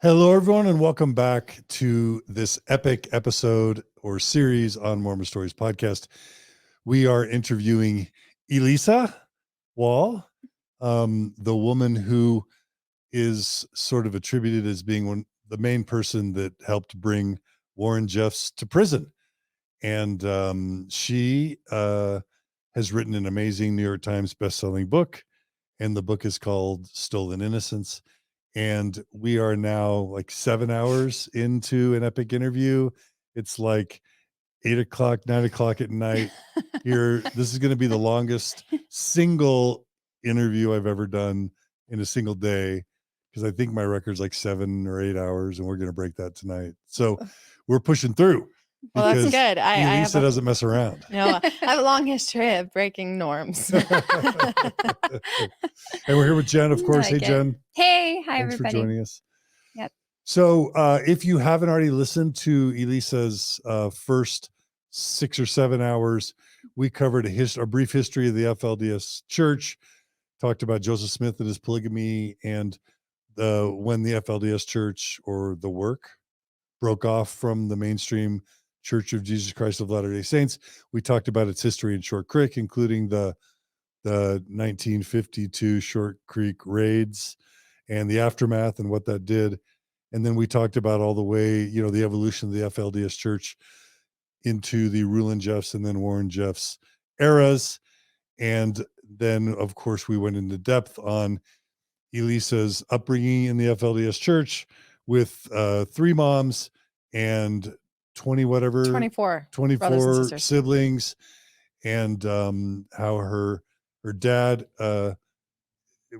Hello, everyone, and welcome back to this epic episode or series on Mormon Stories podcast. We are interviewing Elissa Wall, the woman who is sort of attributed as being the main person that helped bring Warren Jeffs to prison. And she has written an amazing New York Times bestselling book, and the book is called Stolen Innocence. And we are now like 7 hours into an epic interview. It's like 8 o'clock, 9 o'clock at night here. This is going to be the longest single interview I've ever done in a single day, because I think my record's like 7 or 8 hours, and we're going to break that tonight. So we're pushing through. Well, that's good. Elissa doesn't mess around. No, I have a long history of breaking norms. And we're here with Jen, of course. Hey, Jen. Hey, hi, Thanks everybody. for joining us. Yep. So if you haven't already listened to Elissa's first 6 or 7 hours, we covered a brief history of the FLDS church, talked about Joseph Smith and his polygamy, and when the FLDS church, or the work, broke off from the mainstream Church of Jesus Christ of Latter-day Saints. We talked about its history in Short Creek, including the 1952 Short Creek raids and the aftermath and what that did. And then we talked about all the way, the evolution of the FLDS church into the Rulon Jeffs and then Warren Jeffs eras. And then, of course, we went into depth on Elissa's upbringing in the FLDS church with 3 moms and 24 siblings, and how her dad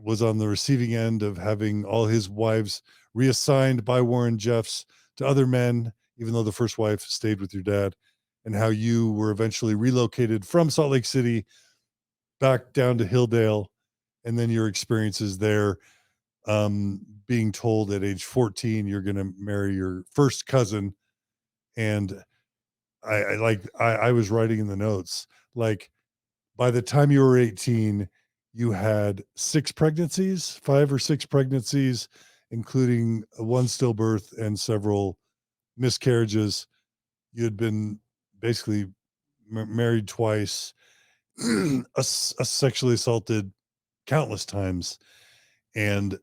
was on the receiving end of having all his wives reassigned by Warren Jeffs to other men, even though the first wife stayed with your dad, and how you were eventually relocated from Salt Lake City back down to Hilldale, and then your experiences there, being told at age 14 you're going to marry your first cousin. And I was writing in the notes, like, by the time you were 18, you had 5 or 6 pregnancies, including one stillbirth and several miscarriages. You had been basically married twice, sexually assaulted countless times, and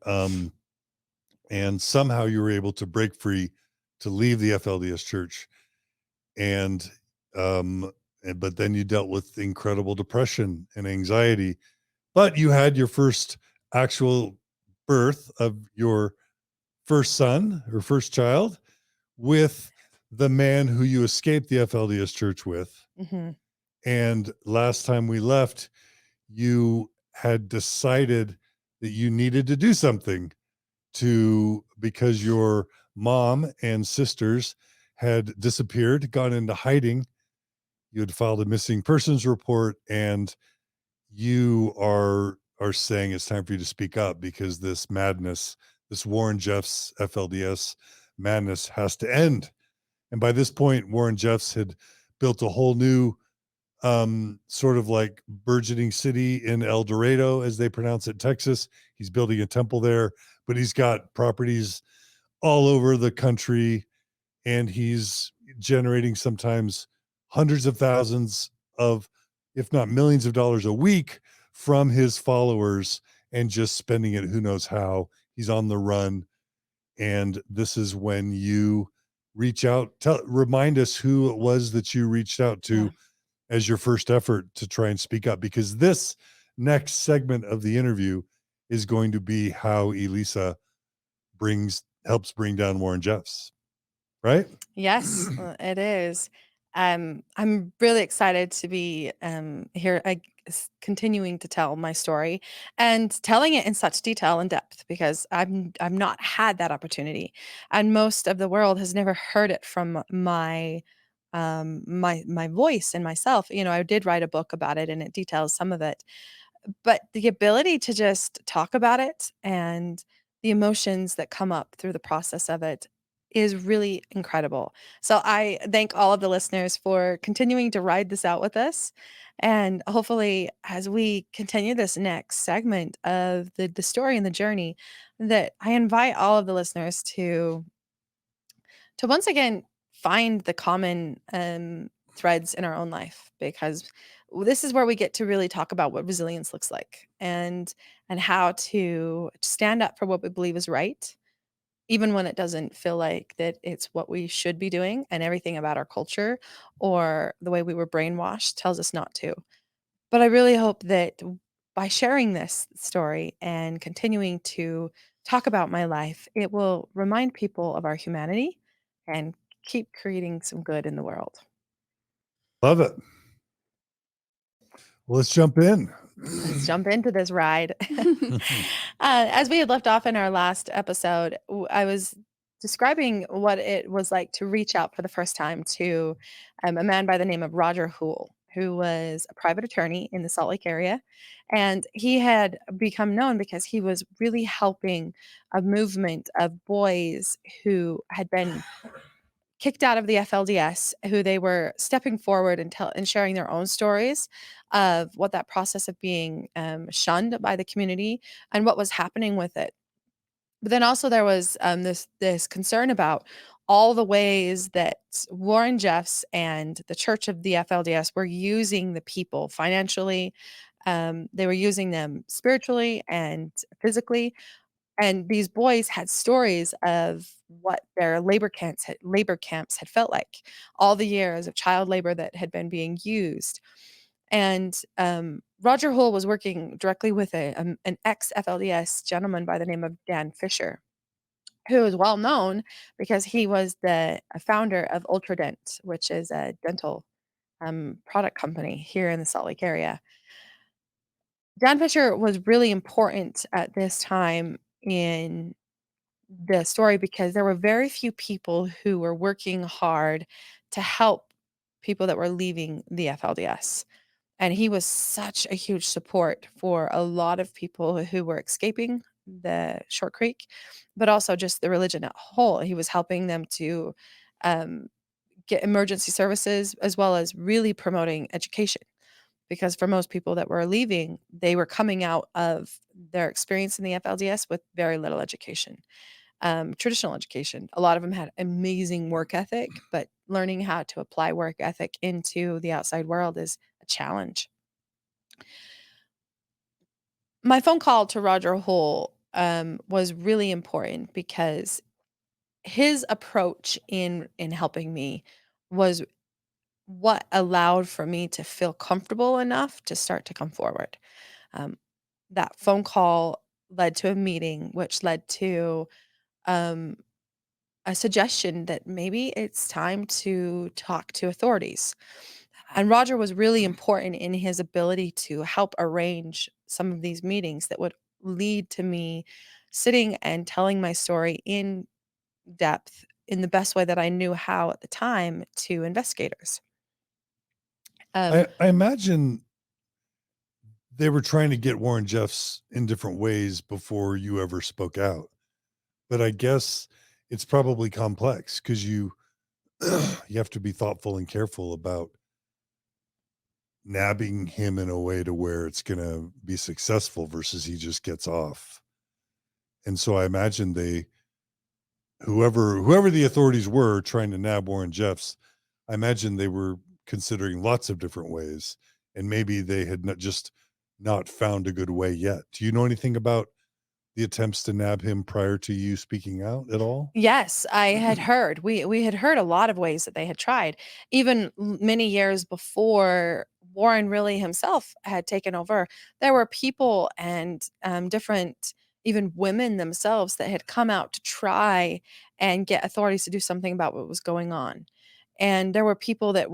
somehow you were able to break free to leave the FLDS church. But then you dealt with incredible depression and anxiety. But you had your first actual birth of your first son or first child with the man who you escaped the FLDS church with. Mm-hmm. And last time we left, you had decided that you needed to do something because your mom and sisters had disappeared, gone into hiding. You had filed a missing persons report, and you are saying it's time for you to speak up, because this madness, this Warren Jeffs FLDS madness, has to end. And by this point, Warren Jeffs had built a whole new sort of like burgeoning city in El Dorado, as they pronounce it, Texas. He's building a temple there, but he's got properties all over the country, and he's generating sometimes hundreds of thousands of, if not millions of dollars a week from his followers, and just spending it who knows how. He's on the run. And this is when you reach out. Remind us who it was that you reached out to as your first effort to try and speak up, because this next segment of the interview is going to be how Elissa helps bring down Warren Jeffs, right? Yes, it is. I'm really excited to be here, continuing to tell my story and telling it in such detail and depth, because I've not had that opportunity, and most of the world has never heard it from my voice and myself. I did write a book about it, and it details some of it, but the ability to just talk about it and the emotions that come up through the process of it is really incredible. So I thank all of the listeners for continuing to ride this out with us. And hopefully, as we continue this next segment of the story and the journey, that I invite all of the listeners to once again find the common threads in our own life, because this is where we get to really talk about what resilience looks like, and how to stand up for what we believe is right, even when it doesn't feel like that it's what we should be doing, and everything about our culture or the way we were brainwashed tells us not to. But I really hope that by sharing this story and continuing to talk about my life, it will remind people of our humanity and keep creating some good in the world. Love it. Well, let's jump in. Let's jump into this ride. As we had left off in our last episode, I was describing what it was like to reach out for the first time to a man by the name of Roger Hoole, who was a private attorney in the Salt Lake area. And he had become known because he was really helping a movement of boys who had been kicked out of the FLDS, who they were stepping forward and sharing their own stories of what that process of being shunned by the community and what was happening with it. But then also there was this concern about all the ways that Warren Jeffs and the Church of the FLDS were using the people financially. They were using them spiritually and physically, and these boys had stories of what their labor camps had felt like, all the years of child labor that had been being used. And Roger Hull was working directly with an ex FLDS gentleman by the name of Dan Fisher, who is well known because he was the founder of Ultradent, which is a dental product company here in the Salt Lake area. Dan Fisher was really important at this time in the story because there were very few people who were working hard to help people that were leaving the FLDS. And he was such a huge support for a lot of people who were escaping the Short Creek, but also just the religion at whole. He was helping them to um, get emergency services as well as really promoting education. Because for most people that were leaving, they were coming out of their experience in the FLDS with very little education, traditional education. A lot of them had amazing work ethic, but learning how to apply work ethic into the outside world is a challenge. My phone call to Roger Hull was really important because his approach in helping me was what allowed for me to feel comfortable enough to start to come forward. Um, that phone call led to a meeting, which led to um, a suggestion that maybe it's time to talk to authorities. And Roger was really important in his ability to help arrange some of these meetings that would lead to me sitting and telling my story in depth in the best way that I knew how at the time to investigators. Um, I imagine they were trying to get Warren Jeffs in different ways before you ever spoke out. But I guess it's probably complex because you you have to be thoughtful and careful about nabbing him in a way to where it's going to be successful versus he just gets off. And so I imagine they whoever the authorities were trying to nab Warren Jeffs, I imagine they were considering lots of different ways, and maybe they had not found a good way yet. Do you know anything about the attempts to nab him prior to you speaking out at all? Yes, I had heard. We had heard a lot of ways that they had tried, even many years before Warren really himself had taken over. There were people and different, even women themselves, that had come out to try and get authorities to do something about what was going on. And there were people that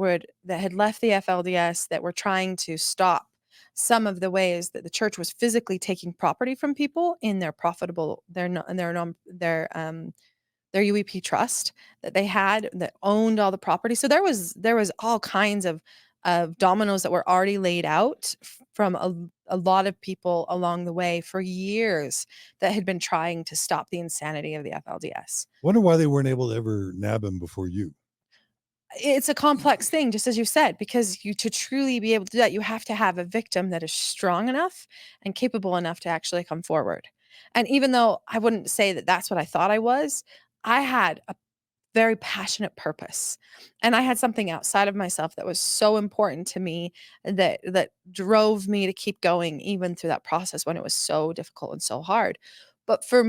had left the FLDS that were trying to stop some of the ways that the church was physically taking property from people in their profitable their UEP trust that they had that owned all the property. So there was all kinds of dominoes that were already laid out from a lot of people along the way for years that had been trying to stop the insanity of the FLDS. Wonder why they weren't able to ever nab him before you. It's a complex thing, just as you said, because you to truly be able to do that, you have to have a victim that is strong enough and capable enough to actually come forward. And even though I wouldn't say that that's what I thought I had a very passionate purpose. And I had something outside of myself that was so important to me that drove me to keep going even through that process when it was so difficult and so hard. But for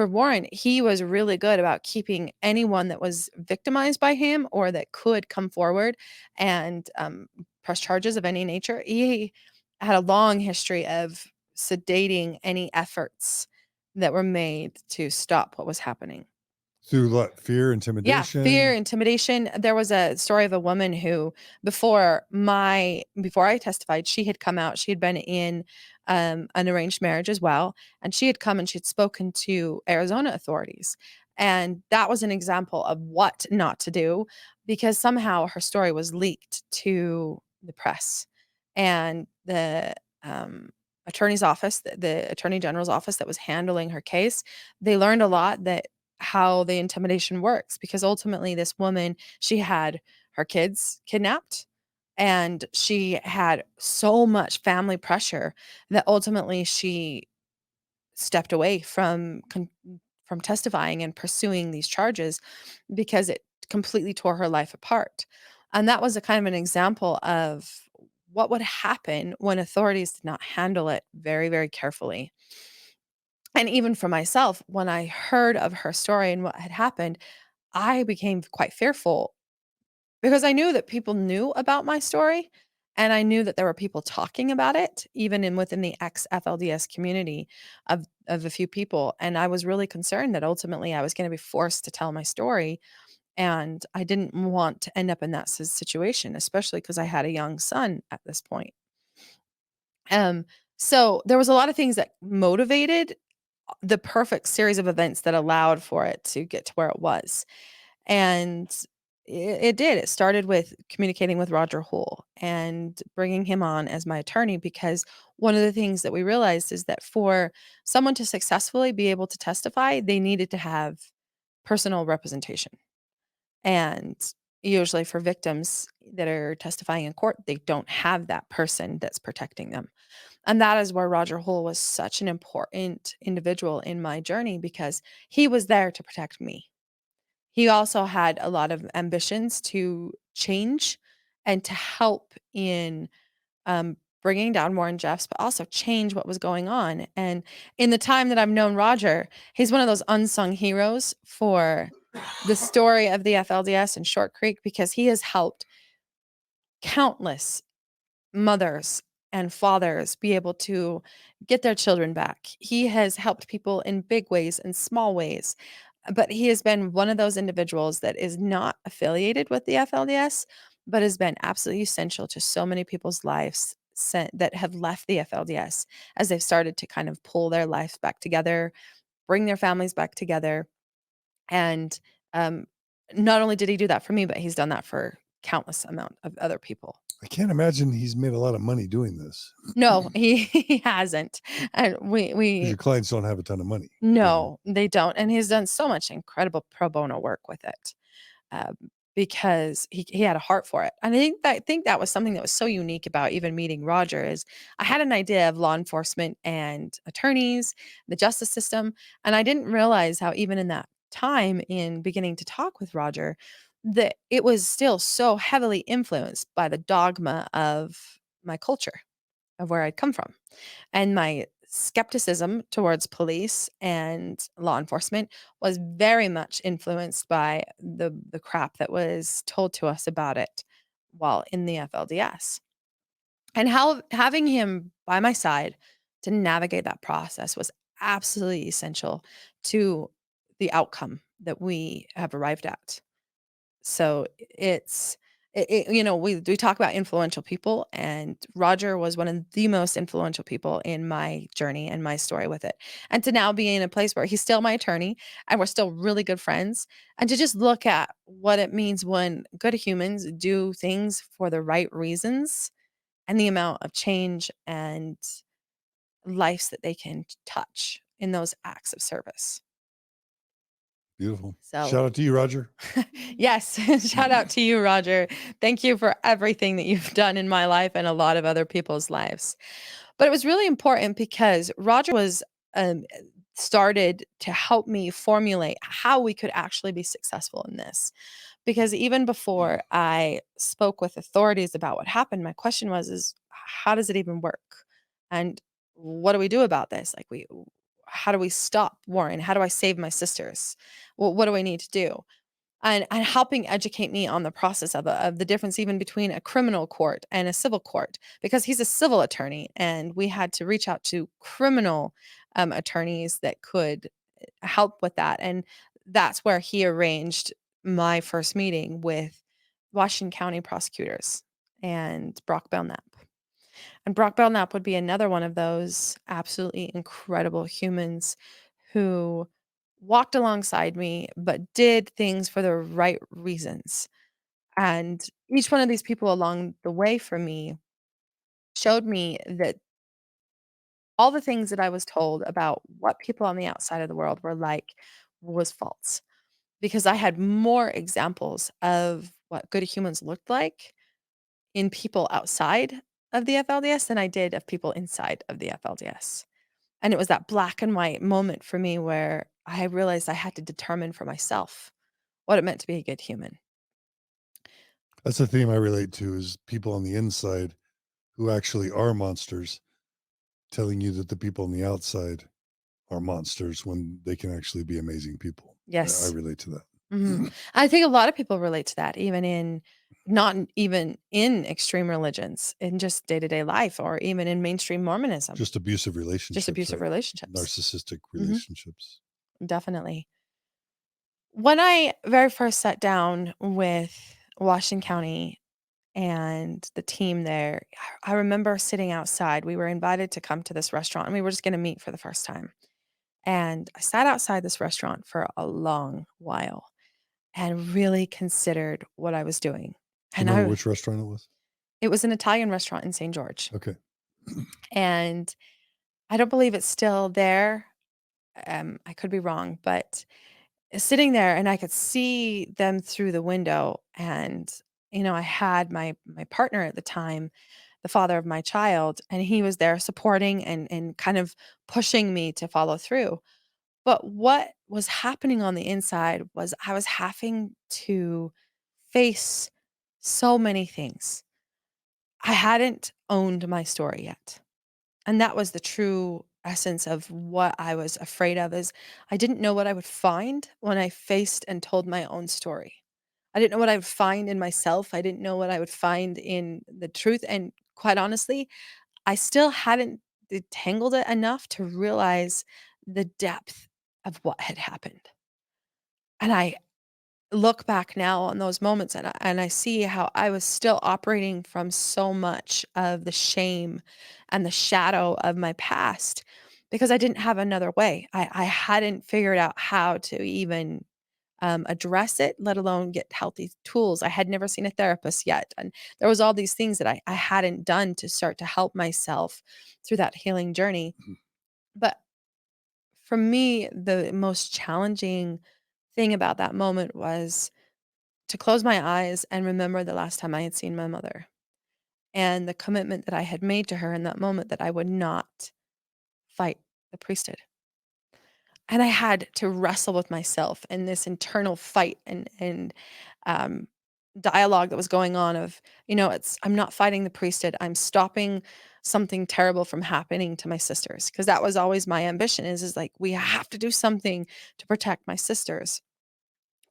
Warren, he was really good about keeping anyone that was victimized by him or that could come forward and press charges of any nature. He had a long history of sedating any efforts that were made to stop what was happening. Through what? Fear, Yeah, fear, intimidation? intimidation. There was a story of a woman who before I testified, she had come out. She had been in an arranged marriage as well, and she had come and she had spoken to Arizona authorities. And that was an example of what not to do because somehow her story was leaked to the press. And the attorney's office, the attorney general's office that was handling her case, they learned a lot that how the intimidation works because ultimately this woman, she had her kids kidnapped and she had so much family pressure that ultimately she stepped away from testifying and pursuing these charges because it completely tore her life apart. And that was a kind of an example of what would happen when authorities did not handle it very, very carefully. And even for myself, when I heard of her story and what had happened, I became quite fearful because I knew that people knew about my story and I knew that there were people talking about it even within the ex FLDS community of a few people, and I was really concerned that ultimately I was going to be forced to tell my story, and I didn't want to end up in that situation, especially because I had a young son at this point. Um so there was a lot of things that motivated the perfect series of events that allowed for it to get to where it was. And it did. It started with communicating with Roger Houle and bringing him on as my attorney because one of the things that we realized is that for someone to successfully be able to testify, they needed to have personal representation. And usually for victims that are testifying in court, they don't have that person that's protecting them. And that is where Roger Houle was such an important individual in my journey because he was there to protect me. He also had a lot of ambitions to change and to help in bringing down Warren Jeffs, but also change what was going on. And in the time that I've known Roger, he's one of those unsung heroes for the story of the FLDS and Short Creek because he has helped countless mothers and fathers be able to get their children back. He has helped people in big ways and small ways, but he has been one of those individuals that is not affiliated with the FLDS, but has been absolutely essential to so many people's lives that have left the FLDS as they've started to kind of pull their lives back together, bring their families back together. And um, not only did he do that for me, but he's done that for countless amount of other people. I can't imagine he's made a lot of money doing this No, he hasn't, and because we your clients don't have a ton of money, you know? no, they don't, and he's done so much incredible pro bono work with it, um, because he had a heart for it, and I think that was something that was so unique about even meeting Roger is I had an idea of law enforcement and attorneys, the justice system, and I didn't realize how even in that time in beginning to talk with Roger, that it was still so heavily influenced by the dogma of my culture, of where I'd come from. And my skepticism towards police and law enforcement was very much influenced by the crap that was told to us about it while in the FLDS. And how having him by my side to navigate that process was absolutely essential to the outcome that we have arrived at. So we talk about influential people, and Roger was one of the most influential people in my journey and my story with it. And to now be in a place where he's still my attorney and we're still really good friends, and to just look at what it means when good humans do things for the right reasons and the amount of change and lives that they can touch in those acts of service. Beautiful. So, Shout out to you, Roger. yes, shout out to you, Roger. Thank you for everything that you've done in my life and a lot of other people's lives. But it was really important because Roger was um, started to help me formulate how we could actually be successful in this. Because even before I spoke with authorities about what happened, my question was, is how does it even work? And what do we do about this? Like how do we stop Warren? How do I save my sisters? Well, what do I need to do? And helping educate me on the process of the difference even between a criminal court and a civil court, because he's a civil attorney and we had to reach out to criminal attorneys that could help with that. And that's where he arranged my first meeting with Washington County prosecutors and Brock Belknap. And Brock Belknap would be another one of those absolutely incredible humans who walked alongside me, but did things for the right reasons. And each one of these people along the way for me showed me that all the things that I was told about what people on the outside of the world were like was false. Because I had more examples of what good humans looked like in people outside of the FLDS than I did of people inside of the FLDS. And it was that black and white moment for me where I realized I had to determine for myself what it meant to be a good human. That's the theme I relate to is people on the inside who actually are monsters telling you that the people on the outside are monsters when they can actually be amazing people. I Yes. relate to that. Mhm. I think a lot of people relate to that, even in even in extreme religions, in just day-to-day life, or even in mainstream Mormonism, Just abusive just relationships, abusive right? relationships. Narcissistic Mhm. relationships. Definitely. When I very first sat down with Washington County and the team there, I remember sitting outside. We were invited to come to this restaurant, and we were just gonna meet for the first time. And I sat outside this restaurant for a long while and really considered what I was doing. Do you And remember which restaurant it was? it was an Italian restaurant in St. George, Okay. and I don't believe it's still there. I could be wrong, but sitting there and I could see them through the window, and, I had my partner at the time, the father of my child, and he was there supporting and kind of pushing me to follow through. But what was happening on the inside was I was having to face so many things. I hadn't owned my story yet. And that was the true essence of what I was afraid of, is I didn't know what I would find when I faced and told my own story. I didn't know what I would find in myself. I didn't know what I would find in the truth. And quite honestly, I still hadn't detangled it enough to realize the depth of what had happened. And I look back now on those moments, and I see how I was still operating from so much of the shame and the shadow of my past because I didn't have another way. I hadn't figured out how to even address it, let alone get healthy tools. I had never seen a therapist yet. And there was all these things that I hadn't done to start to help myself through that healing journey. But for me, the most challenging thing about that moment was to close my eyes and remember the last time I had seen my mother and the commitment that I had made to her in that moment that I would not fight the priesthood. And I had to wrestle with myself in this internal fight and um, dialogue that was going on of, it's I'm not fighting the priesthood. I'm stopping something terrible from happening to my sisters, because that was always my ambition, is like we have to do something to protect my sisters.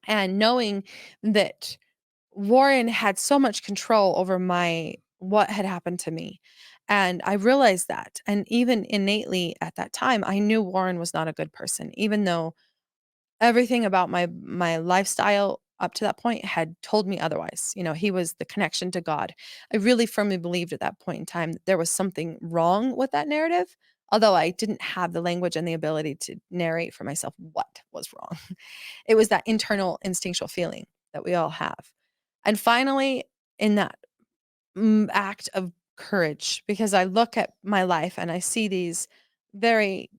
And knowing that Warren had so much control over my what had happened to me. And I realized that. And even innately at that time, I knew Warren was not a good person, even though everything about my lifestyle up to that point had told me otherwise. He was the connection to God. I really firmly believed at that point in time that there was something wrong with that narrative, although I didn't have the language and the ability to narrate for myself what was wrong. It was that internal instinctual feeling that we all have. And finally, in that act of courage, because I look at my life and I see these very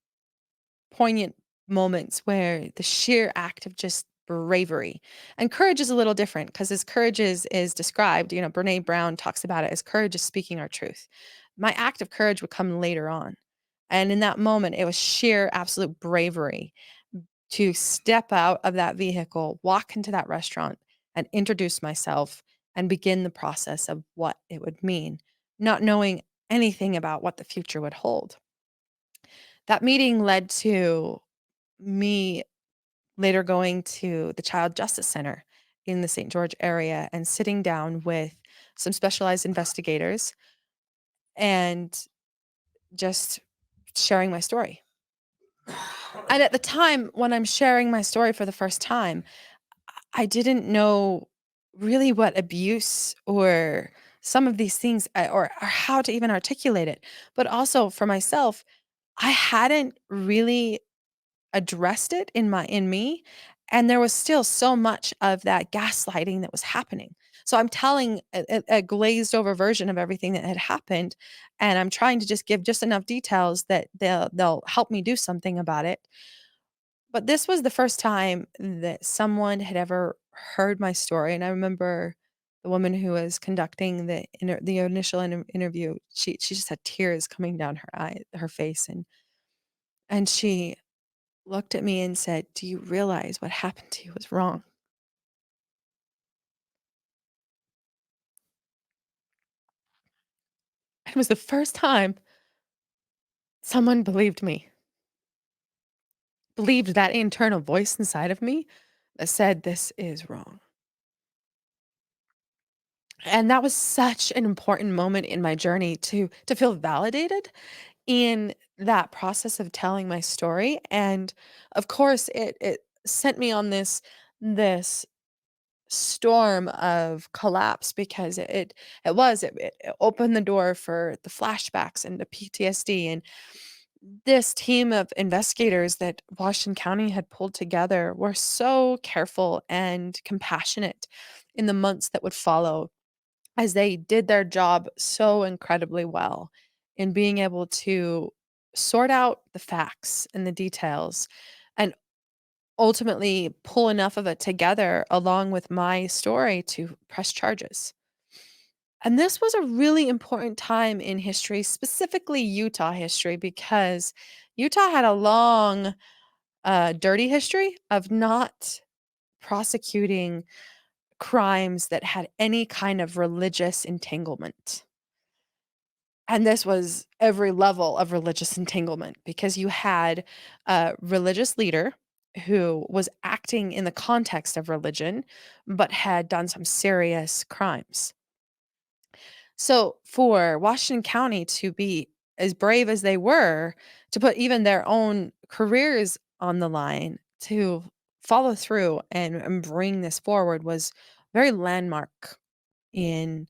poignant moments where the sheer act of just bravery and courage is a little different because as courage is described, Brene Brown talks about it as courage is speaking our truth. My act of courage would come later on. And in that moment, it was sheer absolute bravery to step out of that vehicle, walk into that restaurant, and introduce myself and begin the process of what it would mean, not knowing anything about what the future would hold. That meeting led to me later going to the Child Justice Center in the St. George area and sitting down with some specialized investigators and just sharing my story. And at the time when I'm sharing my story for the first time, I didn't know really what abuse or some of these things or how to even articulate it. But also for myself, I hadn't really addressed it in me, and there was still so much of that gaslighting that was happening. So I'm telling a glazed over version of everything that had happened, and I'm trying to just give just enough details that they'll help me do something about it. But this was the first time that someone had ever heard my story, and I remember the woman who was conducting the initial interview. She just had tears coming down her face, and she looked at me and said, "Do you realize what happened to you was wrong?" It was the first time someone believed me, believed that internal voice inside of me that said, "This is wrong." And that was such an important moment in my journey to feel validated in that process of telling my story. And of course, it sent me on this storm of collapse because it opened the door for the flashbacks and the PTSD, and this team of investigators that Washington County had pulled together were so careful and compassionate in the months that would follow as they did their job so incredibly well in being able to sort out the facts and the details and ultimately pull enough of it together along with my story to press charges. And this was a really important time in history, specifically Utah history, because Utah had a long, dirty history of not prosecuting crimes that had any kind of religious entanglement. And this was every level of religious entanglement because you had a religious leader who was acting in the context of religion, but had done some serious crimes. So for Washington County to be as brave as they were, to put even their own careers on the line, to follow through and bring this forward was very landmark in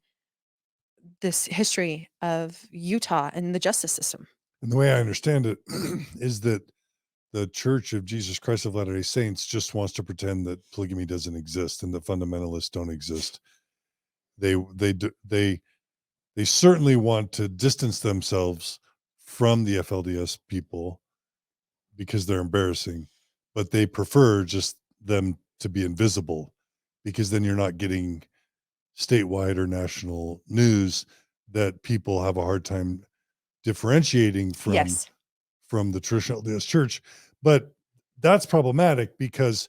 this history of Utah and the justice system. And the way I understand it is that the Church of Jesus Christ of Latter-day Saints just wants to pretend that polygamy doesn't exist and that fundamentalists don't exist. They certainly want to distance themselves from the FLDS people because they're embarrassing, but they prefer just them to be invisible because then you're not getting statewide or national news that people have a hard time differentiating Yes. from the traditional LDS church. But that's problematic because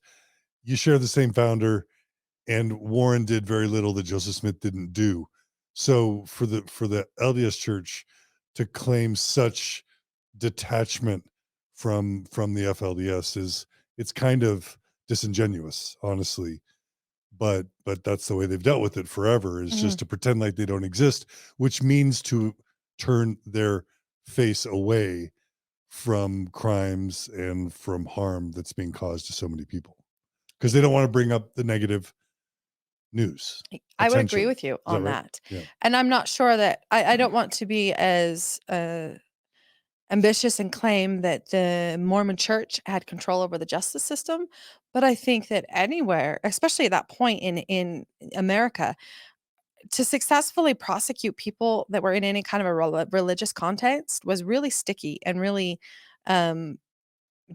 you share the same founder, and Warren did very little that Joseph Smith didn't do. So for the LDS church to claim such detachment from the FLDS is it's kind of disingenuous, honestly. But that's the way they've dealt with it forever is Mhm. just to pretend like they don't exist, which means to turn their face away from crimes and from harm that's being caused to so many people because they don't want to bring up the negative news I would agree attention. with you Is that on right? that. Yeah. And I'm not sure that I don't want to be as ambitious and claim that the Mormon church had control over the justice system. But I think that anywhere, especially at that point in America, to successfully prosecute people that were in any kind of a religious context was really sticky and really um,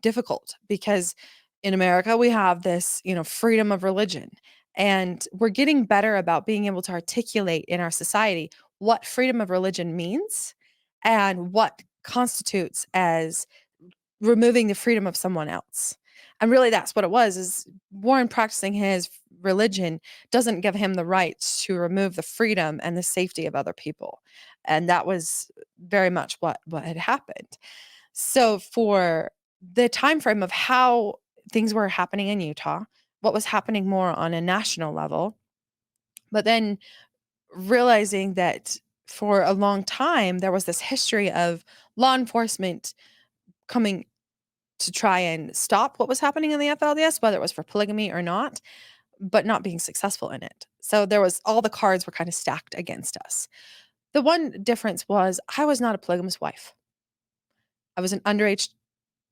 difficult because in America we have this, freedom of religion, and we're getting better about being able to articulate in our society what freedom of religion means and what constitutes as removing the freedom of someone else. And really that's what it was, is Warren practicing his religion doesn't give him the right to remove the freedom and the safety of other people. And that was very much what had happened. So for the time frame of how things were happening in Utah, what was happening more on a national level, but then realizing that for a long time there was this history of law enforcement coming to try and stop what was happening in the FLDS, whether it was for polygamy or not, but not being successful in it. So there was all the cards were kind of stacked against us. The one difference was I was not a polygamous wife. I was an underage,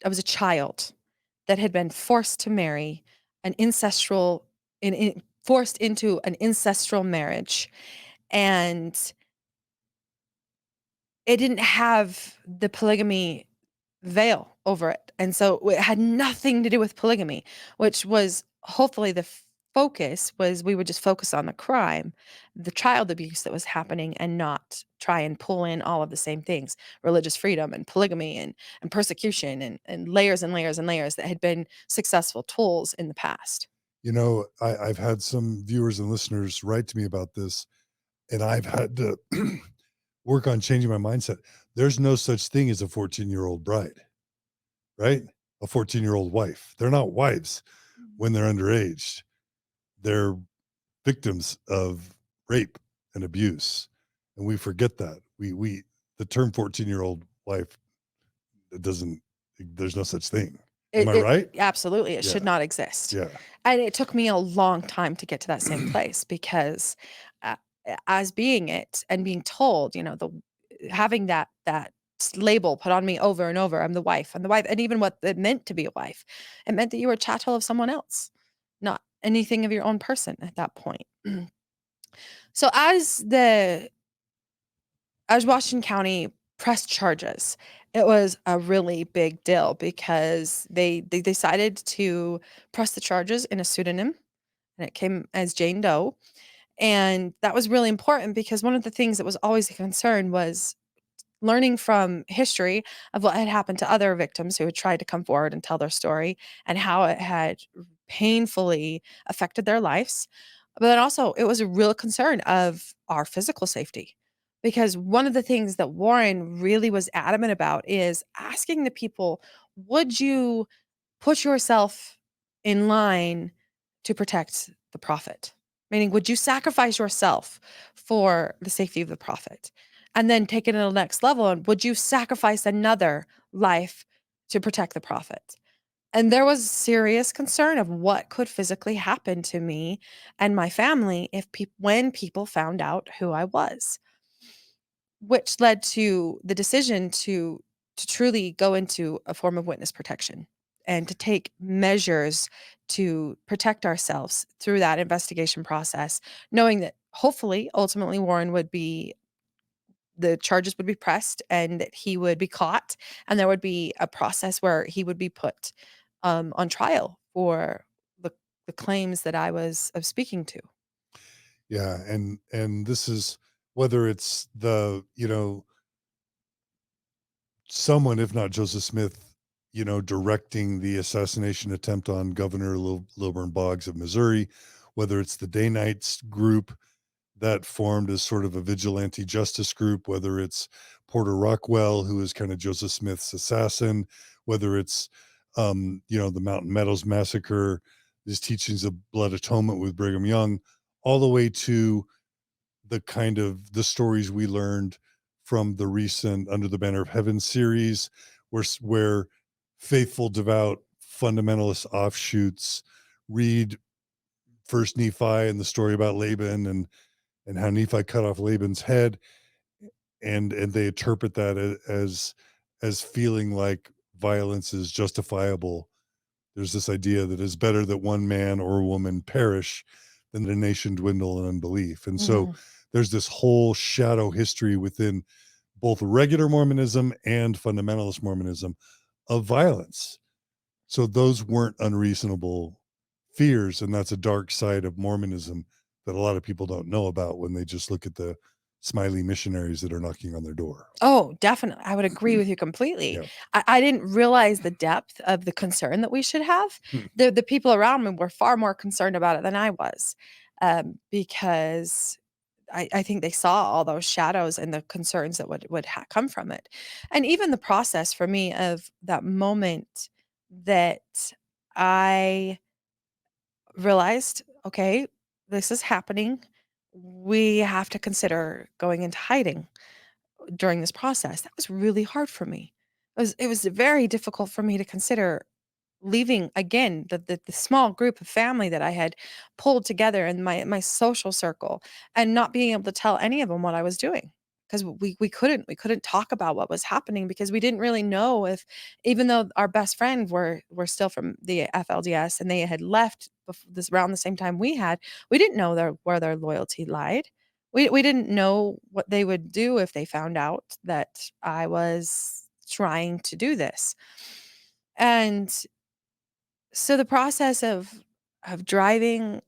I was a child that had been forced to marry an ancestral, forced into an ancestral marriage. And it didn't have the polygamy veil over it. And so it had nothing to do with polygamy, which was hopefully the focus was we would just focus on the crime, the child abuse that was happening, and not try and pull in all of the same things, religious freedom and polygamy and persecution and layers and layers and layers that had been successful tools in the past. I've had some viewers and listeners write to me about this, and I've had to work on changing my mindset. There's no such thing as a 14-year-old bride, right? A 14-year-old wife. They're not wives when they're underage. They're victims of rape and abuse. And we forget that. The term 14-year-old wife, it doesn't, there's no such thing. Am I It right? absolutely, it should Yeah. not exist. Yeah. And it took me a long time to get to that same place because, uh, as being it and being told, the having that label put on me over and over, I'm the wife, and even what it meant to be a wife. It meant that you were a chattel of someone else, not anything of your own person at that point. So as Washington County pressed charges, it was a really big deal because they decided to press the charges in a pseudonym, and it came as Jane Doe. And that was really important because one of the things that was always a concern was learning from history of what had happened to other victims who had tried to come forward and tell their story and how it had painfully affected their lives. But then also, it was a real concern of our physical safety. Because one of the things that Warren really was adamant about is asking the people, would you put yourself in line to protect the prophet? Meaning, would you sacrifice yourself for the safety of the prophet? And then take it to the next level. And would you sacrifice another life to protect the prophet? And there was serious concern of what could physically happen to me and my family when people found out who I was, which led to the decision to truly go into a form of witness protection and to take measures to protect ourselves through that investigation process, knowing that hopefully ultimately Warren would be the charges would be pressed and that he would be caught, and there would be a process where he would be put on trial for the, the claims that I was of speaking to. Yeah. And this is whether it's someone, if not Joseph Smith, directing the assassination attempt on Governor Lilburn Boggs of Missouri, whether it's the Day Knights group that formed as sort of a vigilante justice group, whether it's Porter Rockwell, who is kind of Joseph Smith's assassin, whether it's, the Mountain Meadows Massacre, his teachings of blood atonement with Brigham Young, all the way to the kind of the stories we learned from the recent Under the Banner of Heaven series, where faithful, devout, fundamentalist offshoots read First Nephi and the story about Laban and how Nephi cut off Laban's head, and they interpret that as feeling like violence is justifiable. There's this idea that it's better that one man or woman perish than that a nation dwindle in unbelief. And so Mhm. there's this whole shadow history within both regular Mormonism and fundamentalist Mormonism of violence. So those weren't unreasonable fears, and that's a dark side of Mormonism that a lot of people don't know about when they just look at the smiley missionaries that are knocking on their door. Oh, definitely. I would agree with you completely. Yeah. I didn't realize the depth of the concern that we should have. Hmm. The people around me were far more concerned about it than I was, because I think they saw all those shadows and the concerns that would come from it, and even the process for me of that moment that I realized, okay, this is happening. We have to consider going into hiding during this process. That was really hard for me. It was very difficult for me to consider leaving again the small group of family that I had pulled together in my social circle and not being able to tell any of them what I was doing because we couldn't talk about what was happening because we didn't really know if, even though our best friend were still from the FLDS and they had left this around the same time we didn't know where their loyalty lied. We didn't know what they would do if they found out that I was trying to do this. And so the process of driving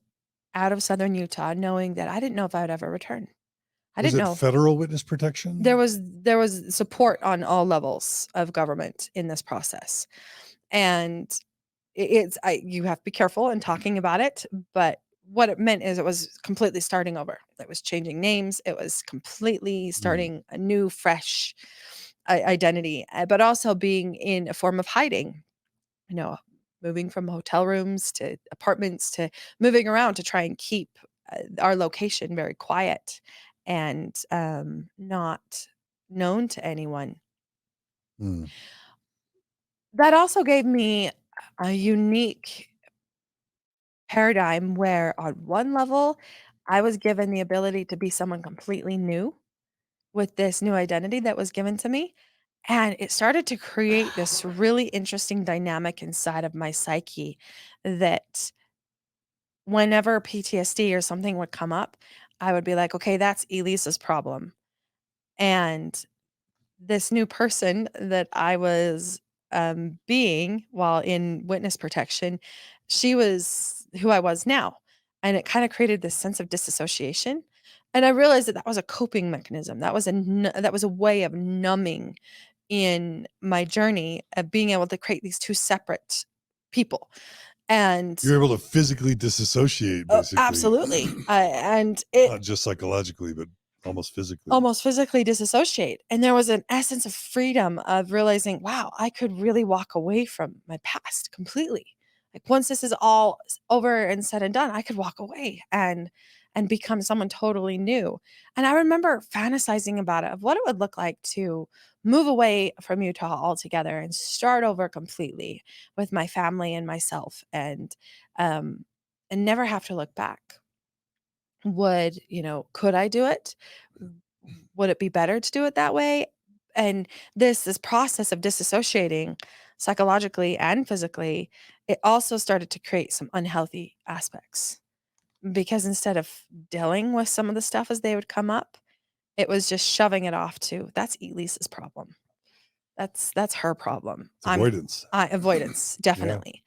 out of Southern Utah, knowing that I didn't know if I would ever return. I Was didn't it know. federal witness There protection? was there was support on all levels of government in this process. And it's you have to be careful in talking about it, but what it meant is it was completely starting over. It was changing names. It was completely Mm. starting a new, fresh identity, but also being in a form of hiding, you know, moving from hotel rooms to apartments to moving around to try and keep our location very quiet and not known to anyone. Mm. That also gave me a unique paradigm where, on one level, I was given the ability to be someone completely new with this new identity that was given to me. And it started to create this really interesting dynamic inside of my psyche that whenever PTSD or something would come up, I would be like, okay, that's Elisa's problem. And this new person that I was being while in witness protection, she was who I was now. And it kind of created this sense of disassociation. And I realized that that was a coping mechanism. That was a way of numbing in my journey of being able to create these two separate people. And You're able to physically disassociate, oh, basically, absolutely. And it not just psychologically, but almost physically. almost physically disassociate, and there was an essence of freedom of realizing, "Wow, I could really walk away from my past completely." Like, once this is all over and said and done, I could walk away and become someone totally new, and I remember fantasizing about it, of what it would look like to move away from Utah altogether and start over completely with my family and myself, um, and never have to look back. Could I do it? Would it be better to do it that way? And this process of disassociating psychologically and physically, it also started to create some unhealthy aspects because instead of dealing with some of the stuff as they would come up, it was just shoving it off to, that's Elisa's problem. That's her problem. It's avoidance. I avoidance, Yeah. definitely.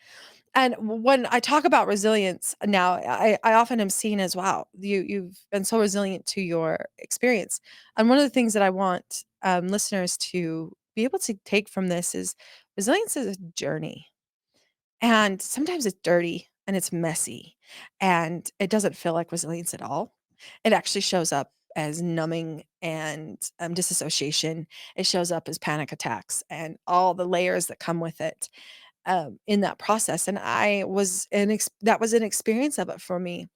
And when I talk about resilience now, I often am seen as, wow, you've been so resilient to your experience. And one of the things that I want listeners to be able to take from this is resilience is a journey. And sometimes it's dirty and it's messy and it doesn't feel like resilience at all. It actually shows up as numbing and disassociation. It shows up as panic attacks and all the layers that come with it in that process, and I was that was an experience of it for me.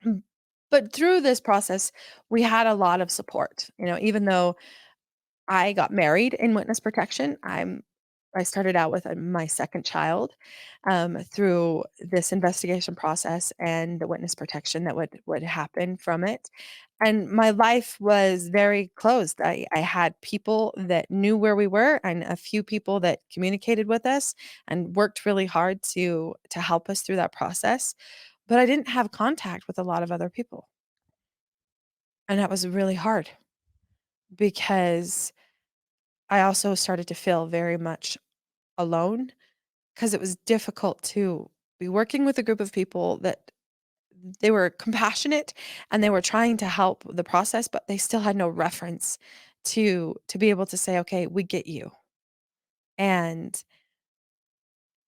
Mm, but through this process, we had a lot of support, even though I got married in witness protection. I started out with, my 2nd child, through this investigation process and the witness protection that would happen from it, and my life was very closed. I had people that knew where we were and a few people that communicated with us and worked really hard to help us through that process, but I didn't have contact with a lot of other people, and that was really hard because I also started to feel very much alone because it was difficult to be working with a group of people that they were compassionate and they were trying to help the process, but they still had no reference to be able to say, "Okay, we get you." And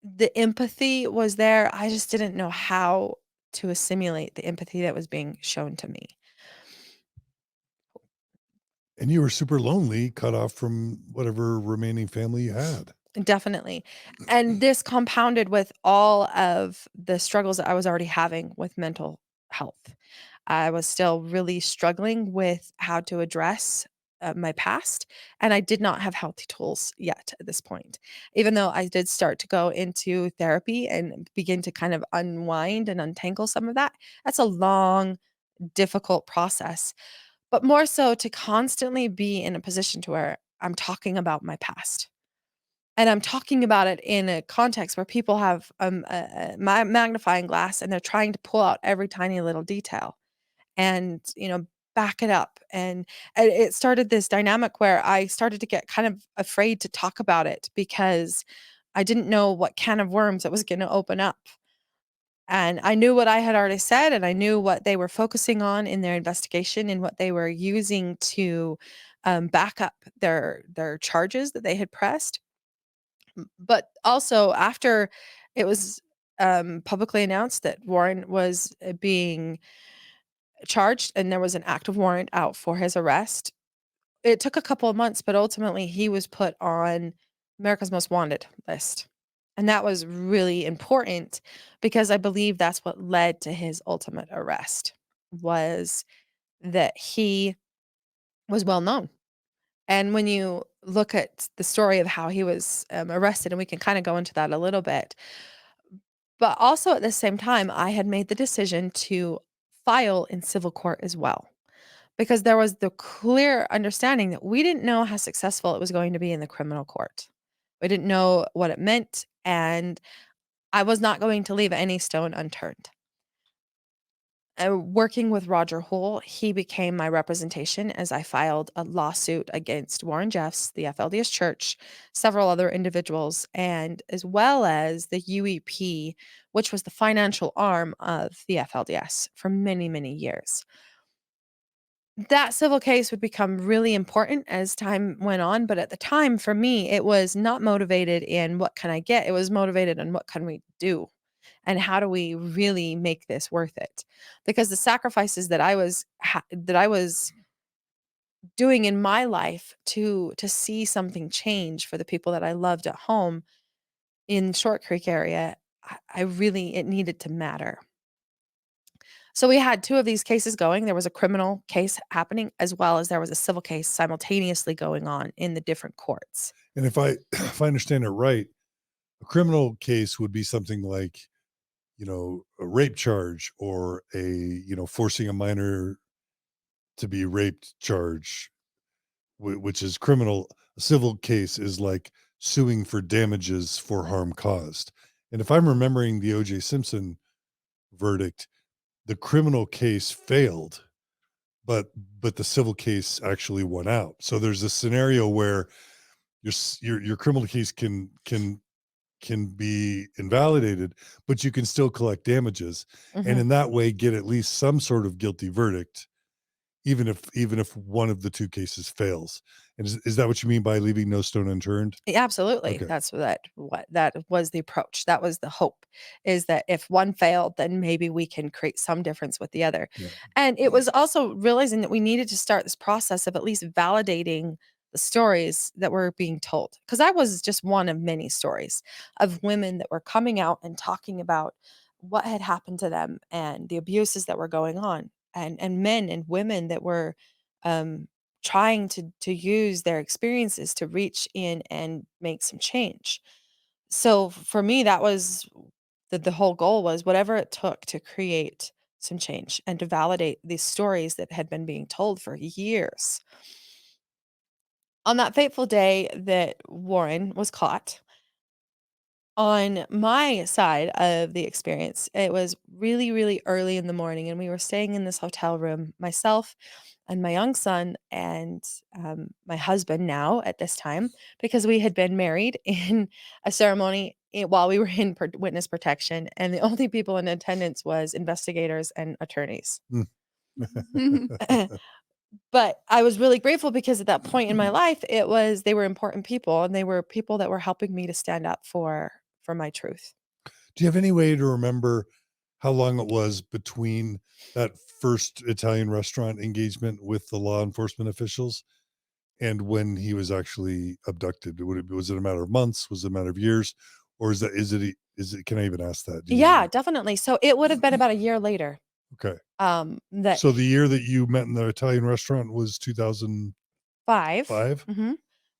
the empathy was there. I just didn't know how to assimilate the empathy that was being shown to me. And you were super lonely, cut off from whatever remaining family you had. Definitely. And this compounded with all of the struggles that I was already having with mental health. I was still really struggling with how to address my past, and I did not have healthy tools yet at this point. Even though I did start to go into therapy and begin to kind of unwind and untangle some of that, that's a long, difficult process. But more so to constantly be in a position to where I'm talking about my past and I'm talking about it in a context where people have, a magnifying glass, and they're trying to pull out every tiny little detail and, back it up, and it started this dynamic where I started to get kind of afraid to talk about it because I didn't know what can of worms it was gonna open up, and I knew what I had already said, and I knew what they were focusing on in their investigation and what they were using to, back up their charges that they had pressed. But also after it was, publicly announced that Warren was, being charged and there was an active warrant out for his arrest, it took a couple of months, but ultimately he was put on America's Most Wanted list. And that was really important because I believe that's what led to his ultimate arrest, was that he was well known. And when you look at the story of how he was, arrested, and we can kinda go into that a little bit, but also at the same time, I had made the decision to file in civil court as well, because there was the clear understanding that we didn't know how successful it was going to be in the criminal court. We didn't know what it meant, and I was not going to leave any stone unturned. Working with Roger Houle, he became my representation as I filed a lawsuit against Warren Jeffs, the FLDS Church, several other individuals, and as well as the UEP, which was the financial arm of the FLDS for many, many years. That civil case would become really important as time went on, but at the time, for me, it was not motivated in what can I get? It was motivated in what can we do? And how do we really make this worth it? Because the sacrifices that I was doing in my life to see something change for the people that I loved at home in Short Creek area, I really it needed to matter. So we had 2 of these cases going. There was a criminal case happening as well as there was a civil case simultaneously going on in the different courts. And if I if I understand it right, a criminal case would be something like, a rape charge or forcing a minor to be raped charge, which is criminal. A civil case is like suing for damages for harm caused. And if I'm remembering the O.J. Simpson verdict, the criminal case failed, but the civil case actually won out. So there's a scenario where your criminal case can be invalidated, but you can still collect damages, and Mhm. in that way get at least some sort of guilty verdict, even if one of the two cases fails. And is that what you mean by leaving no stone unturned? Yeah, absolutely. Okay. That's what that was the approach. That was the hope, is that if one failed, then maybe we can create some difference with the other. Yeah. And it was also realizing that we needed to start this process of at least validating the stories that were being told. Because I was just one of many stories of women that were coming out and talking about what had happened to them and the abuses that were going on, and men and women that were um trying to use their experiences to reach in and make some change. So for me, that was the whole goal, was whatever it took to create some change and to validate these stories that had been being told for years. On that fateful day that Warren was caught, on my side of the experience, it was really, really early in the morning, and we were staying in this hotel room, myself and my young son and my husband now at this time, because we had been married in a ceremony while we were in witness protection, and the only people in attendance was investigators and attorneys. But I was really grateful because at that point in my life, they were important people, and they were people that were helping me to stand up for my truth. Do you have any way to remember how long it was between that first Italian restaurant engagement with the law enforcement officials and when he was actually abducted? Was it a matter of months? Was it a matter of years? Or is it, can I even ask that? Yeah, definitely. So it would have been about a year later. Okay. That So the year that you met in the Italian restaurant was 2005? 5.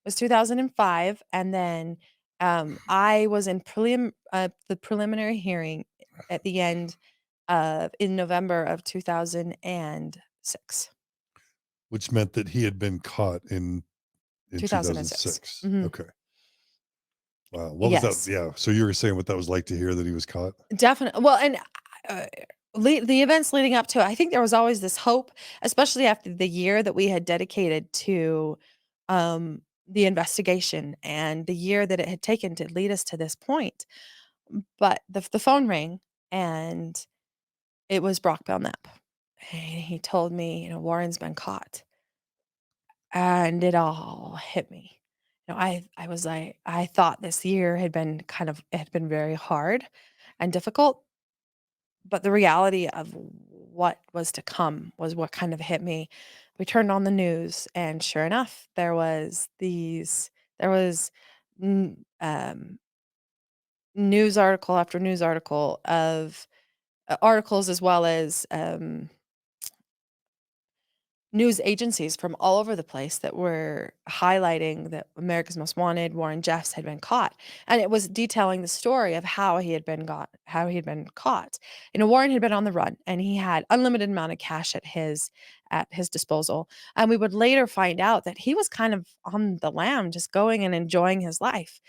Was 2005, and then, I was in the preliminary hearing at the end of in November of 2006. Which meant that he had been caught in 2006. 2006. Mhm. Okay. Wow. What was that? Yes. Yeah. So you were saying what that was like to hear that he was caught? Definitely. Well, and, uh, the events leading up to it, I think there was always this hope, especially after the year that we had dedicated to, the investigation and the year that it had taken to lead us to this point. But the phone rang, and it was Brock Belknap, and he told me, "Warren's been caught." And it all hit me. I was like, I thought this year it had been very hard and difficult, but the reality of what was to come was what kind of hit me. We turned on the news, and sure enough, there was n news article after news article of, articles as well as, news agencies from all over the place that were highlighting that America's Most Wanted, Warren Jeffs, had been caught. And it was detailing the story of how he had been caught. Warren had been on the run, and he had unlimited amount of cash at his disposal. And we would later find out that he was kind of on the lam, just going and enjoying his life.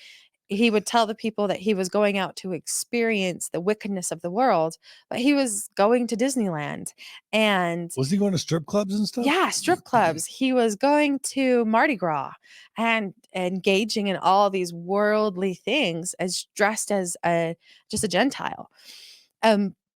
He would tell the people that he was going out to experience the wickedness of the world, but he was going to Disneyland. And Was he going to strip clubs and stuff? yeah, strip clubs. He was going to Mardi Gras and engaging in all these worldly things as dressed as just a Gentile.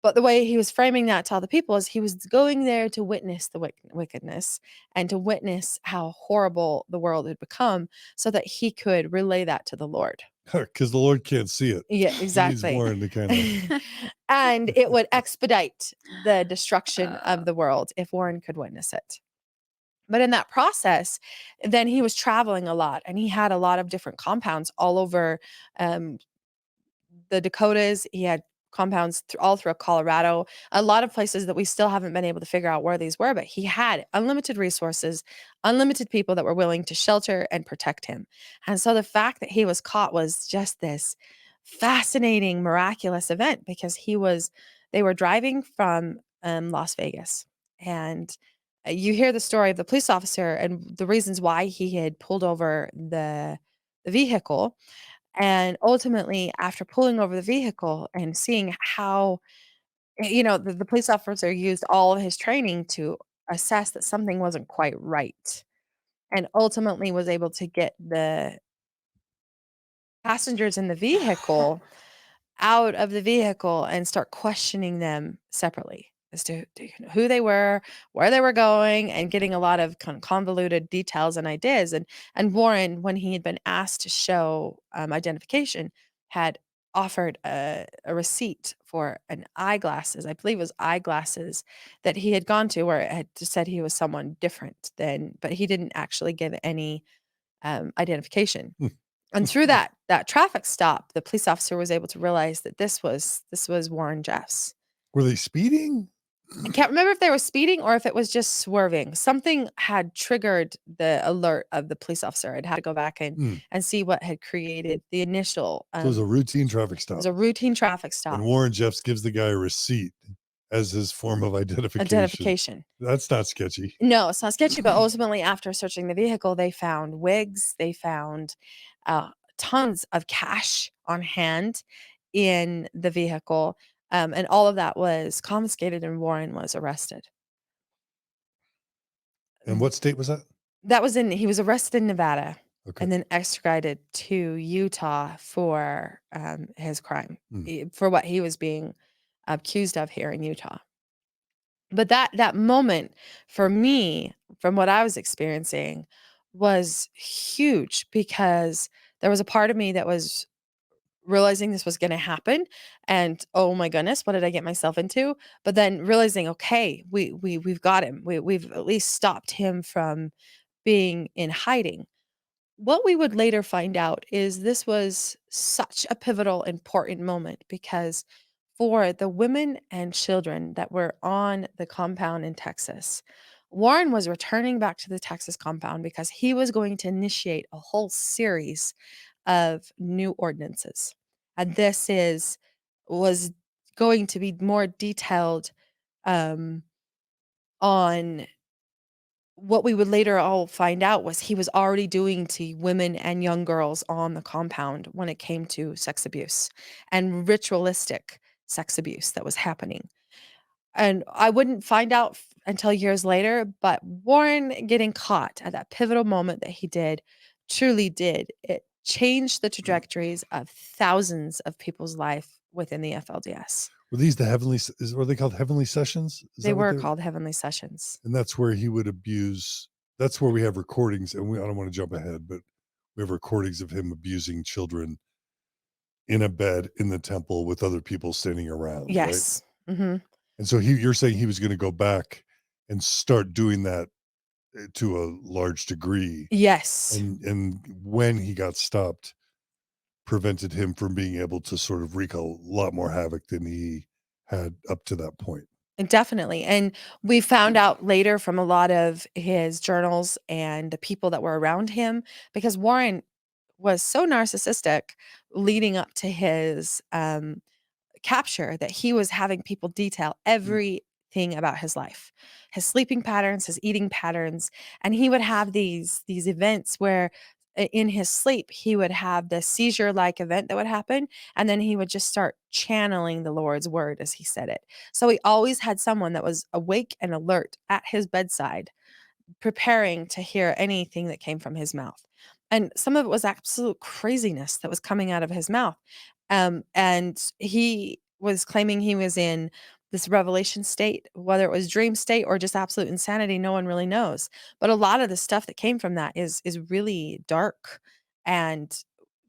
But the way he was framing that to all the people is he was going there to witness the wickedness and to witness how horrible the world had become so that he could relay that to the Lord. Because the Lord can't see it. Yeah, He needs exactly. Warren to kind of. And it would expedite the destruction of the world if Warren could witness it. But in that process, then he was traveling a lot, and he had a lot of different compounds all over, um, the Dakotas. He had compounds all throughout Colorado, a lot of places that we still haven't been able to figure out where these were, but he had unlimited resources, unlimited people that were willing to shelter and protect him. And so the fact that he was caught was just this fascinating, miraculous event because they were driving from Las Vegas. And you hear the story of the police officer and the reasons why he had pulled over the vehicle. And ultimately, after pulling over the vehicle and seeing how, the police officer used all of his training to assess that something wasn't quite right, and ultimately was able to get the passengers in the vehicle out of the vehicle and start questioning them separately as to who they were, where they were going, and getting a lot of convoluted details and ideas. And Warren, when he had been asked to show identification, had offered a receipt for an eyeglasses. I believe it was eyeglasses that he had gone to where it had just said he was someone different than, but he didn't actually give any identification. And through that traffic stop, the police officer was able to realize that this was Warren Jeffs. Were they speeding? I can't remember if they were speeding or if it was just swerving. Something had triggered the alert of the police officer. I'd have to go back and see what had created the initial. So it was a routine traffic It stop. was a routine traffic And stop. Warren Jeffs gives the guy a receipt as his form of identification. That's not sketchy. No, it's not sketchy, but ultimately, after searching the vehicle, they found wigs, they found, uh, tons of cash on hand in the vehicle, and all of that was confiscated, and Warren was arrested. And what state was that? He was arrested in Nevada. Okay. and then extradited to Utah for his crime, Mm. for what he was being accused of here in Utah. But that moment for me, from what I was experiencing, was huge because there was a part of me that was realizing this was gonna happen and, "Oh my goodness, what did I get myself into?" But then realizing, "Okay, we've got him. We've at least stopped him from being in hiding." What we would later find out is this was such a pivotal, important moment because for the women and children that were on the compound in Texas, Warren was returning back to the Texas compound because he was going to initiate a whole series of new ordinances. And this is was going to be more detailed um, on what we would later all find out was he was already doing to women and young girls on the compound when it came to sex abuse and ritualistic sex abuse that was happening. And I wouldn't find out until years later, but Warren getting caught at that pivotal moment that he did truly did. It changed the trajectories of thousands of people's life within the FLDS. Were these the heavenly were they called heavenly sessions? Is They that what were they're called heavenly sessions. and that's where he would abuse that's where we have recordings and I don't want to jump ahead, but we have recordings of him abusing children in a bed in the temple with other people standing around, right? Yes. Mhm. And so you're saying he was going to go back and start doing that to a large degree, Yes. and when he got stopped, prevented him from being able to sort of wreak a lot more havoc than he had up to that point. Definitely, and we found out later from a lot of his journals and the people that were around him because Warren was so narcissistic leading up to his, capture that he was having people detail Mm. everything about his life, his sleeping patterns, his eating patterns, and he would have these events where in his sleep he would have this seizure like event that would happen and then he would just start channeling the Lord's word as he said it. So he always had someone that was awake and alert at his bedside preparing to hear anything that came from his mouth. And some of it was absolute craziness that was coming out of his mouth. And he was claiming he was in this revelation state, whether it was dream state or just absolute insanity, no one really knows. But a lot of the stuff that came from that is really dark and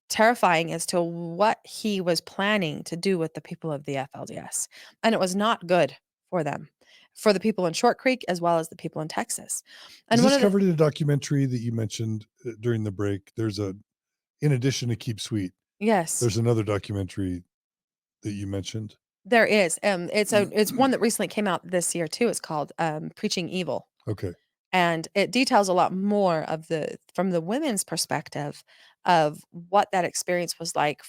terrifying as to what he was planning to do with the people of the FLDS. And it was not good for them, for the people in Short Creek as well as the people in Texas. Is And one this of the covered in a documentary that you mentioned during the break? There's a in addition to Keep Sweet, yes, there's another documentary that you mentioned. there is. It's one that recently came out this year too. It's called Preaching Evil. Okay. And it details a lot more of the from the women's perspective of what that experience was like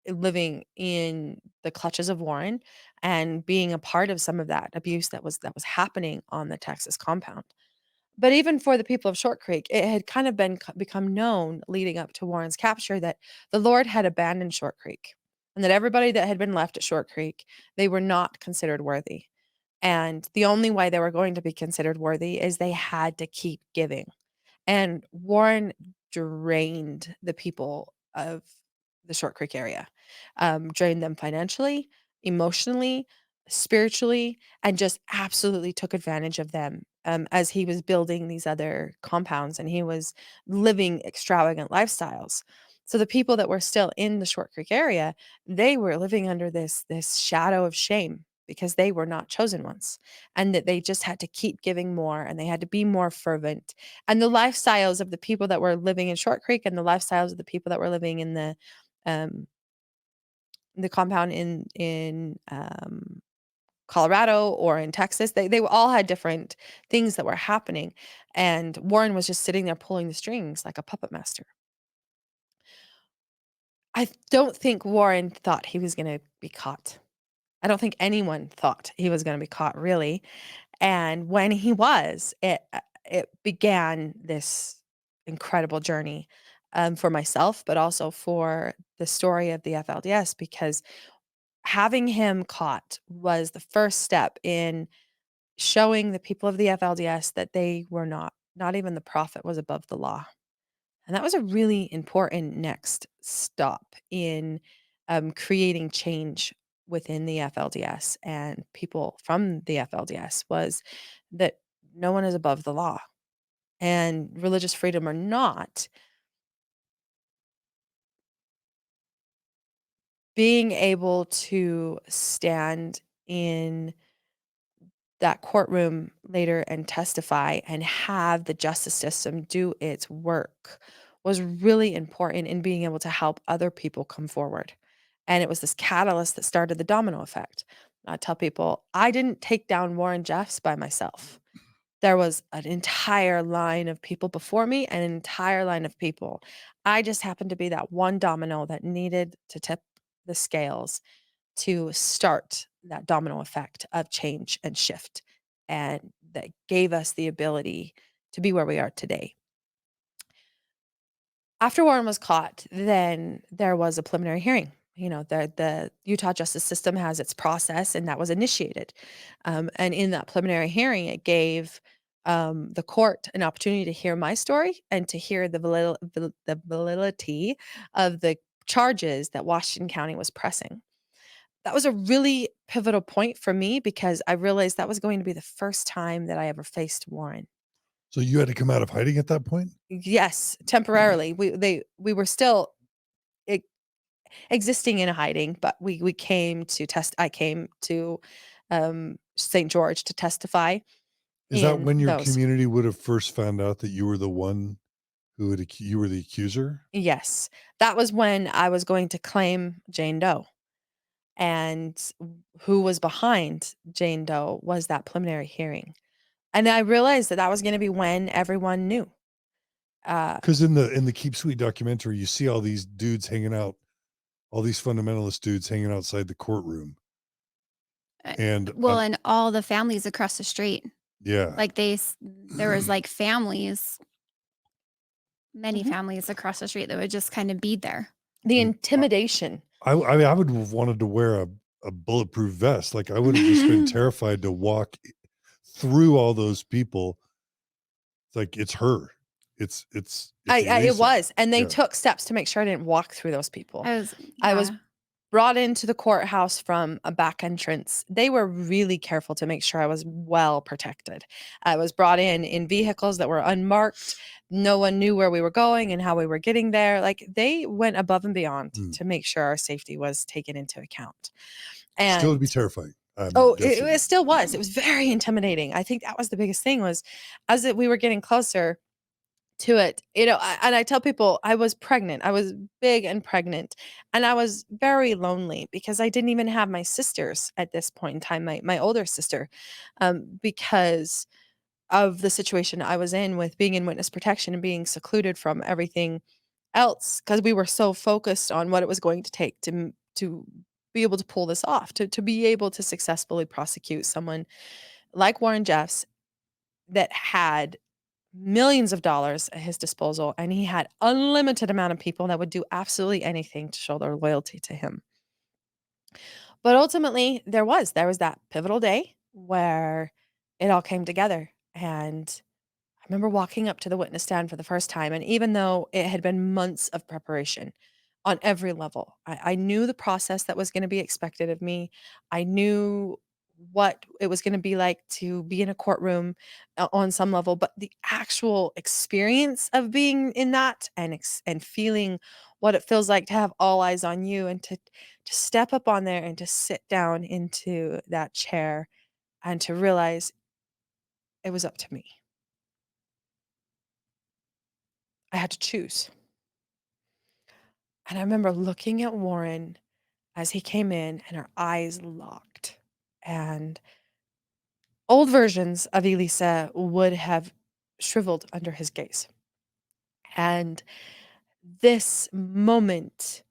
living in the clutches of Warren and being a part of some of that abuse that was happening on the Texas compound. But even for the people of Short Creek, it had kind of become known leading up to Warren's capture that the Lord had abandoned Short Creek and that everybody that had been left at Short Creek, they were not considered worthy. And the only way they were going to be considered worthy is they had to keep giving. And Warren drained the people of the Short Creek area, drained them financially, emotionally, spiritually, and just absolutely took advantage of them as he was building these other compounds and he was living extravagant lifestyles. So the people that were still in the Short Creek area, they were living under this shadow of shame because they were not chosen ones and that they just had to keep giving more and they had to be more fervent and the lifestyles of the people that were living in Short Creek and the lifestyles of the people that were living in um, the compound in Colorado or in Texas, they all had different things that were happening, and Warren was just sitting there pulling the strings like a puppet master. I don't think Warren thought he was gonna be caught. I don't think anyone thought he was gonna be caught, really. And when he was, it began this incredible journey, for myself, but also for the story of the FLDS because having him caught was the first step in showing the people of the FLDS that they were not even the prophet was above the law, And that was a really important next stop in creating change within the FLDS and people from the FLDS was that no one is above the law and religious freedom or not, being able to stand in that courtroom later and testify and have the justice system do its work was really important in being able to help other people come forward. And it was this catalyst that started the domino effect. I tell people, I didn't take down Warren Jeffs by myself. There was an entire line of people before me and an entire line of people. I just happened to be that one domino that needed to tip the scales to start that domino effect of change and shift, and that gave us the ability to be where we are today. After Warren was caught, then there was a preliminary hearing. The Utah justice system has its process, and that was initiated. And in that preliminary hearing, it gave the court an opportunity to hear my story and to hear the validity of the charges that Washington County was pressing. That was a really pivotal point for me because I realized that was going to be the first time that I ever faced Warren. So you had to come out of hiding at that point? Yes, temporarily. We were still e existing in a hiding, but we came to test I came to, St. George to testify Is that in when your those. community would have first found out that you were the one who you were the accuser? Yes. That was when I was going to claim Jane Doe, and who was behind Jane Doe was that preliminary hearing. And I realized that that was gonna be when everyone knew. Uh, Because in the Keep Sweet documentary, you see all these dudes hanging out, all these fundamentalist dudes hanging outside the courtroom. Uh, And well, and all the families across the street, yeah. like there was like families, many mhm. families across the street that would just kind of be there. The And intimidation. I mean, I would have wanted to wear a bulletproof vest. Like I would have just been terrified to walk through all those people. It's like it's her. It's I it Elisa. was, and they Yeah. took steps to make sure I didn't walk through those people. I was, I was yeah. brought into the courthouse from a back entrance. They were really careful to make sure I was well protected. I was brought in vehicles that were unmarked. No one knew where we were going and how we were getting there. Like, they went above and beyond Mm. to make sure our safety was taken into account. Still to be And terrifying. oh, Dead it serious. still was. It was very intimidating. I think that was the biggest thing was as we were getting closer to it. And I tell people I was pregnant. I was big and pregnant, and I was very lonely because I didn't even have my sisters at this point in time, my older sister, because of the situation I was in with being in witness protection and being secluded from everything else because we were so focused on what it was going to take to be able to pull this off, to be able to successfully prosecute someone like Warren Jeffs that had millions of dollars at his disposal, and he had unlimited amount of people that would do absolutely anything to show their loyalty to him. But ultimately, there was that pivotal day where it all came together, and I remember walking up to the witness stand for the first time, and even though it had been months of preparation on every level, I knew the process that was gonna be expected of me. I knew what it was gonna be like to be in a courtroom on some level, but the actual experience of being in that and feeling what it feels like to have all eyes on you and to step up on there and to sit down into that chair and to realize it was up to me. I had to choose. And I remember looking at Warren as he came in and our eyes locked. And old versions of Elisa would have shriveled under his gaze. And this moment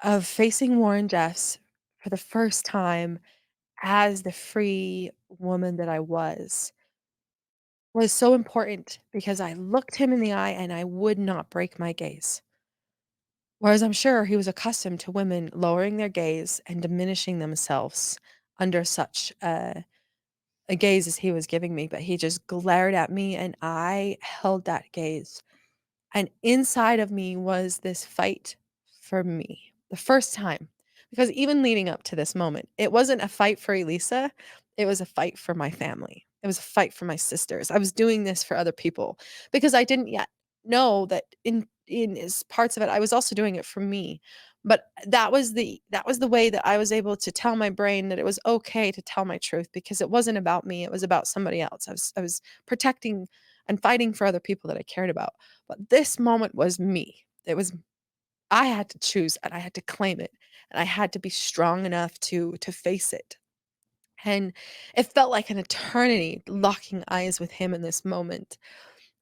of facing Warren Jeffs for the first time as the free woman that I was so important because I looked him in the eye and I would not break my gaze. Whereas I'm sure he was accustomed to women lowering their gaze and diminishing themselves under such a gaze as he was giving me, but he just glared at me and I held that gaze And inside of me was this fight for me, the first time. Because even leading up to this moment, it wasn't a fight for Elissa, it was a fight for my family. It was a fight for my sisters. I was doing this for other people because I didn't yet know that in is parts of it I was also doing it for me. But that was the way that I was able to tell my brain that it was okay to tell my truth because it wasn't about me, it was about somebody else. I was protecting and fighting for other people that I cared about. But this moment was me. It was I had to choose and I had to claim it and I had to be strong enough to face it. And it felt like an eternity locking eyes with him in this moment.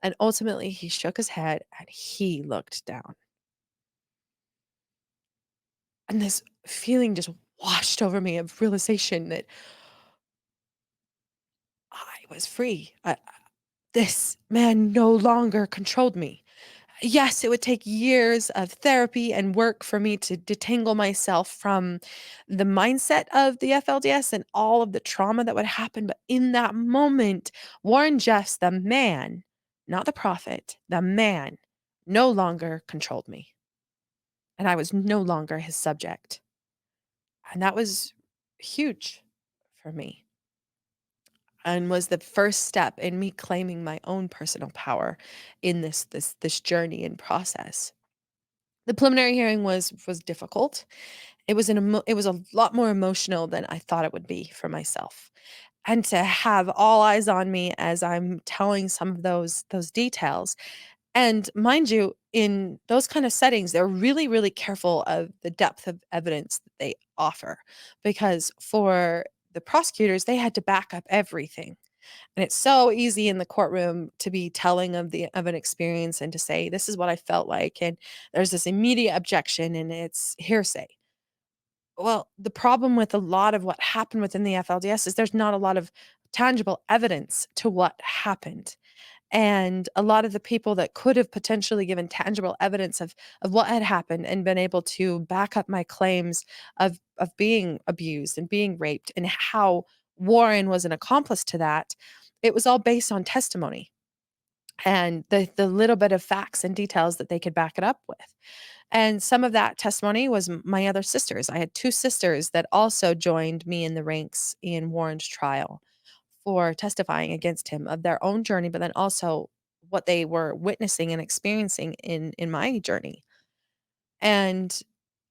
And ultimately he shook his head and he looked down. And this feeling just washed over me of realization that I was free. This man no longer controlled me. Yes, it would take years of therapy and work for me to detangle myself from the mindset of the FLDS and all of the trauma that would happen. But in that moment, Warren Jeffs, the man, not the prophet, the man, no longer controlled me. And I was no longer his subject. And that was huge for me and was the first step in me claiming my own personal power in this journey and process. The preliminary hearing was difficult. It was a lot more emotional than I thought it would be for myself. And to have all eyes on me as I'm telling some of those details. And mind you, in those kind of settings, they're really, really careful of the depth of evidence that they offer. Because for the prosecutors, they had to back up everything. And it's so easy in the courtroom to be telling of an experience and to say, "This is what I felt like," and there's this immediate objection, and it's hearsay. Well, the problem with a lot of what happened within the FLDS is there's not a lot of tangible evidence to what happened. And a lot of the people that could have potentially given tangible evidence of what had happened and been able to back up my claims of being abused and being raped and how Warren was an accomplice to that, it was all based on testimony and the little bit of facts and details that they could back it up with. And some of that testimony was my other sisters. I had two sisters that also joined me in the ranks in Warren's trial for testifying against him of their own journey, but then also what they were witnessing and experiencing in my journey. And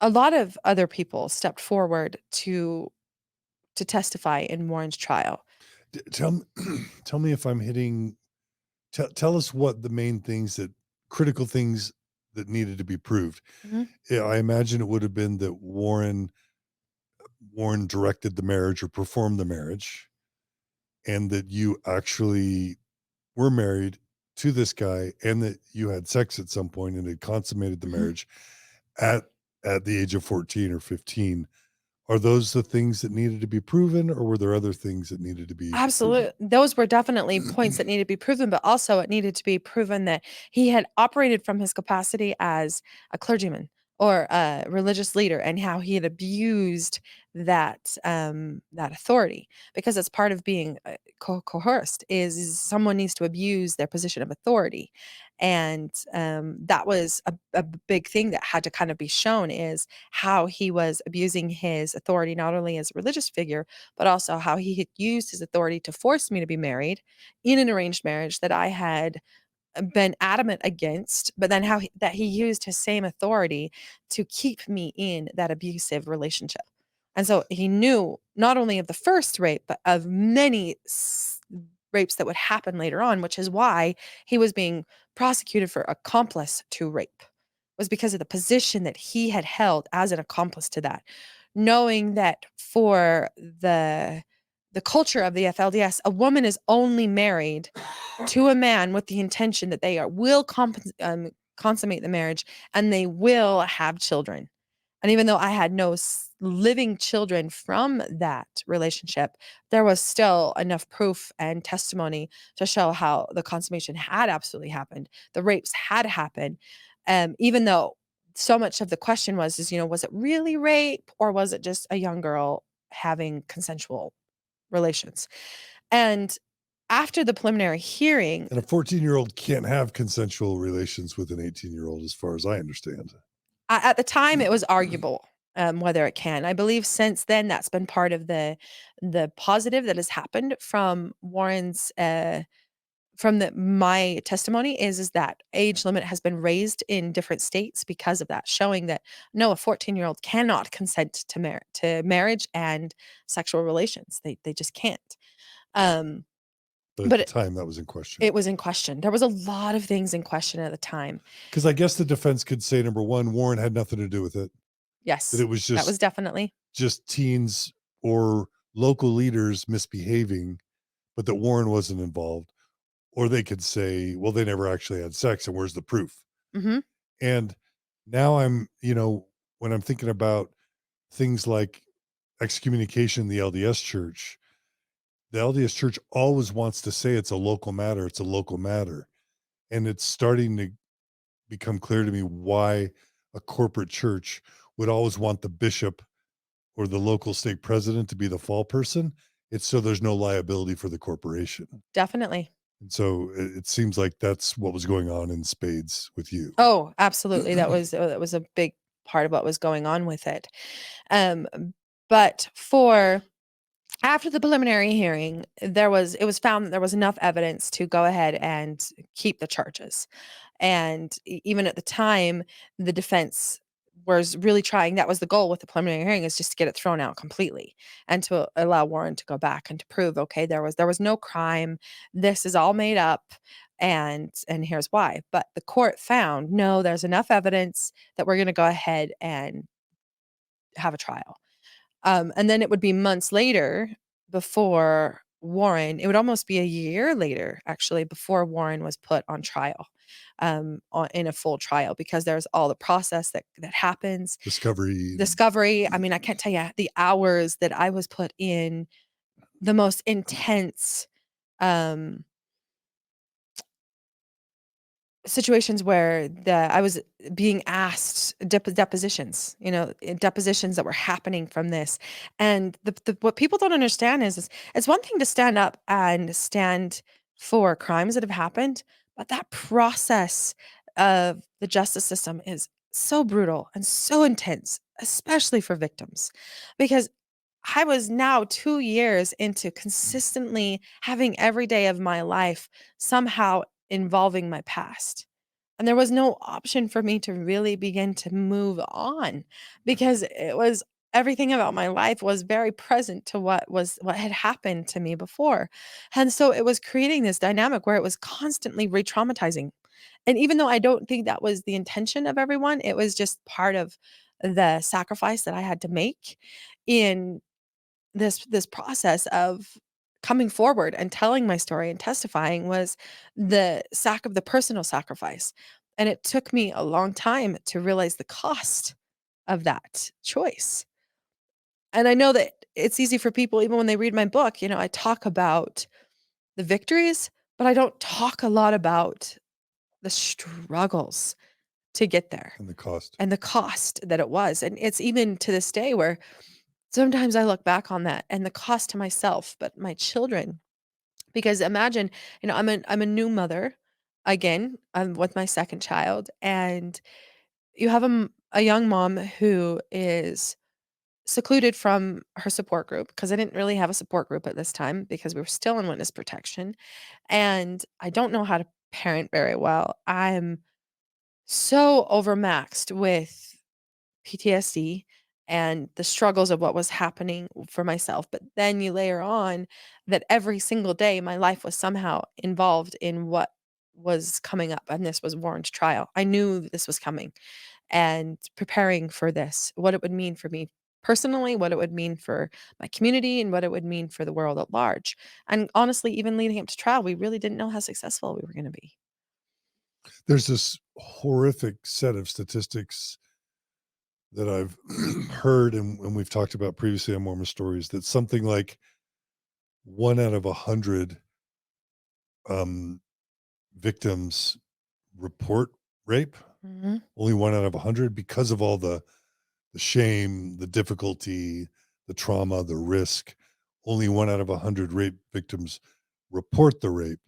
a lot of other people stepped forward to testify in Warren's trial. Tell me, tell me if I'm hitting. Tell us what the main things that critical things that needed to be proved. Mhm. Yeah, I imagine it would have been that Warren directed the marriage or performed the marriage, and that you actually were married to this guy, and that you had sex at some point and had consummated the Mhm. marriage at the age of 14 or 15. Are those the things that needed to be proven, or were there other things that needed to be proven? Absolute those were definitely points that needed to be proven, but also it needed to be proven that he had operated from his capacity as a clergyman or a religious leader and how he had abused that authority because it's part of being coerced is someone needs to abuse their position of authority. And that was a big thing that had to kind of be shown is how he was abusing his authority, not only as a religious figure, but also how he had used his authority to force me to be married in an arranged marriage that I had been adamant against, but then that he used his same authority to keep me in that abusive relationship. And so he knew not only of the first rape, but of many rapes that would happen later on, which is why he was being prosecuted for accomplice to rape, was because of the position that he had held as an accomplice to that, knowing that for the culture of the FLDS, a woman is only married to a man with the intention that they will consummate the marriage and they will have children. And even though I had no living children from that relationship, there was still enough proof and testimony to show how the consummation had absolutely happened. The rapes had happened. Even though so much of the question was, was it really rape or was it just a young girl having consensual relations? And after the preliminary hearing, And a 14-year-old can't have consensual relations with an 18-year-old, as far as I understand. at the time, it was arguable whether it can. I believe since then that's been part of the positive that has happened from Warren's from my testimony is that age limit has been raised in different states because of that, showing that no, a 14-year-old cannot consent to marriage and sexual relations. They just can't. Um, But at but the time, that was in question. it was in question. There was a lot of things in question at the time. Because I guess the defense could say, number one, Warren had nothing to do with it. Yes, That it was that was definitely. just teens or local leaders misbehaving, but that Warren wasn't involved. Or they could say, well, they never actually had sex, and where's the proof? Mhm. And now I'm, when I'm thinking about things like excommunication in the LDS church, the LDS church always wants to say it's a local matter. It's a local matter. And it's starting to become clear to me why a corporate church would always want the bishop or the local stake president to be the fall person. It's so there's no liability for the corporation. Definitely. And so it seems like that's what was going on in spades with you. Oh, absolutely. That was a big part of what was going on with it. Um, but for after the preliminary hearing, it was found that there was enough evidence to go ahead and keep the charges. And even at the time, the defense was really trying. That was the goal with the preliminary hearing, is just to get it thrown out completely and to allow Warren to go back and to prove, okay, there was no crime. This is all made up, and here's why. But the court found no, there's enough evidence that we're going to go ahead and have a trial. And then it would be months later before Warren, it would almost be a year later, actually, before Warren was put on trial, in a full trial, because there's all the process that happens. Discovery. I mean, I can't tell you the hours that I was put in the most intense situations where I was being asked depositions, depositions that were happening from this. And what people don't understand is it's one thing to stand up and stand for crimes that have happened, but that process of the justice system is so brutal and so intense, especially for victims, because I was now 2 years into consistently having every day of my life somehow involving my past. And there was no option for me to really begin to move on, because it was everything about my life was very present to what had happened to me before. And so it was creating this dynamic where it was constantly re-traumatizing. And even though I don't think that was the intention of everyone, it was just part of the sacrifice that I had to make in this process of coming forward and telling my story and testifying, was the personal sacrifice. And it took me a long time to realize the cost of that choice. And I know that it's easy for people, even when they read my book, I talk about the victories, but I don't talk a lot about the struggles to get there And and the cost that it was. And it's even to this day where sometimes I look back on that and the cost to myself, but my children, because imagine, I'm a new mother. Again, I'm with my second child, and you have a young mom who is secluded from her support group, because I didn't really have a support group at this time because we were still in witness protection, and I don't know how to parent very well. I'm so overmaxed with PTSD and the struggles of what was happening for myself. But then you layer on that every single day my life was somehow involved in what was coming up. And this was Warren's trial. I knew this was coming, and preparing for this, what it would mean for me personally, what it would mean for my community, and what it would mean for the world at large. And honestly, even leading up to trial, we really didn't know how successful we were going to be. There's this horrific set of statistics that I've heard and we've talked about previously on Mormon Stories, that something like 1 out of 100 victims report rape. Mhm. Only 1 out of 100, because of all the shame, the difficulty, the trauma, the risk. Only 1 out of 100 rape victims report the rape,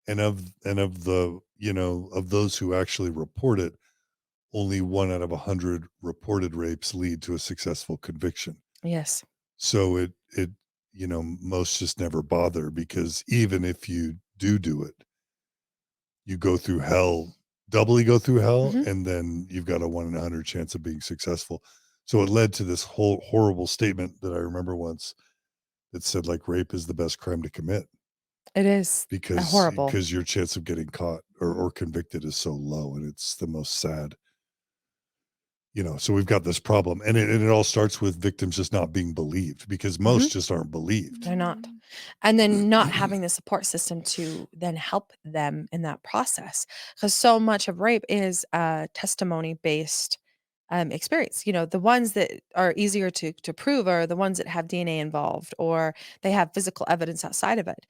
and of the, of those who actually report it, only 1 out of 100 reported rapes lead to a successful conviction. Yes. So most just never bother, because even if you do it, you go through hell, doubly go through hell, Mhm. and then you've got a 1 in 100 chance of being successful. So it led to this whole horrible statement that I remember once that said, like, rape is the best crime to commit, It is because horrible. your chance of getting caught or convicted is so low, and it's the most sad. So we've got this problem, and it all starts with victims just not being believed, because most Mhm. just aren't believed. They're not. And then not having the support system to then help them in that process, because so much of rape is a testimony-based, experience. The ones that are easier to prove are the ones that have DNA involved, or they have physical evidence outside of it.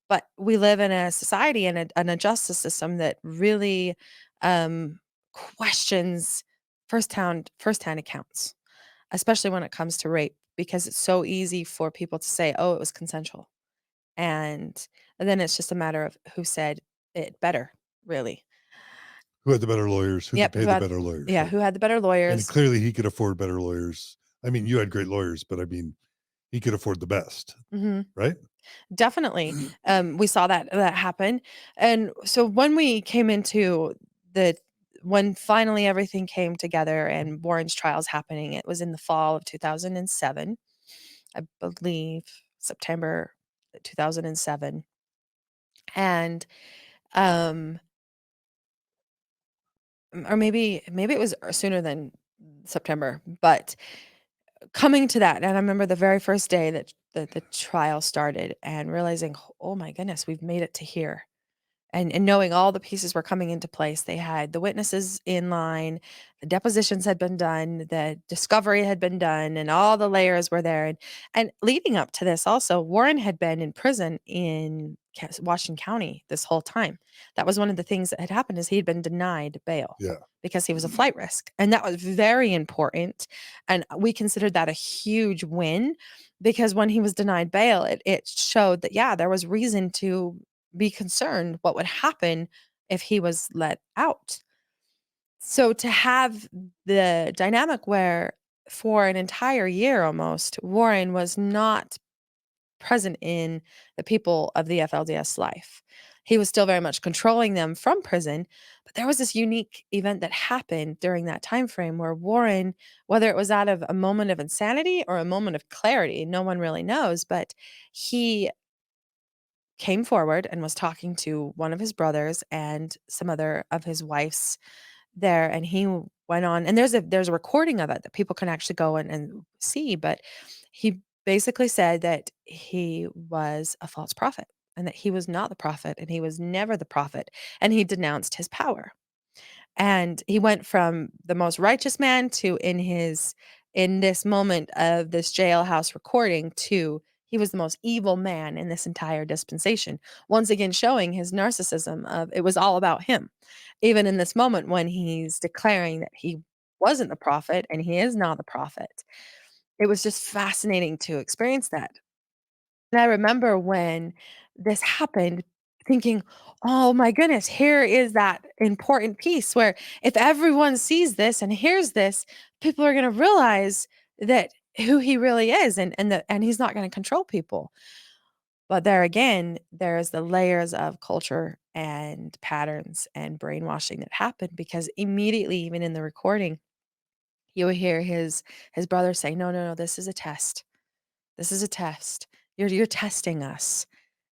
But we live in a society and a justice system that really, questions firsthand accounts, especially when it comes to rape, because it's so easy for people to say, "Oh, it was consensual." And then it's just a matter of who said it better, really. Who had the better lawyers? Who could Yep, pay the better lawyers, yeah, right? who had the better And lawyers. clearly he could afford better lawyers. I mean, you had great lawyers, but I mean, he could afford the best, Mhm. right? Definitely. We saw that happen. And so when finally everything came together and Warren's trials happening, it was in the fall of 2007, I believe September 2007. And, um, or maybe it was sooner than September, but coming to that, and I remember the very first day that the trial started and realizing, "Oh my goodness, we've made it to here." And knowing all the pieces were coming into place. They had the witnesses in line, the depositions had been done, the discovery had been done, and all the layers were there. And leading up to this also, Warren had been in prison in Washington County this whole time. That was one of the things that had happened, is he had been denied bail Yeah. because he was a flight risk. And that was very important. And we considered that a huge win, because when he was denied bail, it showed that, yeah, there was reason to be concerned what would happen if he was let out. So to have the dynamic where for an entire year almost, Warren was not present in the people of the FLDS life. He was still very much controlling them from prison, but there was this unique event that happened during that time frame where Warren, whether it was out of a moment of insanity or a moment of clarity, no one really knows, but he came forward and was talking to one of his brothers and some other of his wife's there, and he went on, and there's a recording of it that people can actually go and see, but he basically said that he was a false prophet and that he was not the prophet and he was never the prophet, and he denounced his power. And he went from the most righteous man to in this moment of this jailhouse recording to he was the most evil man in this entire dispensation. Once again showing his narcissism of it was all about him. Even in this moment when he's declaring that he wasn't the prophet and he is not the prophet. It was just fascinating to experience that. And I remember when this happened thinking, "Oh my goodness, here is that important piece where if everyone sees this and hears this, people are gonna realize that who he really is and he's not gonna control people." But there again, there's the layers of culture and patterns and brainwashing that happen, because immediately, even in the recording, you would hear his brother say, "No, no, no, this is a test. This is a test. You're testing us."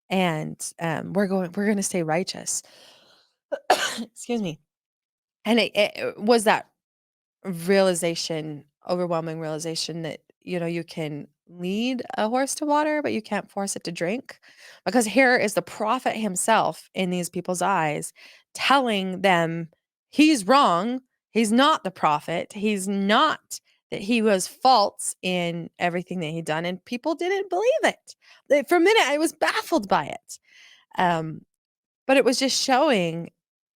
And, we're gonna stay righteous. Excuse me. And it was that realization, overwhelming realization that, you can lead a horse to water, but you can't force it to drink. Because here is the prophet himself in these people's eyes telling them he's wrong. He's not the prophet. He's not that he was false in everything that he'd done. And people didn't believe it. For a minute, I was baffled by it. Um, but it was just showing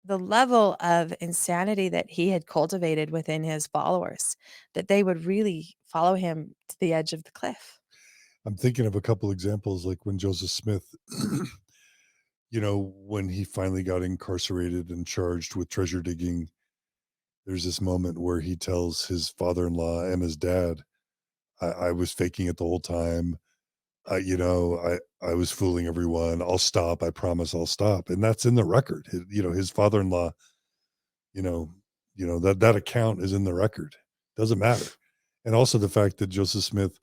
the level of insanity that he had cultivated within his followers, that they would really follow him to the edge of the cliff. I'm thinking of a couple examples, like when Joseph Smith when he finally got incarcerated and charged with treasure digging, there's this moment where he tells his father-in-law and his dad, I was faking it the whole time. I was fooling everyone. I'll stop. I promise I'll stop. And that's in the record. His father-in-law, you know, that account is in the record. Doesn't matter. And also the fact that Joseph Smith,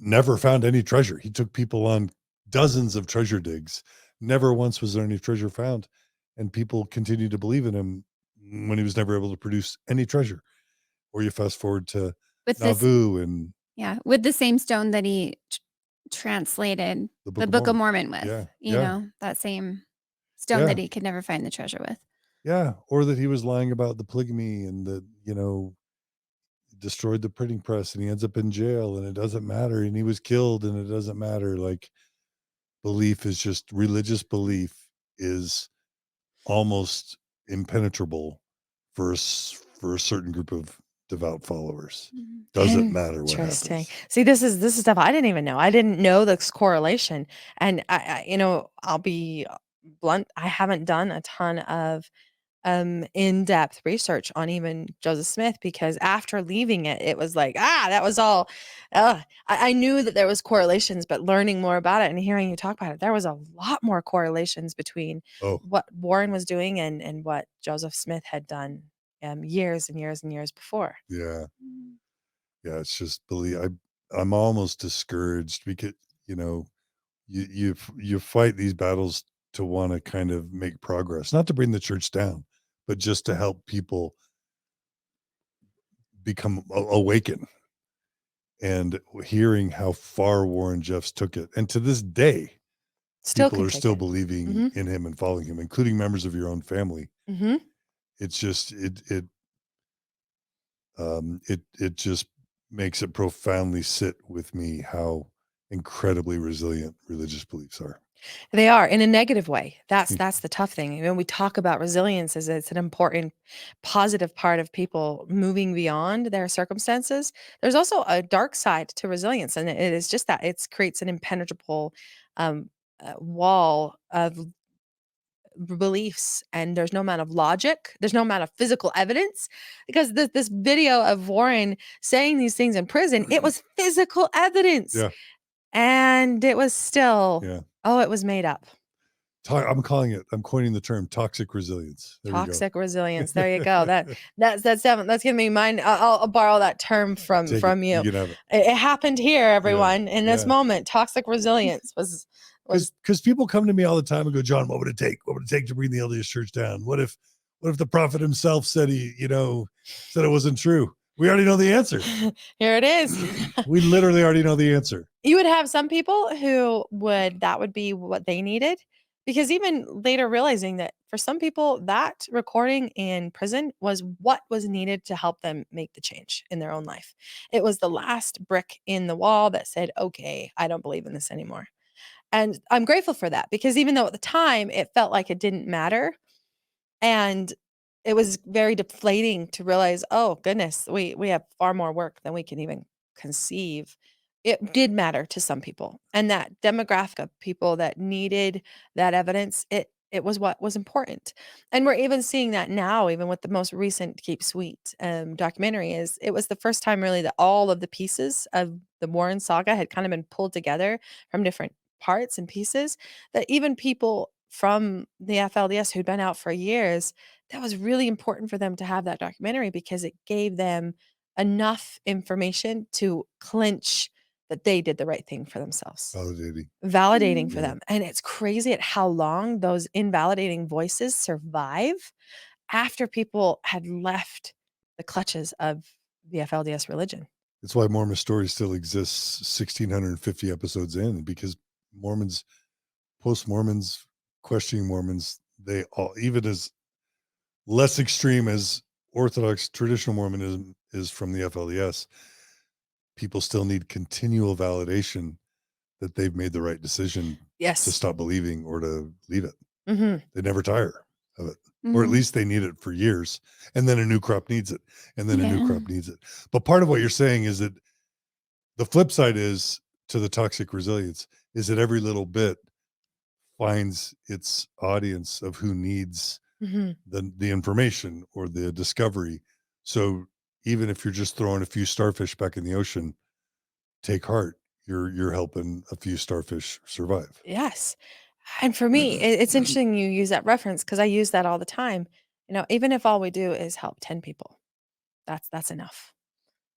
never found any treasure. He took people on dozens of treasure digs. Never once was there any treasure found. And people continued to believe in him when he was never able to produce any treasure. Or you fast forward to With this, Nauvoo and with the same stone that he translated the the Book of Mormon with, Yeah. you Yeah. know, that same stone Yeah. that he could never find the treasure with. Yeah. Or that he was lying about the polygamy and that, destroyed the printing press and he ends up in jail and it doesn't matter. And he was killed and it doesn't matter. Like, belief is just religious belief is almost impenetrable for a certain group of devout followers. Doesn't matter what Interesting. happens. See, this is stuff I didn't even know. I didn't know this correlation. And I'll be blunt. I haven't done a ton of in-depth research on even Joseph Smith because after leaving it, it was like, that was all. I knew that there was correlations, but learning more about it and hearing you talk about it, there was a lot more correlations between Oh, what Warren was doing and what Joseph Smith had done years and years and years before. yeah. Yeah. It's just I'm almost discouraged because, you fight these battles to want to kind of make progress, not to bring the church down, but just to help people become awaken. And hearing how far Warren Jeffs took it, and to this day, Still people can are take still it. believing Mhm. in him and following him, including members of your own family. Mhm. It's just it just makes it profoundly sit with me how incredibly resilient religious beliefs are. They are in a negative way. That's the tough thing. When we talk about resilience as it's an important positive part of people moving beyond their circumstances, there's also a dark side to resilience and it is just that it creates an impenetrable wall of beliefs and there's no amount of logic, there's no amount of physical evidence because this video of Warren saying these things in prison, it was physical evidence. Yeah. And it was still, Yeah. it was made up. I'm coining the term toxic resilience. There Toxic we go. resilience. There you go. That's gonna be mine. I'll borrow that term from Take it. you. You can have it. It happened here, everyone. In this Yeah. moment, toxic resilience was Because people come to me all the time and go, John, what would it take? What would it take to bring the LDS church down? What if the prophet himself said said it wasn't true? We already know the answer. here it is. We literally already know the answer. You would have some people who that would be what they needed because even later realizing that for some people that recording in prison was what was needed to help them make the change in their own life. It was the last brick in the wall that said, "Okay, I don't believe in this anymore." And I'm grateful for that because even though at the time it felt like it didn't matter and it was very deflating to realize, oh goodness, we have far more work than we can even conceive. It did matter to some people. And that demographic of people that needed that evidence, it was what was important. And we're even seeing that now, even with the most recent Keep Sweet documentary, is it was the first time really that all of the pieces of the Warren saga had kind of been pulled together from different parts and pieces that even people from the FLDS who'd been out for years, that was really important for them to have that documentary because it gave them enough information to clinch that they did the right thing for themselves. Validating for them. And it's crazy at how long those invalidating voices survive after people had left the clutches of the FLDS religion. That's why Mormon Story still exists 1,650 episodes in, because Mormons, post-Mormons, questioning Mormons, they all, even as less extreme as Orthodox traditional Mormonism is from the FLDS, people still need continual validation that they've made the right decision to stop believing or to leave it. They never tire of it. Or at least they need it for years. And then a new crop needs it. And then a new crop needs it. But part of what you're saying is that the flip side is to the toxic resilience is that every little bit finds its audience of who needs Mhm. the information or the discovery. So even if you're just throwing a few starfish back in the ocean, take heart. You're helping a few starfish survive. Yes. And for me, it's interesting you use that reference because I use that all the time. Even if all we do is help 10 people, that's enough.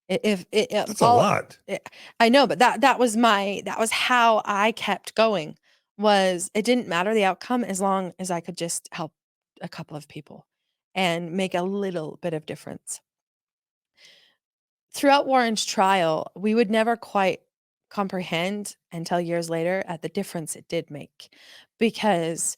If That's a all lot. I know, but that was how I kept going. Was it didn't matter the outcome as long as I could just help a couple of people and make a little bit of difference. Throughout Warren's trial, we would never quite comprehend until years later at the difference it did make, because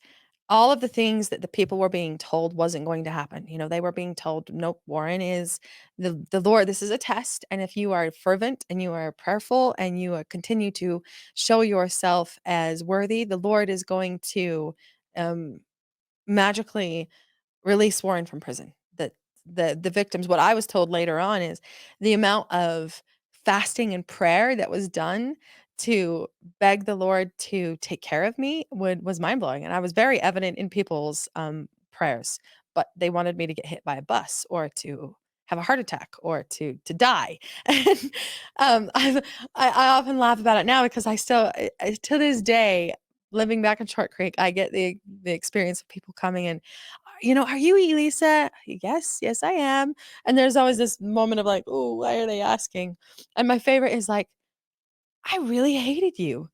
all of the things that the people were being told wasn't going to happen. They were being told, nope, Warren is the Lord. This is a test. And if you are fervent and you are prayerful and you continue to show yourself as worthy, the Lord is going to um, magically release Warren from prison. That the victims, what I was told later on is the amount of fasting and prayer that was done to beg the Lord to take care of me was mind blowing, and I was very evident in people's prayers. But they wanted me to get hit by a bus or to have a heart attack or to die. And I often laugh about it now because I still to this day, living back in Short Creek, I get the experience of people coming and "Are you Elissa?" Yes, I am." And there's always this moment of like, "Oh, why are they asking?" And my favorite is like, "I really hated you,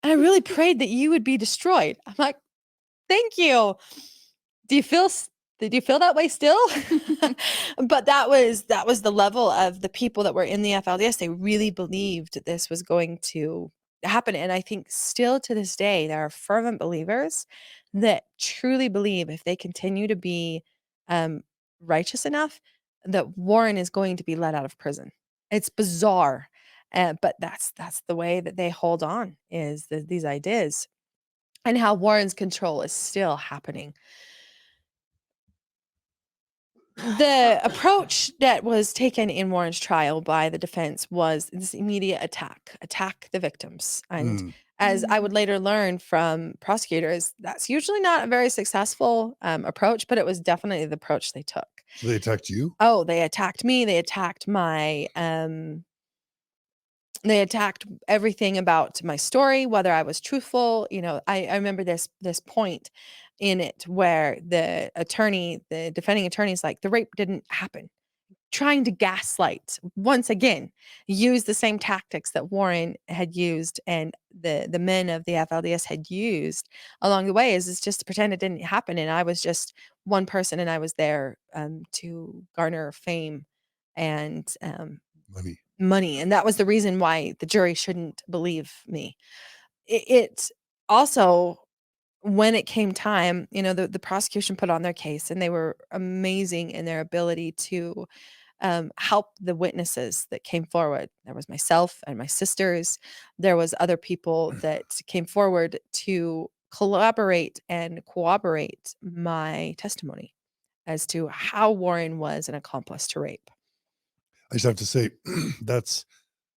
and I really prayed that you would be destroyed." I'm like, "Thank you. Do you feel s Did you feel that way still?" But that was the level of the people that were in the FLDS. They really believed this was going to happen, and I think still to this day, there are fervent believers that truly believe if they continue to be, um, righteous enough, that Warren is going to be let out of prison. It's bizarre, but that's the way that they hold on is these ideas and how Warren's control is still happening. The approach that was taken in Warren's trial by the defense was this immediate attack the victims. And Mm. as I would later learn from prosecutors, that's usually not a very successful approach, but it was definitely the approach they took. So they attacked you? Oh, they attacked me. They attacked everything about my story, whether I was truthful. I remember this point in it where the defending attorney is like, the rape didn't happen. Trying to gaslight once again, use the same tactics that Warren had used and the men of the FLDS had used along the way is just to pretend it didn't happen. And I was just one person and I was there to garner fame and Money. money, and that was the reason why the jury shouldn't believe me. It also, when it came time, the prosecution put on their case, and they were amazing in their ability to help the witnesses that came forward. There was myself and my sisters. There was other people that came forward to collaborate and corroborate my testimony as to how Warren was an accomplice to rape. I just have to say that's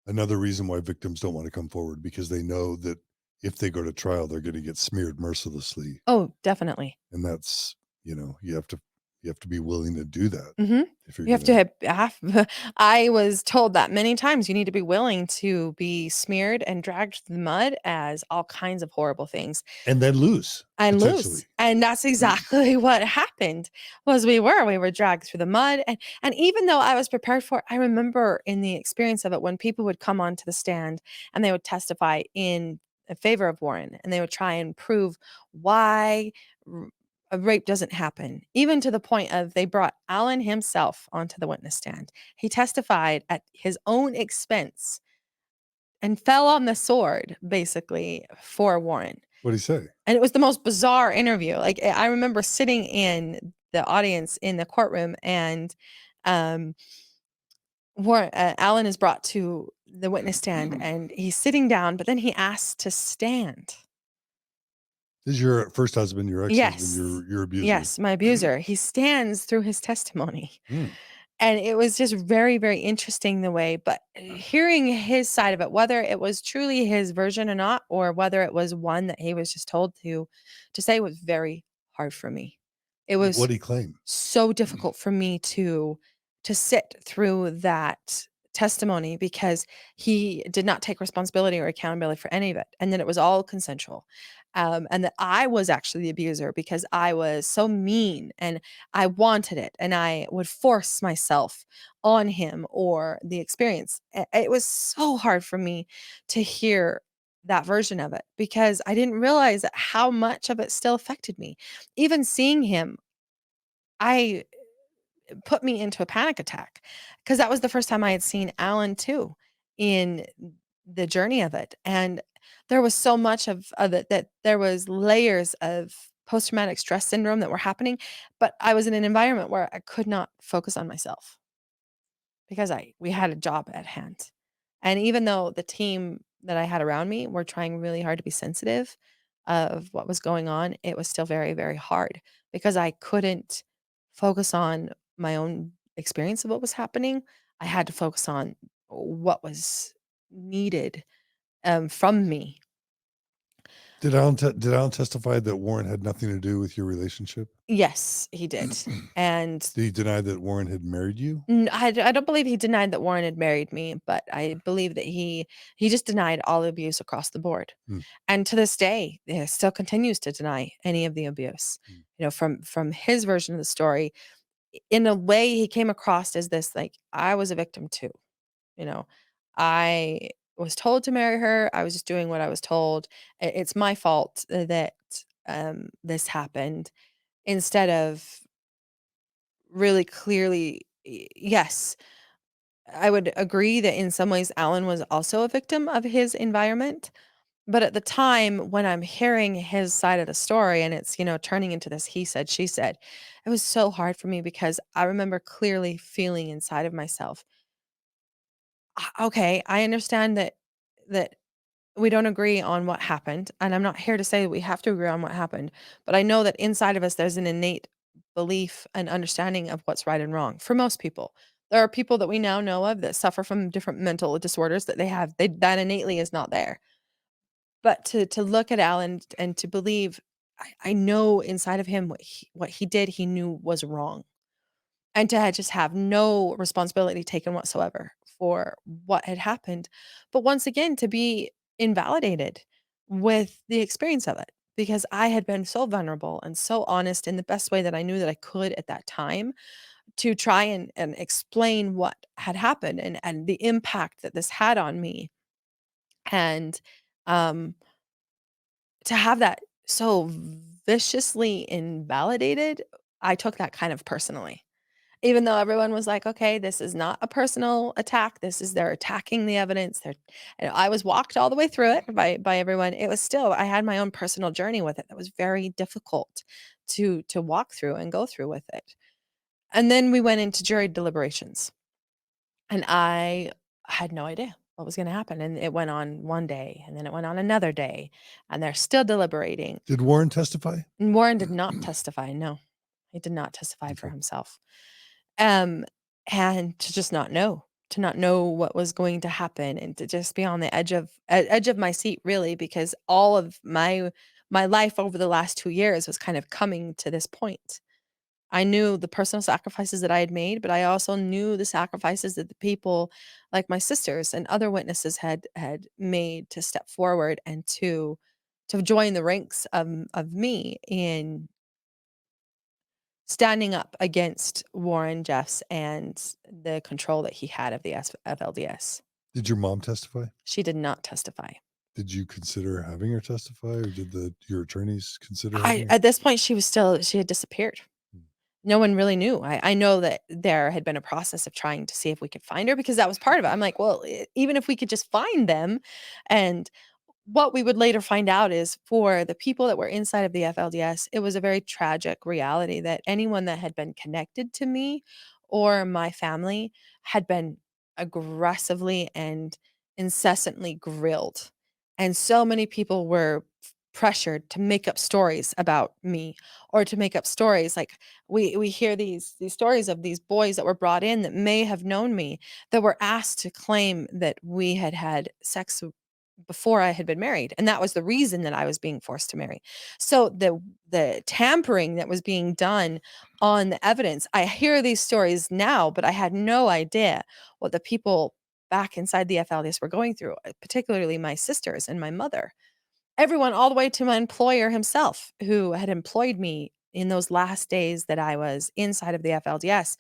another reason why victims don't want to come forward, because they know that if they go to trial, they're going to get smeared mercilessly. Oh, definitely. And that's, you have to be willing to do that Mhm. if you're You have going to have I was told that many times, you need to be willing to be smeared and dragged through the mud as all kinds of horrible things and then lose and lose. potentially. And that's exactly what happened, was we were dragged through the mud, and even though I was prepared for it, I remember in the experience of it when people would come onto the stand and they would testify in favor of Warren, and they would try and prove why a rape doesn't happen, even to the point of they brought Allen himself onto the witness stand. He testified at his own expense and fell on the sword, basically, for Warren. What do you say? And it was the most bizarre interview. Like, I remember sitting in the audience in the courtroom, and um, Allen is brought to the witness stand, and he's sitting down, but then he asks to stand. This is your first husband, your ex-husband, Yes. your abuser. Yes, my abuser. He stands through his testimony. Mm. And it was just very, very interesting the way, but hearing his side of it, whether it was truly his version or not, or whether it was one that he was just told to say, was very hard for me. It was What'd he claim? so difficult for me to sit through that testimony because he did not take responsibility or accountability for any of it, and that it was all consensual, and that I was actually the abuser because I was so mean and I wanted it, and I would force myself on him or the experience. It was so hard for me to hear that version of it because I didn't realize how much of it still affected me. Even seeing him, I put me into a panic attack because that was the first time I had seen Alan too in the journey of it. And there was so much of it that there was layers of post-traumatic stress syndrome that were happening, but I was in an environment where I could not focus on myself because we had a job at hand. And even though the team that I had around me were trying really hard to be sensitive of what was going on, it was still very, very hard because I couldn't focus on my own experience of what was happening. I had to focus on what was needed from me. Did Alan testify that Warren had nothing to do with your relationship? Yes, he did. And Did he deny that Warren had married you? I don't believe he denied that Warren had married me, but I believe that he just denied all abuse across the board. Hmm. And to this day, still continues to deny any of the abuse. Hmm. You know, from his version of the story, in a way, he came across as this like I was a victim too. You know, I was told to marry her. I was just doing what I was told. It's my fault that this happened. Instead of really clearly, yes, I would agree that in some ways Alan was also a victim of his environment. But at the time when I'm hearing his side of the story and it's, turning into this he said, she said, it was so hard for me because I remember clearly feeling inside of myself, Okay, I understand that we don't agree on what happened, and I'm not here to say that we have to agree on what happened, but I know that inside of us there's an innate belief and understanding of what's right and wrong for most people. There are people that we now know of that suffer from different mental disorders that that innately is not there. But to look at Alan and to believe I know inside of him what he did, he knew was wrong. And to just have no responsibility taken whatsoever for what had happened. But once again, to be invalidated with the experience of it because I had been so vulnerable and so honest in the best way that I knew that I could at that time to try and explain what had happened and the impact that this had on me. And um, to have that so viciously invalidated, I took that kind of personally. Even though everyone was like, "Okay, this is not a personal attack. This is they're attacking the evidence." And I was walked all the way through it by everyone. It was still I had my own personal journey with it that was very difficult to walk through and go through with it. And then we went into jury deliberations, and I had no idea what was gonna happen, and it went on one day, and then it went on another day, and they're still deliberating. Did Warren testify? And Warren did not testify, no. He did not testify for Okay. himself. Um, and to not know what was going to happen and to just be on the edge of my seat really because all of my life over the last 2 years was kind of coming to this point. I knew the personal sacrifices that I had made, but I also knew the sacrifices that the people like my sisters and other witnesses had made to step forward and to join the ranks of me in standing up against Warren Jeffs and the control that he had of the FLDS. Did your mom testify? She did not testify. Did you consider having her testify, or did your attorneys consider I having her? At this point she had disappeared. Hmm. No one really knew. I know that there had been a process of trying to see if we could find her because that was part of it. I'm like, well, even if we could just find them and what we would later find out is for the people that were inside of the FLDS, it was a very tragic reality that anyone that had been connected to me or my family had been aggressively and incessantly grilled. And so many people were pressured to make up stories about me, or to make up stories. Like we hear these stories of these boys that were brought in that may have known me, that were asked to claim that we had had sex before I had been married, and that was the reason that I was being forced to marry. So the tampering that was being done on the evidence, I hear these stories now, but I had no idea what the people back inside the FLDS were going through, particularly my sisters and my mother. Everyone, all the way to my employer himself, who had employed me in those last days that I was inside of the FLDS,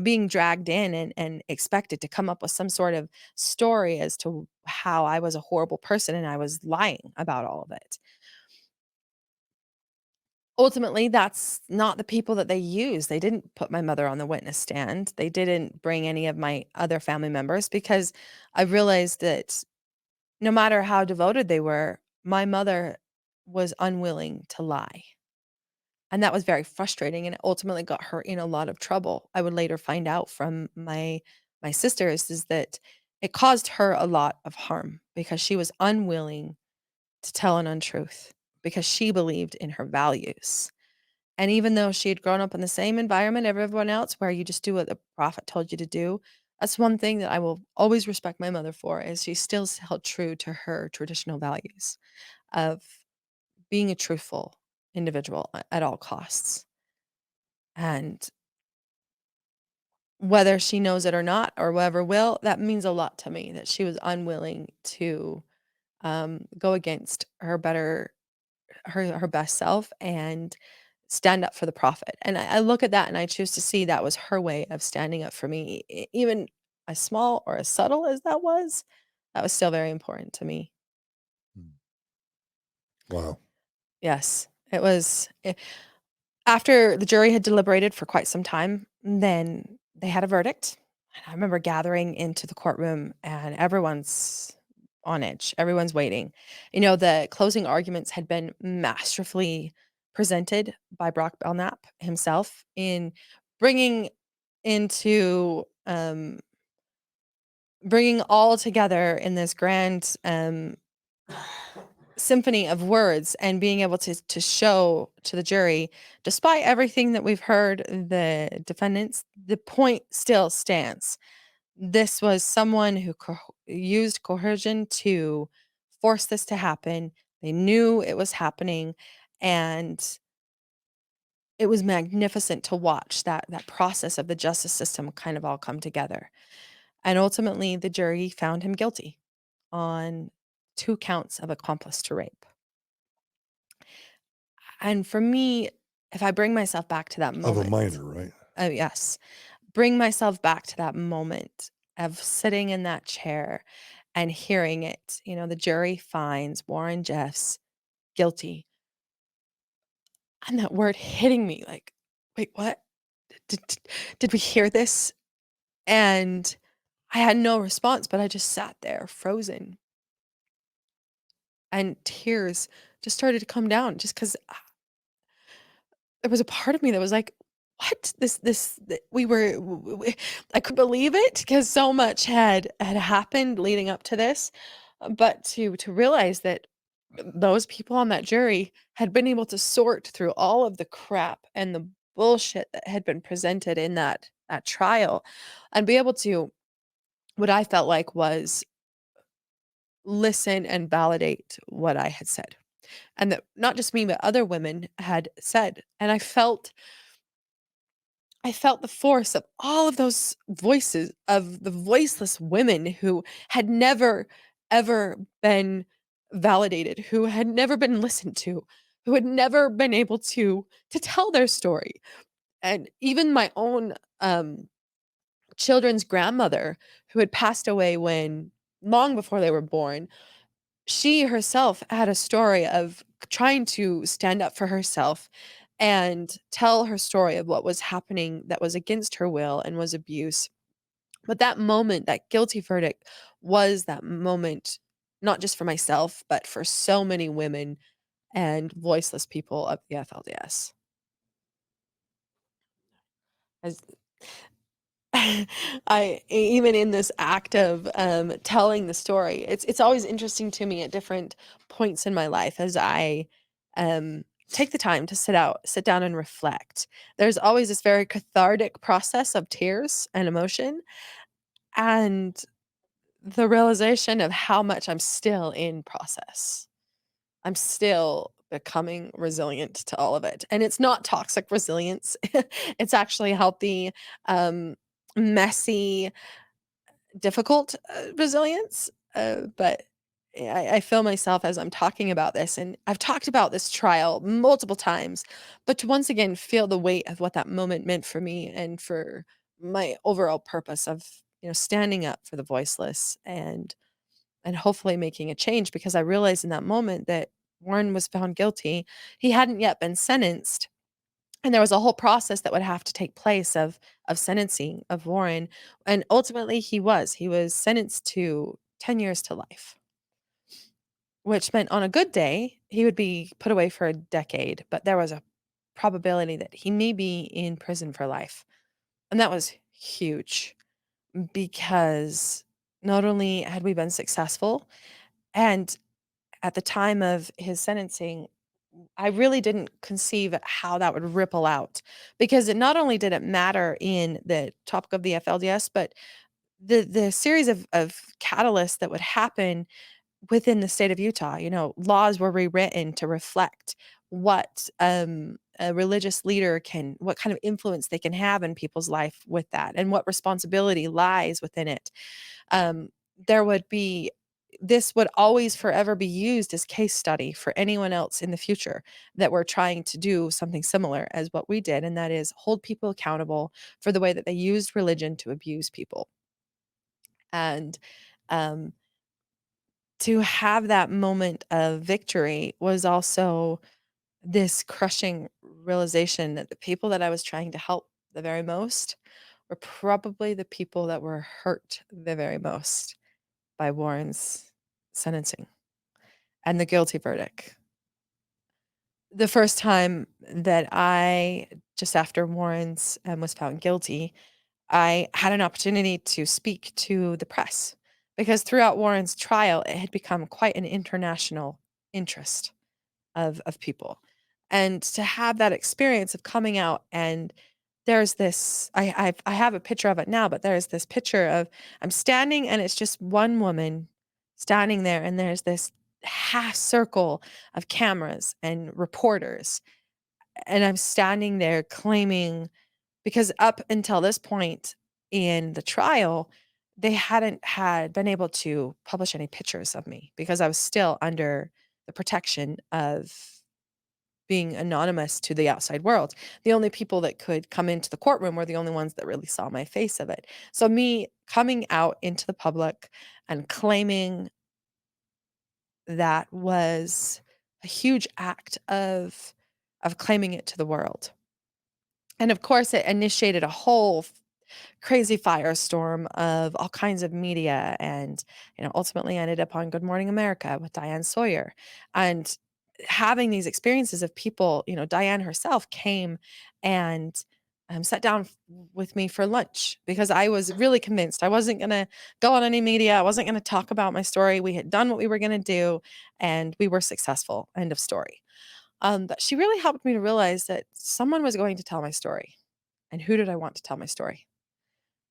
being dragged in and expected to come up with some sort of story as to how I was a horrible person and I was lying about all of it. Ultimately, that's not the people that they used. They didn't put my mother on the witness stand. They didn't bring any of my other family members, because I realized that no matter how devoted they were, my mother was unwilling to lie. And that was very frustrating, and it ultimately got her in a lot of trouble. I would later find out from my sisters is that it caused her a lot of harm, because she was unwilling to tell an untruth, because she believed in her values. And even though she had grown up in the same environment everyone else, where you just do what the prophet told you to do, that's one thing that I will always respect my mother for, is she still held true to her traditional values of being a truthful individual at all costs. And whether she knows it or not, or whoever will, that means a lot to me, that she was unwilling to go against her best self and stand up for the prophet. And I look at that and I choose to see that was her way of standing up for me. Even as small or as subtle as that was still very important to me. Wow. Yes, it was. After the jury had deliberated for quite some time, then they had a verdict. And I remember gathering into the courtroom and everyone's on edge. Everyone's waiting. The closing arguments had been masterfully presented by Brock Belknap himself in bringing into bringing all together in this grand symphony of words, and being able to show to the jury, despite everything that we've heard the defendants, the point still stands. This was someone who used coercion to force this to happen. They knew it was happening, and it was magnificent to watch that process of the justice system kind of all come together. And ultimately, the jury found him guilty on 2 counts of accomplice to rape. And for me, if I bring myself back to that Of a moment, minor, right? oh, yes, bring myself back to that moment of sitting in that chair and hearing it, the jury finds Warren Jeffs guilty, and that word hitting me like, "Wait, what? Did did we hear this?" And I had no response, but I just sat there frozen, and tears just started to come down, just because there was a part of me that was like, "What? We were I couldn't believe it, because so much had happened leading up to this, but to realize that those people on that jury had been able to sort through all of the crap and the bullshit that had been presented in that trial, and be able to, what I felt like was, listen and validate what I had said, and that not just me, but other women had said. And I felt the force of all of those voices of the voiceless women who had never, ever been validated, who had never been listened to, who had never been able to tell their story. And even my own children's grandmother, who had passed away when long before they were born, she herself had a story of trying to stand up for herself and tell her story of what was happening that was against her will and was abuse. But that moment, that guilty verdict, was that moment, not just for myself, but for so many women and voiceless people of the FLDS. As even in this act of telling the story, it's always interesting to me at different points in my life, as I take the time to sit down and reflect. There's always this very cathartic process of tears and emotion, and the realization of how much I'm still in process. I'm still becoming resilient to all of it. And it's not toxic resilience. It's actually healthy, um, messy, difficult resilience. But I feel myself as I'm talking about this, and I've talked about this trial multiple times, but to once again feel the weight of what that moment meant for me and for my overall purpose of standing up for the voiceless and hopefully making a change, because I realized in that moment that Warren was found guilty. He hadn't yet been sentenced, and there was a whole process that would have to take place of sentencing of Warren, and ultimately he was sentenced to 10 years to life, which meant on a good day he would be put away for a decade, but there was a probability that he may be in prison for life. And that was huge, because not only had we been successful, and at the time of his sentencing, I really didn't conceive how that would ripple out, because it not only did it matter in the topic of the FLDS, but the series of catalysts that would happen within the state of Utah. Laws were rewritten to reflect what a religious leader what kind of influence they can have in people's life with that, and what responsibility lies within it. um, there would be This would always forever be used as case study for anyone else in the future that were trying to do something similar as what we did, and that is hold people accountable for the way that they used religion to abuse people. And um, to have that moment of victory was also this crushing realization that the people that I was trying to help the very most were probably the people that were hurt the very most by Warren's sentencing and the guilty verdict. The first time that just after Warren's was found guilty, I had an opportunity to speak to the press, because throughout Warren's trial, it had become quite an international interest of people. And to have that experience of coming out, and there's this I have a picture of it now, but there's this picture of I'm standing, and it's just one woman standing there, and there's this half circle of cameras and reporters, and I'm standing there claiming, because up until this point in the trial, they hadn't had been able to publish any pictures of me, because I was still under the protection of being anonymous to the outside world. The only people that could come into the courtroom were the only ones that really saw my face of it. So me coming out into the public and claiming that was a huge act of claiming it to the world. And of course, it initiated a whole crazy firestorm of all kinds of media, and ultimately ended up on Good Morning America with Diane Sawyer. And having these experiences of people, Diane herself came and sat down with me for lunch, because I was really convinced I wasn't going to go on any media. I wasn't going to talk about my story. We had done what we were going to do, and we were successful. End of story. But she really helped me to realize that someone was going to tell my story, and who did I want to tell my story?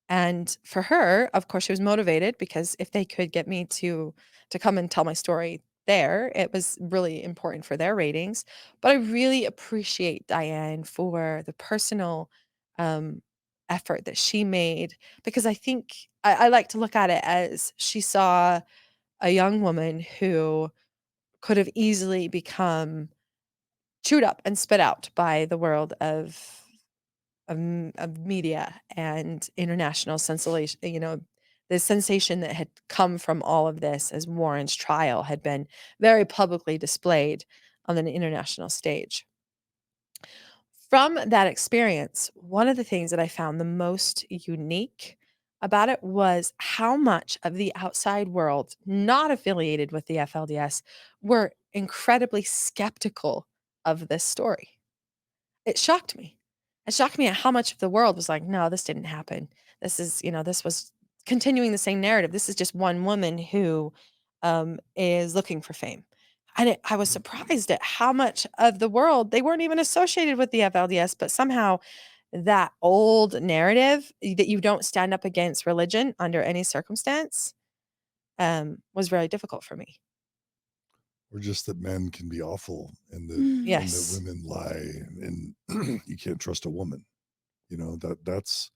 And for her, of course, she was motivated, because if they could get me to come and tell my story there, it was really important for their ratings. But I really appreciate Diane for the personal um, effort that she made, because I think I like to look at it as she saw a young woman who could have easily become chewed up and spit out by the world of media and international sensation. The sensation that had come from all of this, as Warren's trial had been very publicly displayed on an international stage. From that experience, one of the things that I found the most unique about it was how much of the outside world, not affiliated with the FLDS, were incredibly skeptical of this story. It shocked me. It shocked me at how much of the world was like, "No, this didn't happen. This was continuing the same narrative. This is just one woman who is looking for fame." I was surprised at how much of the world they weren't even associated with the FLDS, but somehow that old narrative that you don't stand up against religion under any circumstance was very difficult for me. Or just that men can be awful and that Mm. that Yes, women lie and you can't trust a woman. That's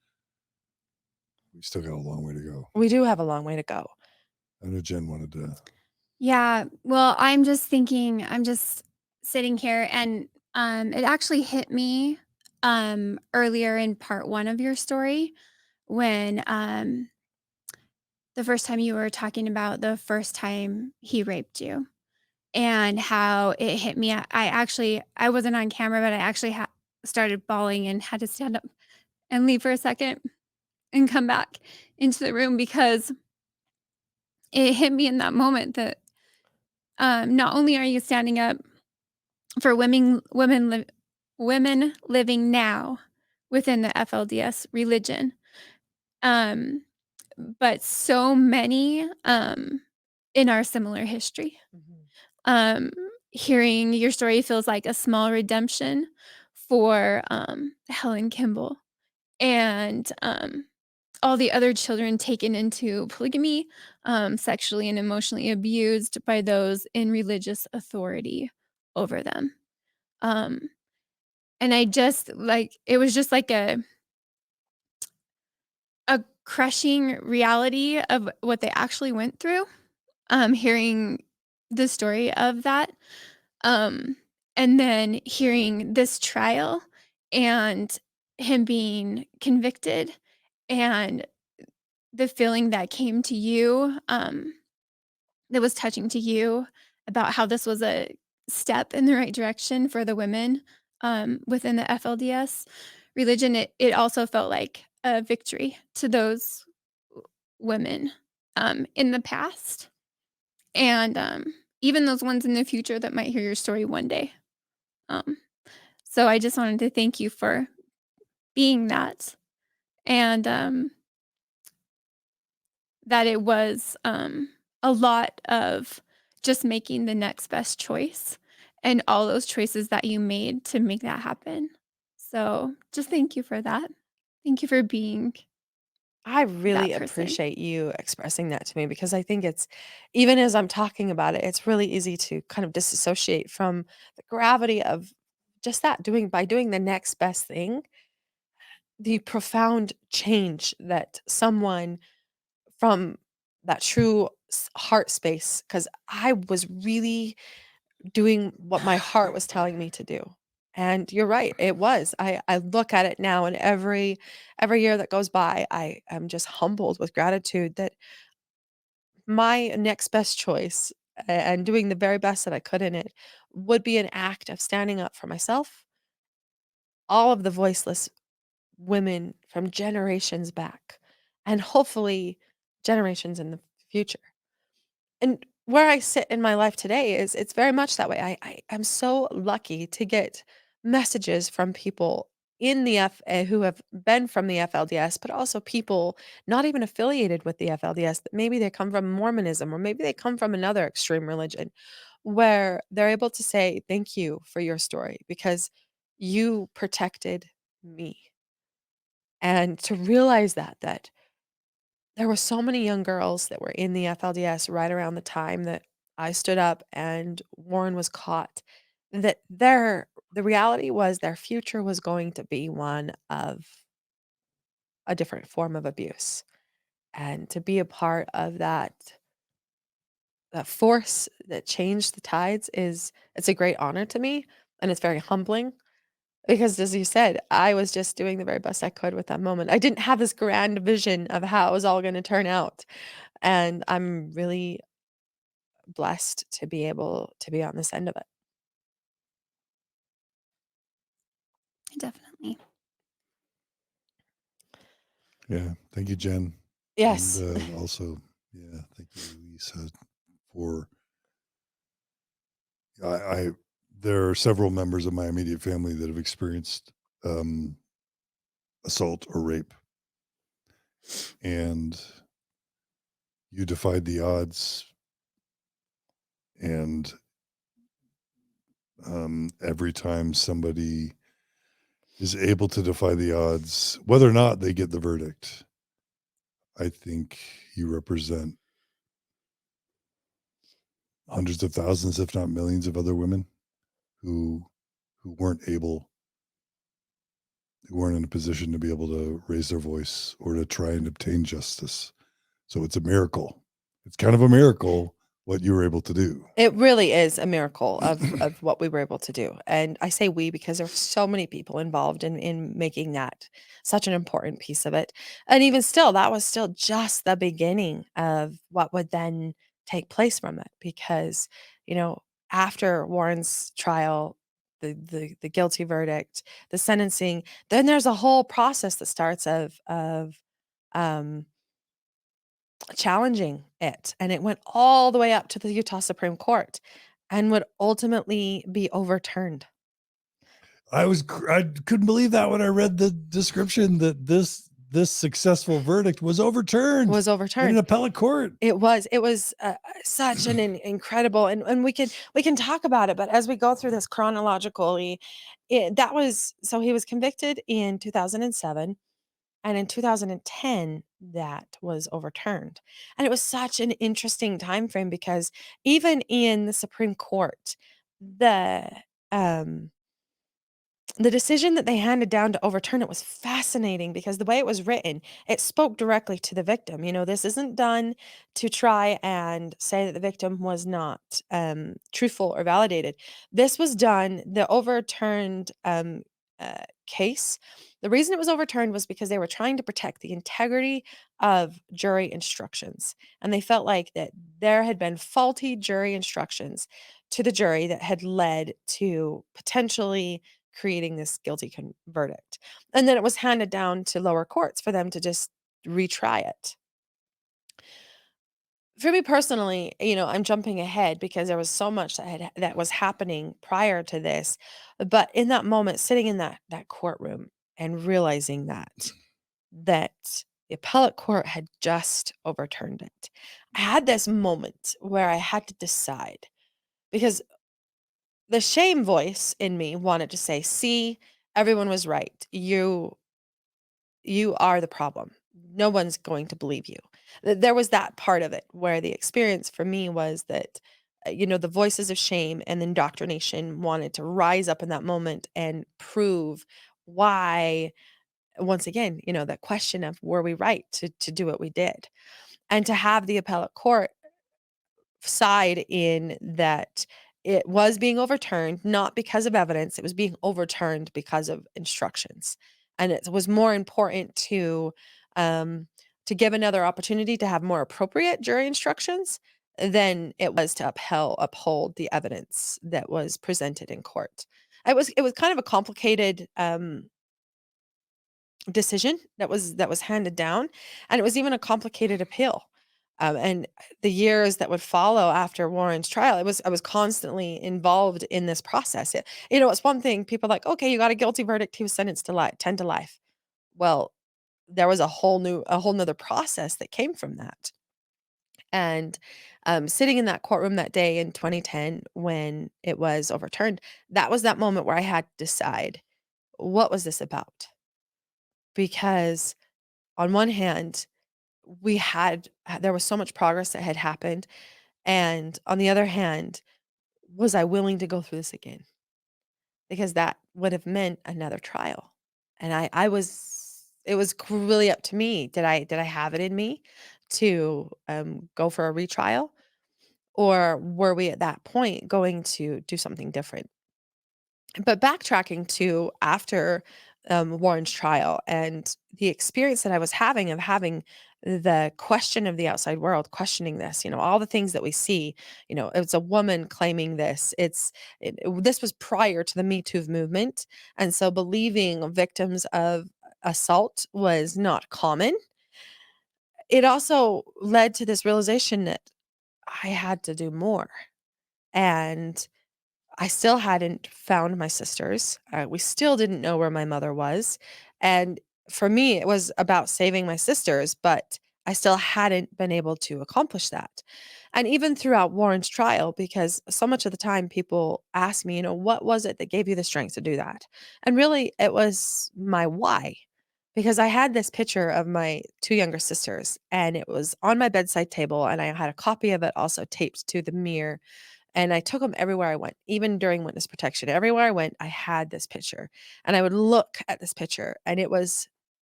we still got a long way to go. we do have a long way to go. I know Jen wanted to. Yeah. Well, I'm just thinking, I'm just sitting here and it actually hit me earlier in part one of your story when the first time you were talking about the first time he raped you and how it hit me. I wasn't on camera, but I actually started bawling and had to stand up and leave for a second and come back into the room because it hit me in that moment that not only are you standing up for women living now within the FLDS religion, um, but so many in our similar history. Mhm. Um, Hearing your story feels like a small redemption for Helen Kimball and all the other children taken into polygamy, sexually and emotionally abused by those in religious authority over them. Um, and I just like it was just like a crushing reality of what they actually went through. Hearing the story of that, um, and then hearing this trial and him being convicted and the feeling that came to you, that was touching to you about how this was a step in the right direction for the women, within the FLDS religion, it also felt like a victory to those women, in the past and, even those ones in the future that might hear your story one day. Um, so I just wanted to thank you for being that and, that it was, a lot of just making the next best choice and all those choices that you made to make that happen. So, just thank you for that. Thank you for being I that really person. appreciate you expressing that to me because I think it's even as I'm talking about it, it's really easy to kind of disassociate from the gravity of just that doing the next best thing, the profound change that someone from that true heart space, because I was really doing what my heart was telling me to do. And you're right, it was. I look at it now and every year that goes by, I am just humbled with gratitude that my next best choice and doing the very best that I could in it would be an act of standing up for myself, all of the voiceless women from generations back, and hopefully generations in the future. And where I sit in my life today is it's very much that way. I am so lucky to get messages from people in the who have been from the FLDS, but also people not even affiliated with the FLDS. That maybe they come from Mormonism or maybe they come from another extreme religion, where they're able to say thank you for your story because you protected me, and to realize that there were so many young girls that were in the FLDS right around the time that I stood up and Warren was caught, that the reality was their future was going to be one of a different form of abuse. And to be a part of that force that changed the tides is it's a great honor to me and it's very humbling because as you said, I was just doing the very best I could with that moment. I didn't have this grand vision of how it was all going to turn out. And I'm really blessed to be able to be on this end of it. Definitely. Yeah. Thank you, Jen. And Yes. also, yeah, thank you, Lisa, for I there are several members of my immediate family that have experienced um, assault or rape, and you defied the odds, and Every time somebody is able to defy the odds, whether or not they get the verdict, I think you represent hundreds of thousands, if not millions, of other women who who weren't able, who weren't in a position to be able to raise their voice or to try and obtain justice. So it's a miracle. It's kind of a miracle what you were able to do. It really is a miracle of what we were able to do. And I say we because there were so many people involved in making that such an important piece of it. And even still, that was still just the beginning of what would then take place from it. Because, you know, after Warren's trial, the guilty verdict, the sentencing, then there's a whole process that starts of um challenging it, and it went all the way up to the Utah Supreme Court and would ultimately be overturned. I couldn't believe that when I read the description that this successful verdict was overturned Was in an overturned. appellate court. It was such an incredible, and we can talk about it, but as we go through this chronologically, that was so he was convicted in 2007, and in 2010 that was overturned. And it was such an interesting time frame because even in the Supreme Court, the um the decision that they handed down to overturn it was fascinating because the way it was written, it spoke directly to the victim. You know, this isn't done to try and say that the victim was not truthful or validated. This was done, the overturned case. The reason it was overturned was because they were trying to protect the integrity of jury instructions. And they felt like that there had been faulty jury instructions to the jury that had led to potentially creating this guilty verdict. And then it was handed down to lower courts for them to just retry it. For me personally, you know, I'm jumping ahead because there was so much that was happening prior to this. But in that moment, sitting in that courtroom and realizing that the appellate court had just overturned it, I had this moment where I had to decide because the shame voice in me wanted to say, "See, everyone was right. You are the problem. No one's going to believe you." There was that part of it where the experience for me was that, you know, the voices of shame and indoctrination wanted to rise up in that moment and prove why, once again, you know, that question of were we right to do what we did, and to have the appellate court side in that it was being overturned, not because of evidence, it was being overturned because of instructions. And it was more important um, to give another opportunity to have more appropriate jury instructions than it was to uphold the evidence that was presented in court. It was kind of a complicated decision that was handed down, and it was even a complicated appeal. And the years that would follow after Warren's trial, I was constantly involved in this process. You know, it's one thing people are like, okay, you got a guilty verdict. He was sentenced to life, 10 to life. Well, there was a whole nother process that came from that. And sitting in that courtroom that day in 2010 when it was overturned, that was that moment where I had to decide, what was this about? Because on one hand, there was so much progress that had happened, and on the other hand, was I willing to go through this again? Because that would have meant another trial, and I was it was really up to me. Did I have it in me to go for a retrial, or were we at that point going to do something different? But backtracking to after Warren's trial and the experience that I was having of having the question of the outside world questioning this, you know, all the things that we see, you know, it's a woman claiming this. This was prior to the Me Too movement, and so believing victims of assault was not common. It also led to this realization that I had to do more, and I still hadn't found my sisters. We still didn't know where my mother was. And for me, it was about saving my sisters, but I still hadn't been able to accomplish that. And even throughout Warren's trial, because so much of the time people ask me, what was it that gave you the strength to do that? And really, it was my why. Because I had this picture of my two younger sisters, and it was on my bedside table, and I had a copy of it also taped to the mirror. And I took them everywhere I went, even during witness protection. Everywhere I went, I had this picture. And I would look at this picture, and it was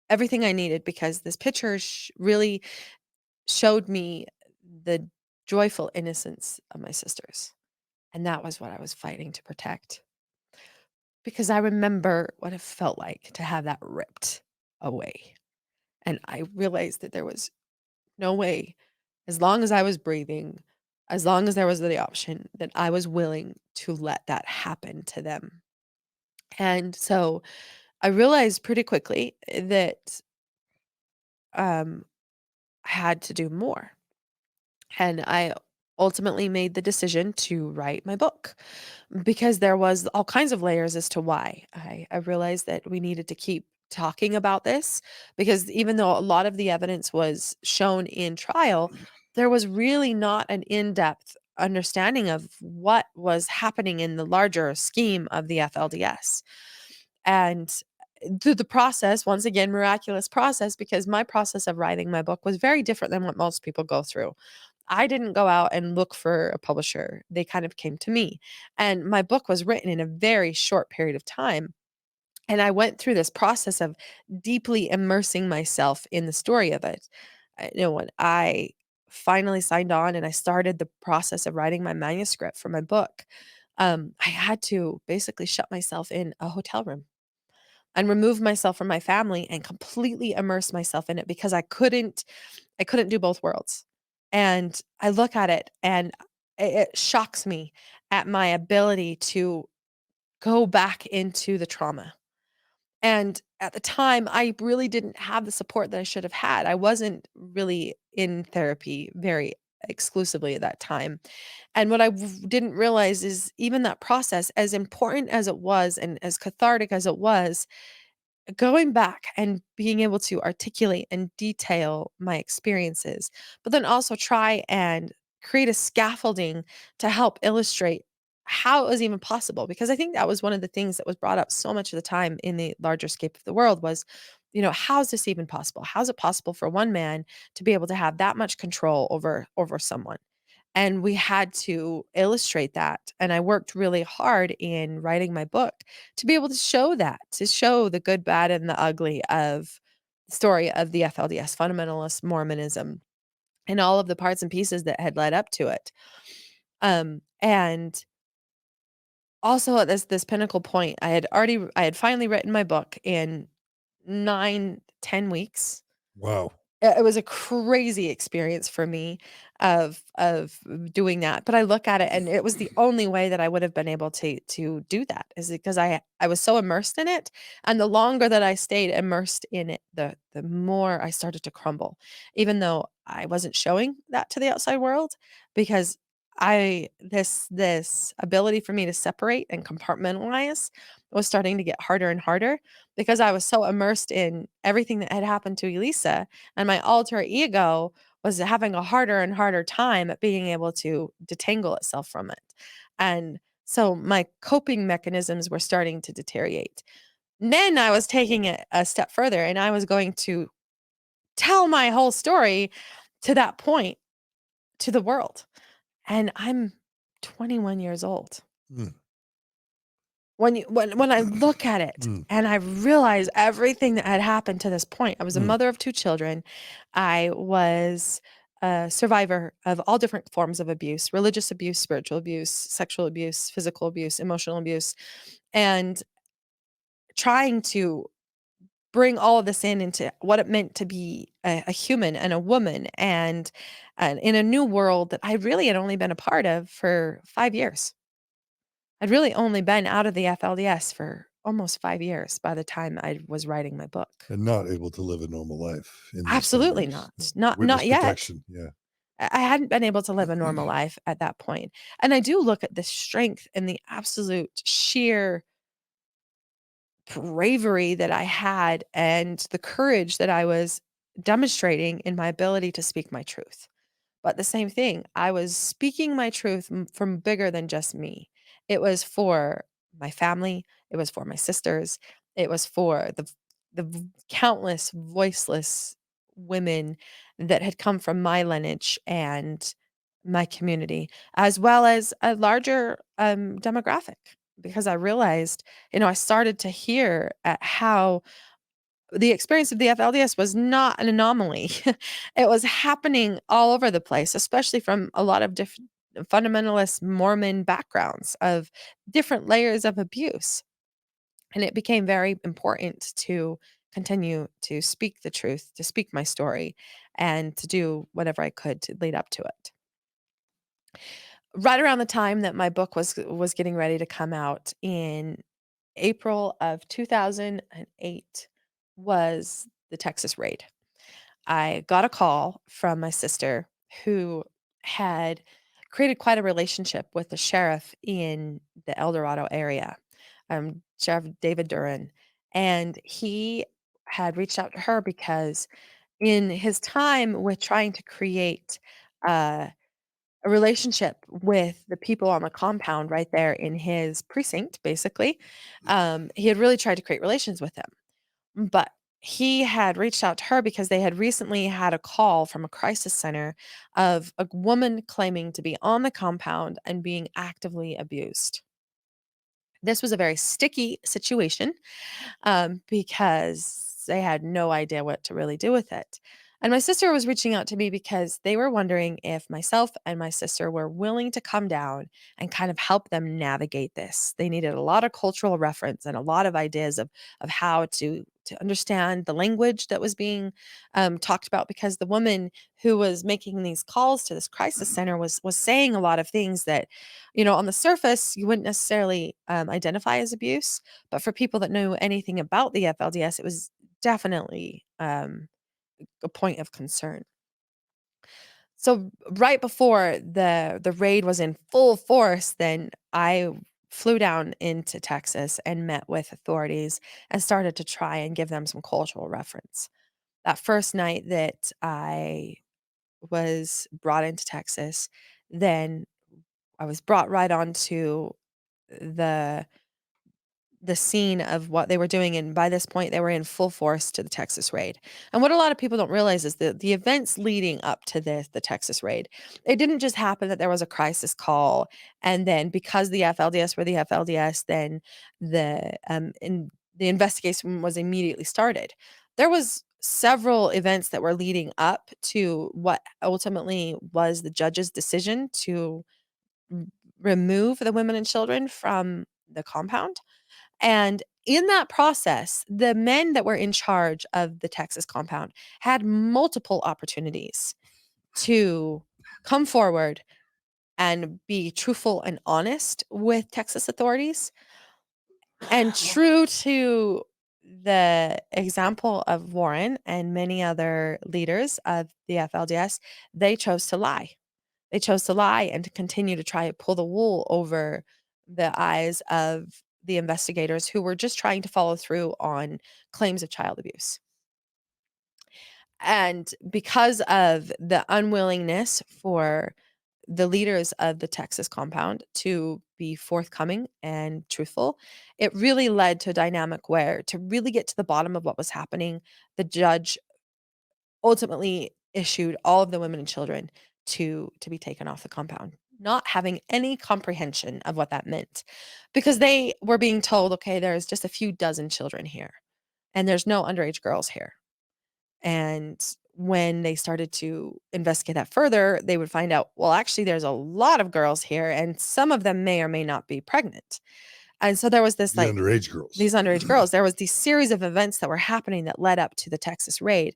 everything I needed, because this picture really showed me the joyful innocence of my sisters. And that was what I was fighting to protect. Because I remember what it felt like to have that ripped away. And I realized that there was no way, as long as I was breathing, as long as there was the option, that I was willing to let that happen to them. And so I realized pretty quickly that um, I had to do more. And I ultimately made the decision to write my book, because there was all kinds of layers as to why. I realized that we needed to keep talking about this, because even though a lot of the evidence was shown in trial, there was really not an in-depth understanding of what was happening in the larger scheme of the FLDS. And through the process, once again, miraculous process, because my process of writing my book was very different than what most people go through. I didn't go out and look for a publisher. They kind of came to me. And my book was written in a very short period of time. And I went through this process of deeply immersing myself in the story of it. When I finally signed on and I started the process of writing my manuscript for my book, I had to basically shut myself in a hotel room and remove myself from my family and completely immerse myself in it, because I couldn't do both worlds. And I look at it, and it shocks me at my ability to go back into the trauma. And at the time, I really didn't have the support that I should have had. I wasn't really in therapy very exclusively at that time. And what I didn't realize is, even that process, as important as it was and as cathartic as it was, going back and being able to articulate and detail my experiences, but then also try and create a scaffolding to help illustrate how it was even possible. Because I think that was one of the things that was brought up so much of the time in the larger scape of the world was, how is this even possible? How is it possible for one man to be able to have that much control over someone? And we had to illustrate that. And I worked really hard in writing my book to be able to show that, to show the good, bad, and the ugly of the story of the FLDS, fundamentalist Mormonism, and all of the parts and pieces that had led up to it. And also at this pinnacle point, I had finally written my book in 9, 10 weeks. Wow. It was a crazy experience for me of doing that, but I look at it, and it was the only way that I would have been able to do that, is because I was so immersed in it, and the longer that I stayed immersed in it, the more I started to crumble, even though I wasn't showing that to the outside world, because this ability for me to separate and compartmentalize was starting to get harder and harder, because I was so immersed in everything that had happened to Elissa, and my alter ego was having a harder and harder time at being able to detangle itself from it. And so my coping mechanisms were starting to deteriorate. Then I was taking it a step further, and I was going to tell my whole story to that point to the world. And I'm 21 years old. Mm. When I look at it Mm. and I realize everything that had happened to this point, I was a Mm. mother of 2 children. I was a survivor of all different forms of abuse: religious abuse, spiritual abuse, sexual abuse, physical abuse, emotional abuse, and trying to bring all of this into what it meant to be a human and a woman, and in a new world that I really had only been a part of for 5 years. I'd really only been out of the FLDS for almost 5 years by the time I was writing my book. And not able to live a normal life in those 5 Absolutely years. not. Not Witness yet. protection, yeah. I hadn't been able to live a normal life at that point. And I do look at the strength and the absolute sheer bravery that I had, and the courage that I was demonstrating in my ability to speak my truth. But the same thing, I was speaking my truth from bigger than just me. It was for my family, it was for my sisters, it was for countless voiceless women that had come from my lineage and my community, as well as a larger demographic. Because I realized, I started to hear at how the experience of the FLDS was not an anomaly. It was happening all over the place, especially from a lot of different fundamentalist Mormon backgrounds of different layers of abuse. And it became very important to continue to speak the truth, to speak my story, and to do whatever I could to lead up to it. Right around the time that my book was getting ready to come out in April of 2008 was the Texas raid. I got a call from my sister who had created quite a relationship with the sheriff in the El Dorado area, Sheriff David Duran. And he had reached out to her because in his time with trying to create uh, a relationship with the people on the compound right there in his precinct, basically, he had really tried to create relations with them. But he had reached out to her because they had recently had a call from a crisis center of a woman claiming to be on the compound and being actively abused. This was a very sticky situation because they had no idea what to really do with it. And my sister was reaching out to me because they were wondering if myself and my sister were willing to come down and kind of help them navigate this. They needed a lot of cultural reference and a lot of ideas of how to understand the language that was being talked about, because the woman who was making these calls to this crisis center was saying a lot of things that, on the surface you wouldn't necessarily identify as abuse, but for people that knew anything about the FLDS, it was definitely a point of concern. So right before the raid was in full force, then I flew down into Texas and met with authorities and started to try and give them some cultural reference. That first night that I was brought into Texas, then I was brought right onto the the scene of what they were doing, and by this point, they were in full force to the Texas raid. And what a lot of people don't realize is that the events leading up to the Texas raid, it didn't just happen that there was a crisis call, and then because the FLDS were the FLDS, then the investigation was immediately started. There was several events that were leading up to what ultimately was the judge's decision to r remove the women and children from the compound. And in that process, the men that were in charge of the Texas compound had multiple opportunities to come forward and be truthful and honest with Texas authorities. And true to the example of Warren and many other leaders of the FLDS, they chose to lie. They chose to lie and to continue to try to pull the wool over the eyes of the investigators who were just trying to follow through on claims of child abuse. And because of the unwillingness for the leaders of the Texas compound to be forthcoming and truthful, it really led to a dynamic where, to really get to the bottom of what was happening, the judge ultimately issued all of the women and children to be taken off the compound, not having any comprehension of what that meant, because they were being told, okay, there's just a few dozen children here and there's no underage girls here. And when they started to investigate that further, they would find out, well, actually there's a lot of girls here and some of them may or may not be pregnant. And so there was this, The like, underage girls. these underage girls, there was these series of events that were happening that led up to the Texas raid.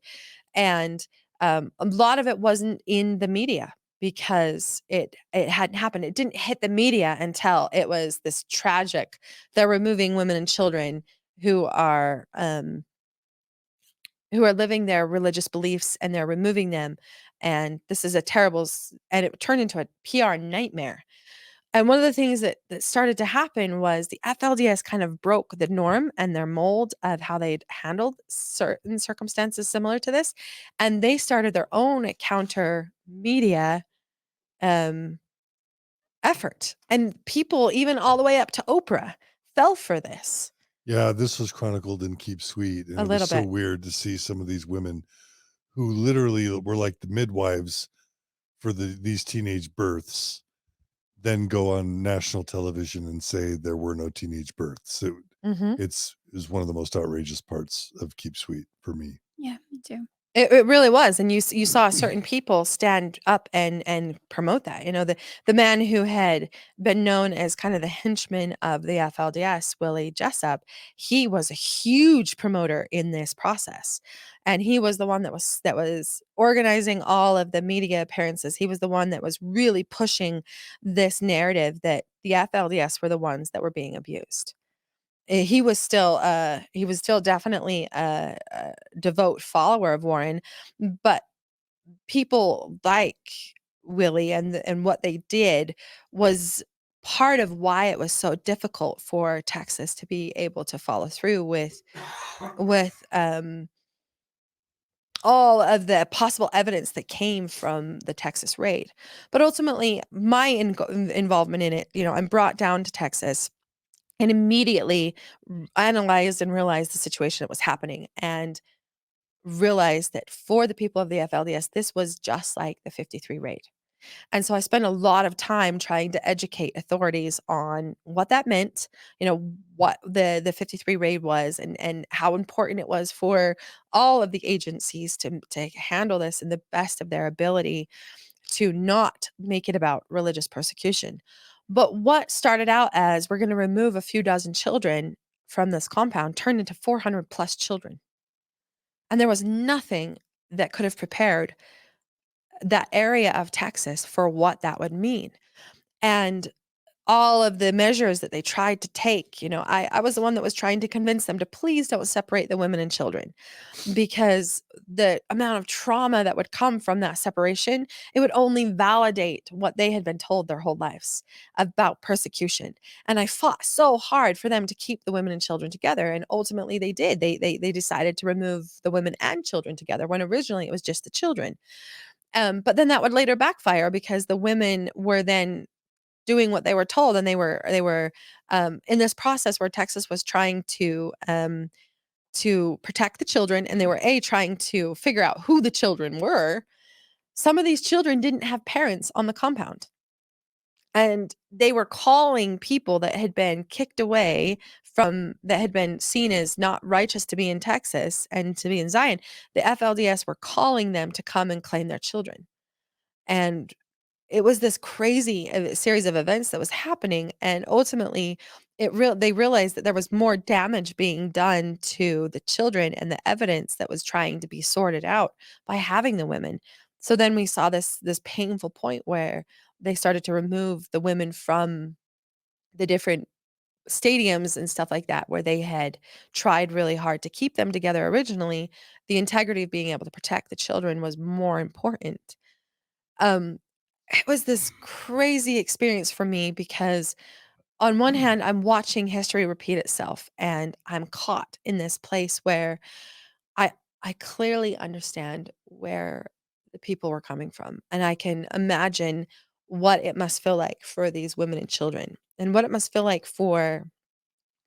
And a lot of it wasn't in the media because it hadn't happened. It didn't hit the media until it was this tragic. They're removing women and children who are living their religious beliefs, and they're removing them. And this is a terrible, and it turned into a PR nightmare. And one of the things that started to happen was the FLDS kind of broke the norm and their mold of how they'd handled certain circumstances similar to this. And they started their own counter media um, effort. And people, even all the way up to Oprah, fell for this Yeah, this was chronicled in Keep Sweet, and a it was little so bit. weird to see some of these women who literally were like the midwives for these teenage births, then go on national television and say there were no teenage births. Hmm. Is one of the most outrageous parts of Keep Sweet for me. Yeah, me too. It really was, and you saw certain people stand up and promote that. The man who had been known as kind of the henchman of the FLDS, Willie Jessup, he was a huge promoter in this process, and he was the one that was organizing all of the media appearances. He was the one that was really pushing this narrative that the FLDS were the ones that were being abused. He was still definitely a devout follower of Warren, but people like Willie and what they did was part of why it was so difficult for Texas to be able to follow through with all of the possible evidence that came from the Texas raid. But ultimately, my involvement in it, I'm brought down to Texas and immediately analyzed and realized the situation that was happening and realized that for the people of the FLDS, this was just like the 53 raid. And so I spent a lot of time trying to educate authorities on what that meant, what the 53 raid was and how important it was for all of the agencies to handle this in the best of their ability to not make it about religious persecution. But what started out as we're going to remove a few dozen children from this compound turned into 400 plus children. And there was nothing that could have prepared that area of Texas for what that would mean. And all of the measures that they tried to take, I was the one that was trying to convince them to please don't separate the women and children because the amount of trauma that would come from that separation, it would only validate what they had been told their whole lives about persecution. And I fought so hard for them to keep the women and children together. And ultimately they did. They decided to remove the women and children together when originally it was just the children. But then that would later backfire because the women were then doing what they were told, and they were in this process where Texas was trying to protect the children, and they were trying to figure out who the children were. Some of these children didn't have parents on the compound, and they were calling people that had been kicked away from that had been seen as not righteous to be in Texas and to be in Zion. The FLDS were calling them to come and claim their children. And it was this crazy series of events that was happening, and ultimately they realized that there was more damage being done to the children and the evidence that was trying to be sorted out by having the women. So then we saw this painful point where they started to remove the women from the different stadiums and stuff like that where they had tried really hard to keep them together originally. The integrity of being able to protect the children was more important. um it was this crazy experience for me because on one hand, I'm watching history repeat itself and I'm caught in this place where I I clearly understand where the people were coming from, and I can imagine what it must feel like for these women and children and what it must feel like for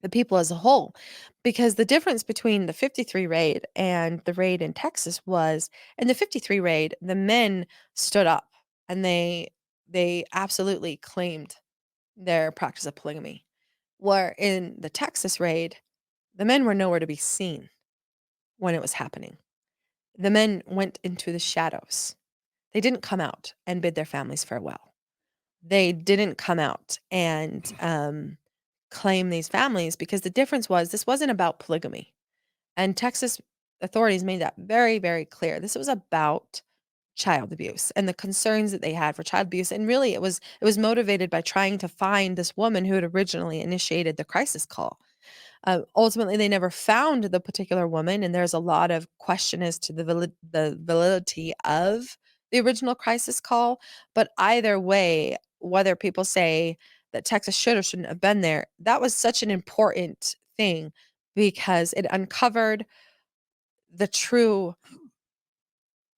the people as a whole. Because the difference between the 53 raid and the raid in Texas was in the 53 raid, the men stood up and they absolutely claimed their practice of polygamy. Where in the Texas raid, the men were nowhere to be seen when it was happening. The men went into the shadows. They didn't come out and bid their families farewell. They didn't come out and claim these families because the difference was this wasn't about polygamy. And Texas authorities made that very, very clear. This was about child abuse and the concerns that they had for child abuse. And really it was motivated by trying to find this woman who had originally initiated the crisis call. Ultimately, they never found the particular woman, and there's a lot of question as to the validity of the original crisis call. But either way, whether people say that Texas should or shouldn't have been there, that was such an important thing because it uncovered the true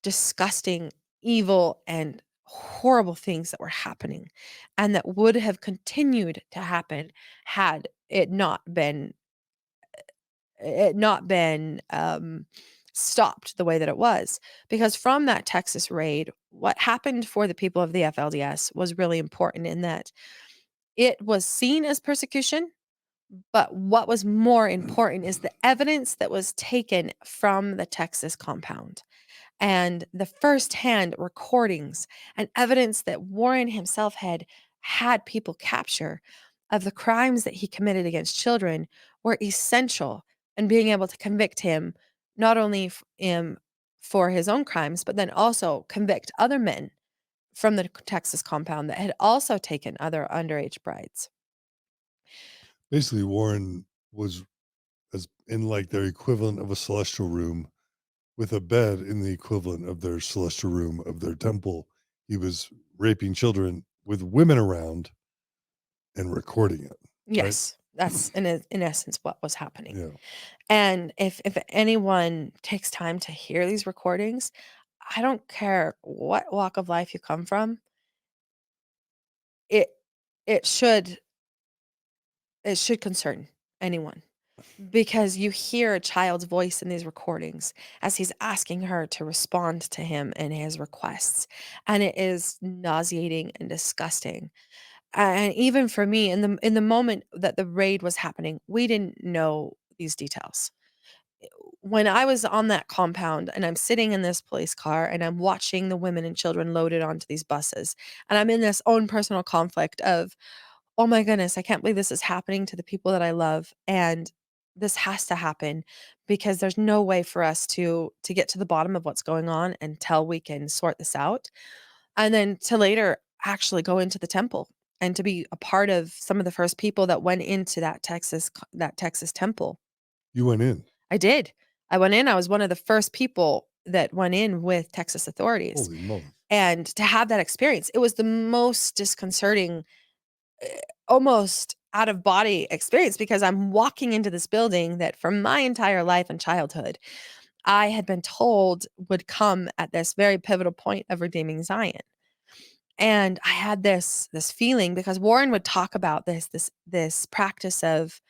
disgusting evil and horrible things that were happening and that would have continued to happen had it not been stopped the way that it was. Because from that Texas raid, what happened for the people of the FLDS was really important in that it was seen as persecution, but what was more important is the evidence that was taken from the Texas compound and the firsthand recordings and evidence that Warren himself had people capture of the crimes that he committed against children were essential in being able to convict him not only for his own crimes, but then also convict other men from the Texas compound that had also taken other underage brides. Basically, Warren was as in like their equivalent of a celestial room with a bed in the equivalent of their celestial room of their temple. He was raping children with women around and recording it, right? Yes, that's in essence what was happening. Yeah. And if anyone takes time to hear these recordings, I don't care what walk of life you come from, it it should it should concern anyone because you hear a child's voice in these recordings as he's asking her to respond to him and his requests, and it is nauseating and disgusting. And even for me, in the moment that the raid was happening, we didn't know these details. When I was on that compound and I'm sitting in this police car and I'm watching the women and children loaded onto these buses, and I'm in this own personal conflict of, oh my goodness, I can't believe this is happening to the people that I love. And this has to happen because there's no way for us to get to the bottom of what's going on until we can sort this out. And then to later actually go into the temple and to be a part of some of the first people that went into that Texas temple. You went in. I did. I went in. I was one of the first people that went in with Texas authorities. Holy moly. And to have that experience, it was the most disconcerting, almost out of body experience because I'm walking into this building that for my entire life and childhood, I had been told would come at this very pivotal point of redeeming Zion. And I had this feeling because Warren would talk about this practice of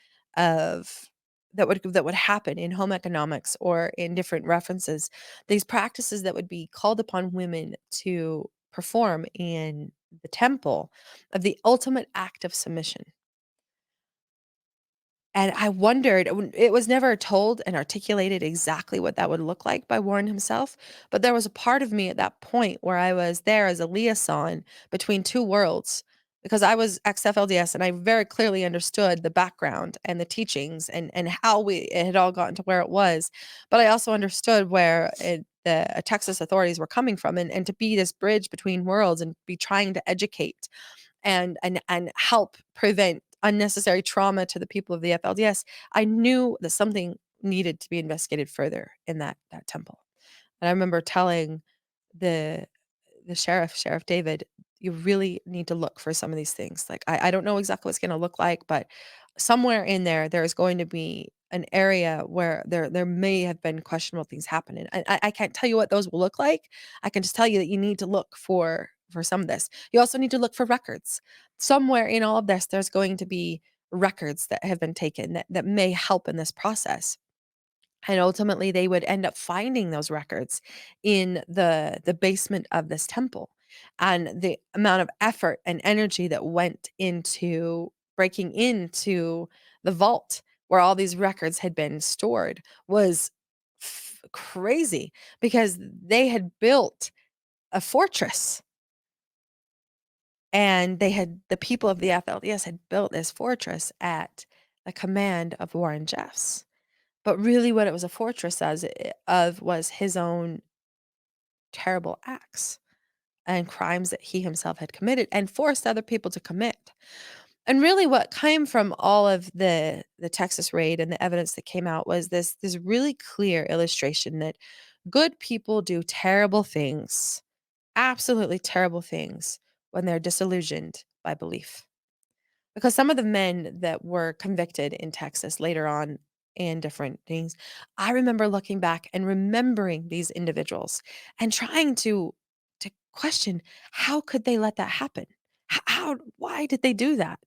that would happen in home economics or in different references, these practices that would be called upon women to perform in the temple of the ultimate act of submission. And I wondered, it was never told and articulated exactly what that would look like by Warren himself, but there was a part of me at that point where I was there as a liaison between two worlds because I was ex-FLDS and I very clearly understood the background and the teachings and how it had all gotten to where it was. But I also understood where the Texas authorities were coming from and to be this bridge between worlds and be trying to educate and help prevent unnecessary trauma to the people of the FLDS, I knew that something needed to be investigated further in that temple. And I remember telling the Sheriff David, you really need to look for some of these things. Like I don't know exactly what it's going to look like, but somewhere in there is going to be an area where there may have been questionable things happening. I can't tell you what those will look like. I can just tell you that you need to look for some of this. You also need to look for records. Somewhere in all of this, there's going to be records that have been taken that may help in this process. And ultimately, they would end up finding those records in the basement of this temple. And the amount of effort and energy that went into breaking into the vault where all these records had been stored was crazy because they had built a fortress and the people of the FLDS had built this fortress at the command of Warren Jeffs. But really what it was a fortress of was his own terrible acts and crimes that he himself had committed and forced other people to commit. And really what came from all of the Texas raid and the evidence that came out was this really clear illustration that good people do terrible things, absolutely terrible things when they're disillusioned by belief. Because some of the men that were convicted in Texas later on in different things, I remember looking back and remembering these individuals and trying to question, how could they let that happen? Why did they do that?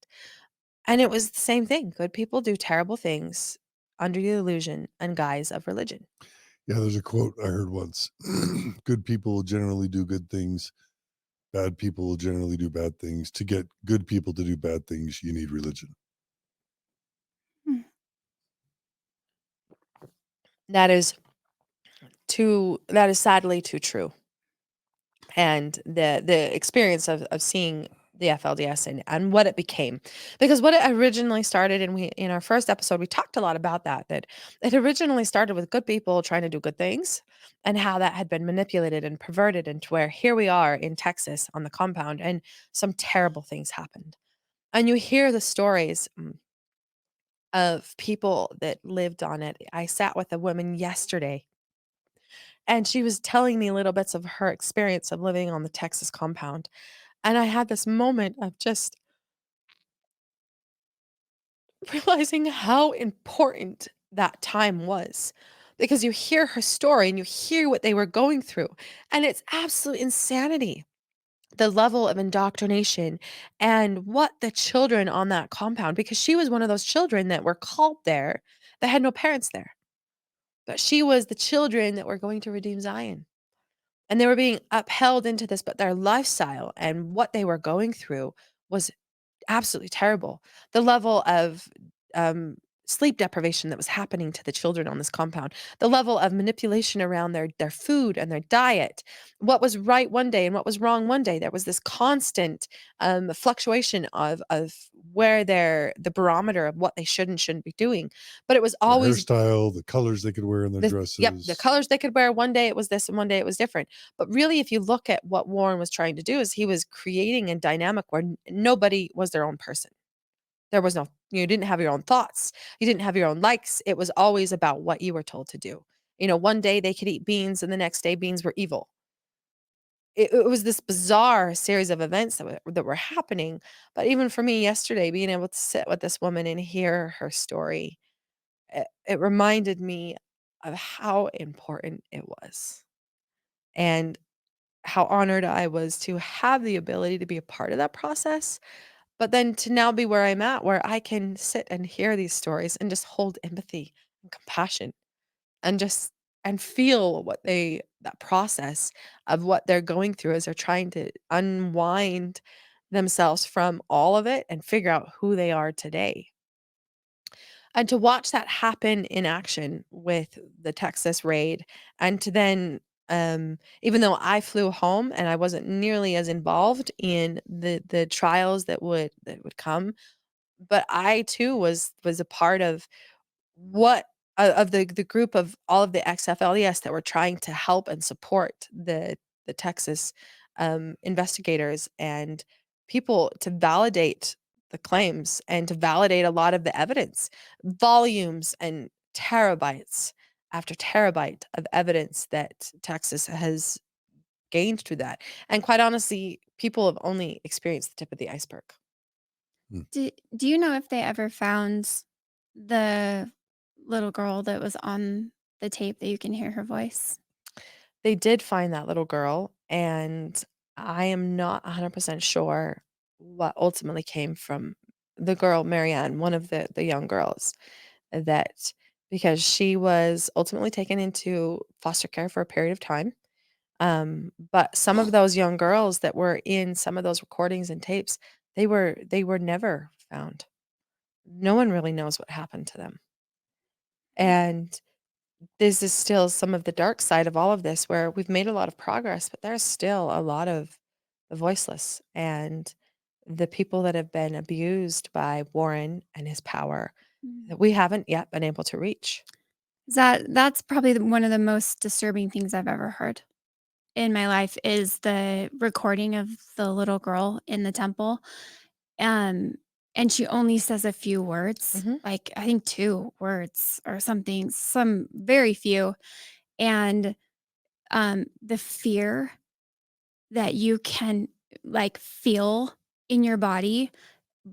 And it was the same thing. Good people do terrible things under the illusion and guise of religion. Yeah, there's a quote I heard once. Good people will generally do good things. Bad people will generally do bad things. To get good people to do bad things, you need religion. Hmm. That is sadly too true. And the experience of seeing the FLDS and what it became. Because what it originally started, and we in our first episode, we talked a lot about that it originally started with good people trying to do good things and how that had been manipulated and perverted into where here we are in Texas on the compound and some terrible things happened. And you hear the stories of people that lived on it. I sat with a woman yesterday and she was telling me little bits of her experience of living on the Texas compound. And I had this moment of just realizing how important that time was. Because you hear her story and you hear what they were going through, and it's absolute insanity. The level of indoctrination and what the children on that compound, because she was one of those children that were called there that had no parents there. But she was the children that were going to redeem Zion. And they were being upheld into this, but their lifestyle and what they were going through was absolutely terrible. The level of, um, sleep deprivation that was happening to the children on this compound, the level of manipulation around their food and their diet, what was right one day and what was wrong one day. There was this constant, fluctuation of where the barometer of what they should and shouldn't be doing, but it was Their always hairstyle, the colors they could wear in their the dresses. colors they could wear. One day it was this and one day it was different. But really, if you look at what Warren was trying to do is he was creating a dynamic where nobody was their own person. There was no you didn't have your own thoughts. You didn't have your own likes. It was always about what you were told to do. One day they could eat beans and the next day beans were evil. It was this bizarre series of events that were happening. But even for me yesterday, being able to sit with this woman and hear her story, it reminded me of how important it was and how honored I was to have the ability to be a part of that process, but then to now be where I'm at, where I can sit and hear these stories and just hold empathy and compassion and just and feel that process of what they're going through as they're trying to unwind themselves from all of it and figure out who they are today. And to watch that happen in action with the Texas raid, and to then, even though I flew home and I wasn't nearly as involved in the trials that would come, but I too was a part of what of the group of all of the ex-FLDS that were trying to help and support the Texas, investigators and people to validate the claims and to validate a lot of the evidence, volumes and terabytes after terabyte of evidence that Texas has gained through that. And quite honestly, people have only experienced the tip of the iceberg. Mm. Do you know if they ever found the little girl that was on the tape that you can hear her voice? They did find that little girl, and I am not 100% sure what ultimately came from the girl, Marianne, one of the young girls, that because she was ultimately taken into foster care for a period of time. But some of those young girls that were in some of those recordings and tapes, they were never found. No one really knows what happened to them. And this is still some of the dark side of all of this where we've made a lot of progress, but there's still a lot of the voiceless and the people that have been abused by Warren and his power Mm. that we haven't yet been able to reach. That's probably one of the most disturbing things I've ever heard in my life is the recording of the little girl in the temple. Um, and she only says a few words, Mhm. like I think 2 words or something, some very few. And the fear that you can like feel in your body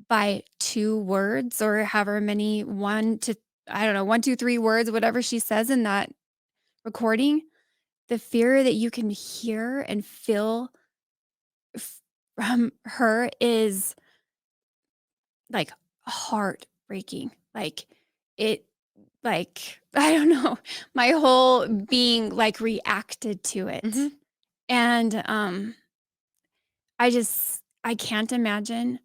by 2 words or however many 1 to I don't know, 1, 2, 3 words, whatever she says in that recording, the fear that you can hear and feel from her is like heartbreaking. Like it like I don't know, my whole being like reacted to it. Mhm. And I can't imagine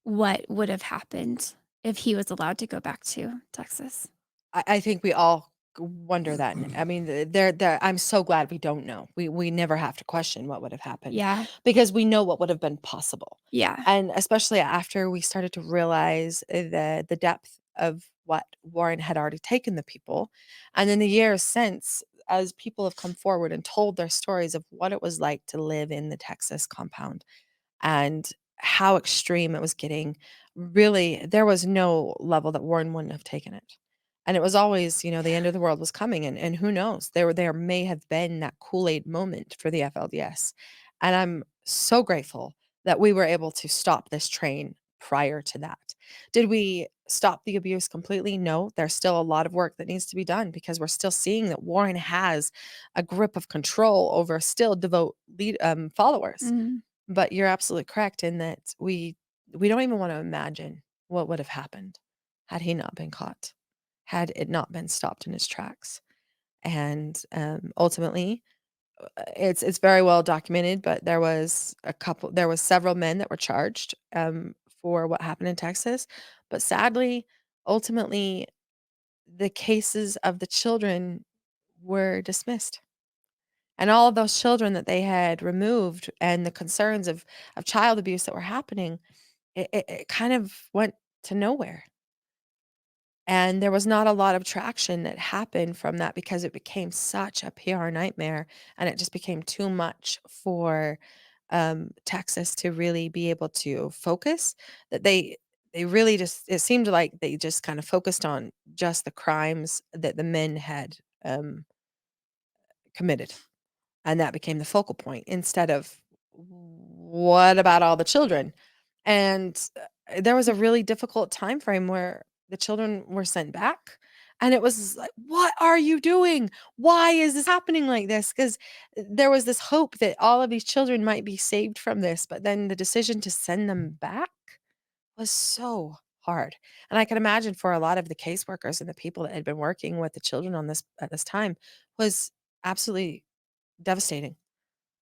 what would have happened if he was allowed to go back to Texas. I think we all wonder that. I mean, there. I'm so glad we don't know. We never have to question what would have happened Yeah. because we know what would have been possible, Yeah. and especially after we started to realize the depth of what Warren had already taken the people, and in the years since, as people have come forward and told their stories of what it was like to live in the Texas compound and how extreme it was getting. Really, there was no level that Warren wouldn't have taken it. And it was always, the end of the world was coming, and who knows? There may have been that Kool-Aid moment for the FLDS. And I'm so grateful that we were able to stop this train prior to that. Did we stop the abuse completely? No, there's still a lot of work that needs to be done because we're still seeing that Warren has a grip of control over still devout followers. Mhm. But you're absolutely correct in that we don't even wanna imagine what would have happened had he not been caught, had it not been stopped in his tracks. And, ultimately, it's very well documented, but there was several men that were charged, for what happened in Texas, but sadly, ultimately, the cases of the children were dismissed. And all of those children that they had removed and the concerns of child abuse that were happening, it kind of went to nowhere. And there was not a lot of traction that happened from that because it became such a PR nightmare and it just became too much for Texas to really be able to focus that they really just it seemed like they just kind of focused on just the crimes that the men had committed. And that became the focal point instead of what about all the children? And there was a really difficult time frame where the children were sent back. And it was like, what are you doing? Why is this happening like this? Because there was this hope that all of these children might be saved from this. But then the decision to send them back was so hard. And I can imagine for a lot of the caseworkers and the people that had been working with the children on this at this time was absolutely devastating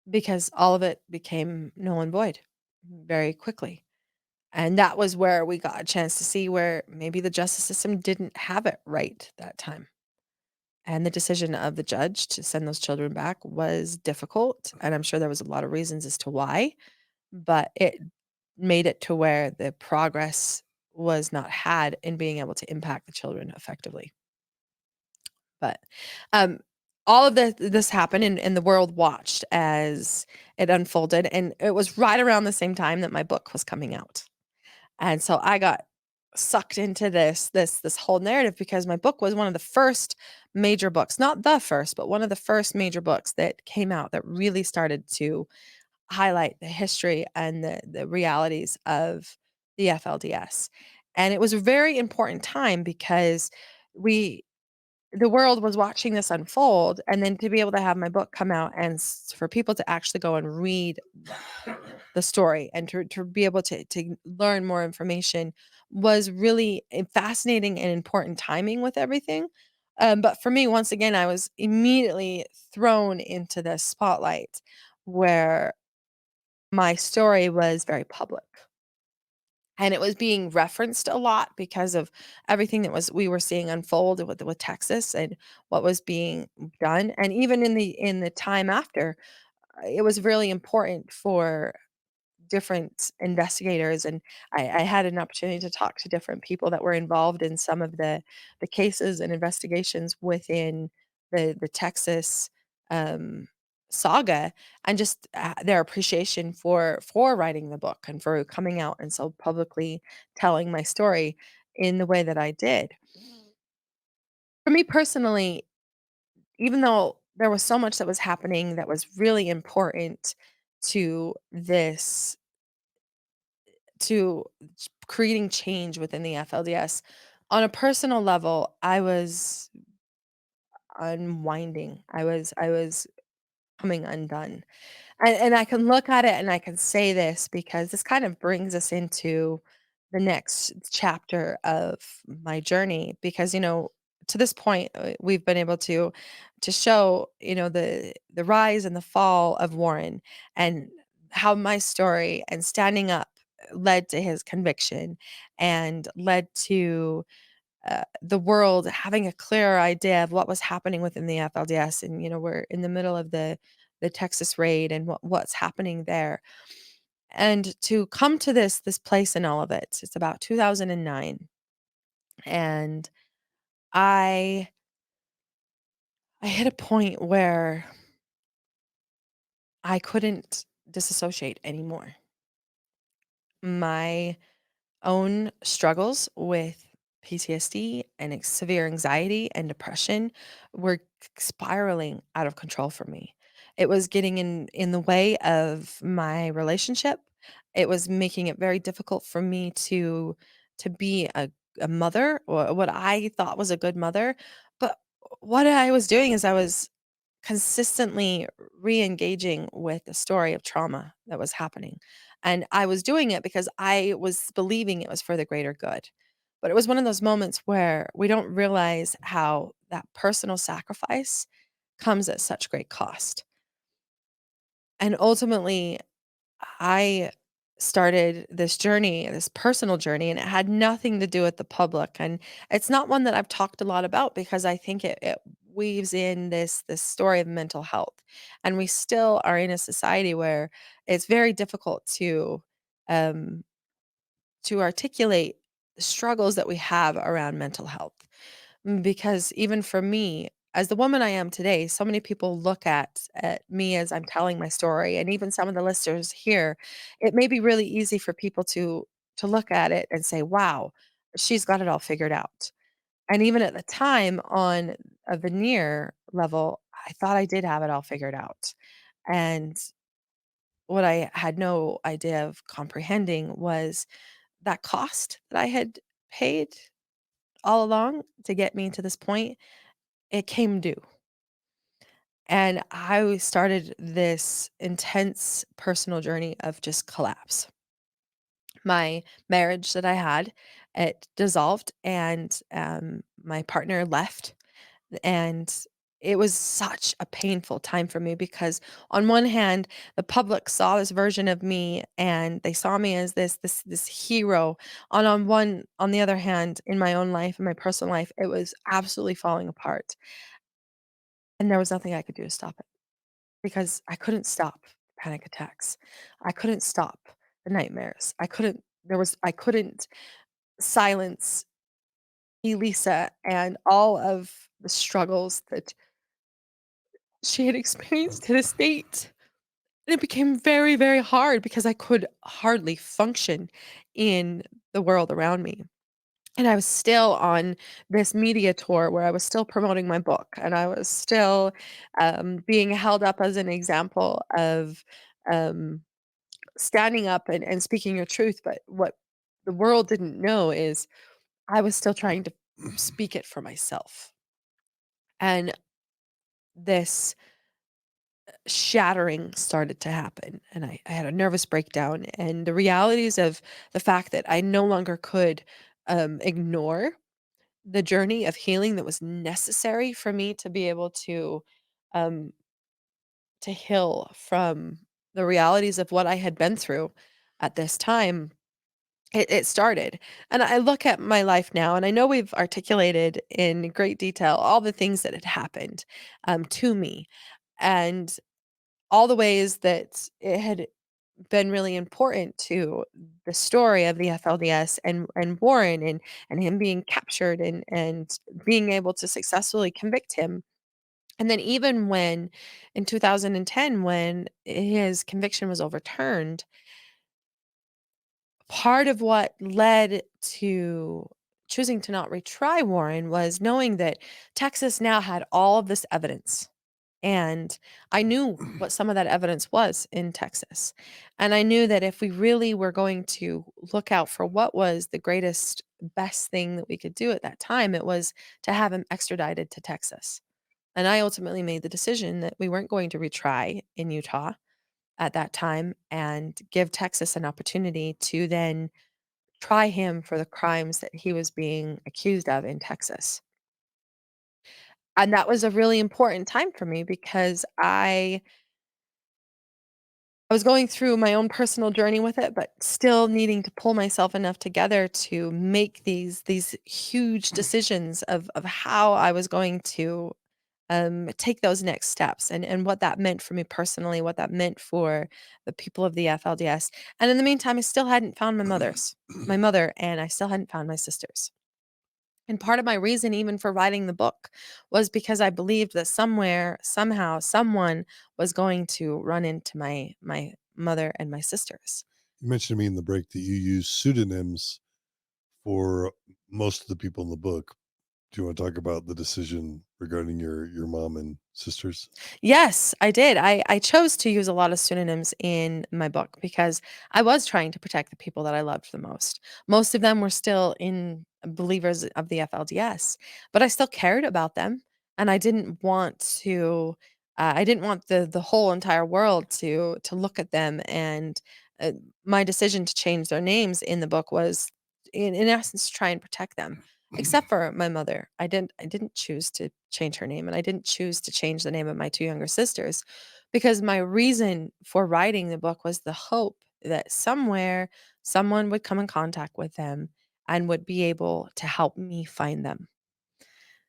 because all of it became null and void very quickly. And that was where we got a chance to see where maybe the justice system didn't have it right that time. And the decision of the judge to send those children back was difficult. And I'm sure there was a lot of reasons as to why, but it made it to where the progress was not had in being able to impact the children effectively. But, um, all of this happened and the world watched as it unfolded, and it was right around the same time that my book was coming out. And so I got sucked into this whole narrative because my book was one of the first major books, not the first, but one of the first major books that came out that really started to highlight the history and the realities of the FLDS. And it was a very important time because we the world was watching this unfold, and then to be able to have my book come out and for people to actually go and read the story and to be able to learn more information was really fascinating and important timing with everything. But for me, once again, I was immediately thrown into the spotlight where my story was very public. And it was being referenced a lot because of everything that was we were seeing unfold with Texas and what was being done. And even in the time after, it was really important for different investigators, and I had an opportunity to talk to different people that were involved in some of the cases and investigations within the Texas, um, saga, and just, their appreciation for writing the book and for coming out and so publicly telling my story in the way that I did. For me personally, even though there was so much that was happening that was really important to this to creating change within the FLDS. On a personal level, I was unwinding. I was coming undone. And I can look at it and I can say this because this kind of brings us into the next chapter of my journey because to this point we've been able to show the rise and the fall of Warren and how my story and standing up led to his conviction and led to the world having a clearer idea of what was happening within the FLDS. And we're in the middle of the Texas raid and what's happening there. And to come to this place in all of it, it's about 2009, and I I hit a point where I couldn't disassociate anymore. My own struggles with PTSD and severe anxiety and depression were spiraling out of control for me. It was getting in the way of my relationship. It was making it very difficult for me to be a mother or what I thought was a good mother. But what I was doing is I was consistently re-engaging with the story of trauma that was happening. And I was doing it because I was believing it was for the greater good. But it was one of those moments where we don't realize how that personal sacrifice comes at such great cost. And ultimately, I started this journey, this personal journey, and it had nothing to do with the public. And it's not one that I've talked a lot about because I think it weaves in this story of mental health. And we still are in a society where it's very difficult um, to articulate the struggles that we have around mental health. Because even for me, as the woman I am today, so many people look at me as I'm telling my story, and even some of the listeners here, it may be really easy for people to look at it and say, "Wow, she's got it all figured out." And even at the time, on a veneer level, I thought I did have it all figured out. And what I had no idea of comprehending was that cost that I had paid all along to get me to this point, it came due. And I started this intense personal journey of just collapse. My marriage that I had, it dissolved, and my partner left. And it was such a painful time for me because on one hand, the public saw this version of me and they saw me as this hero. On the other hand, in my own life, in my personal life, it was absolutely falling apart. And there was nothing I could do to stop it because I couldn't stop panic attacks. I couldn't stop the nightmares. I couldn't silence Elissa and all of the struggles that she had experienced to this date. And it became very, very hard because I could hardly function in the world around me. And I was still on this media tour where I was still promoting my book and I was still being held up as an example of um, standing up and speaking your truth. But what the world didn't know is I was still trying to speak it for myself. And this shattering started to happen, and I had a nervous breakdown, and the realities of the fact that I no longer could ignore the journey of healing that was necessary for me to be able um, to heal from the realities of what I had been through at this time. It started, and I look at my life now, and I know we've articulated in great detail all the things that had happened to me, and all the ways that it had been really important to the story of the FLDS and Warren and him being captured and being able to successfully convict him. And then even when in 2010 when his conviction was overturned, part of what led to choosing to not retry Warren was knowing that Texas now had all of this evidence. And I knew what some of that evidence was in Texas. And I knew that if we really were going to look out for what was the greatest, best thing that we could do at that time, it was to have him extradited to Texas. And I ultimately made the decision that we weren't going to retry in Utah at that time and give Texas an opportunity to then try him for the crimes that he was being accused of in Texas. And that was a really important time for me because I was going through my own personal journey with it, but still needing to pull myself enough together to make these huge decisions of how I was going to take those next steps and what that meant for me personally, what that meant for the people of the FLDS. And in the meantime, I still hadn't found my mother, and I still hadn't found my sisters. And part of my reason even for writing the book was because I believed that somewhere, somehow, someone was going to run into my mother and my sisters. You mentioned to me in the break that you use pseudonyms for most of the people in the book. Do you want to talk about the decision regarding your mom and sisters? Yes, I did. I chose to use a lot of pseudonyms in my book because I was trying to protect the people that I loved the most. Most of them were still in believers of the FLDS, but I still cared about them, and I didn't want to. I didn't want the whole entire world to look at them. And uh, my decision to change their names in the book was, in essence, to try and protect them. Except for my mother. I didn't choose to change her name, and I didn't choose to change the name of my 2 younger sisters because my reason for writing the book was the hope that somewhere someone would come in contact with them and would be able to help me find them.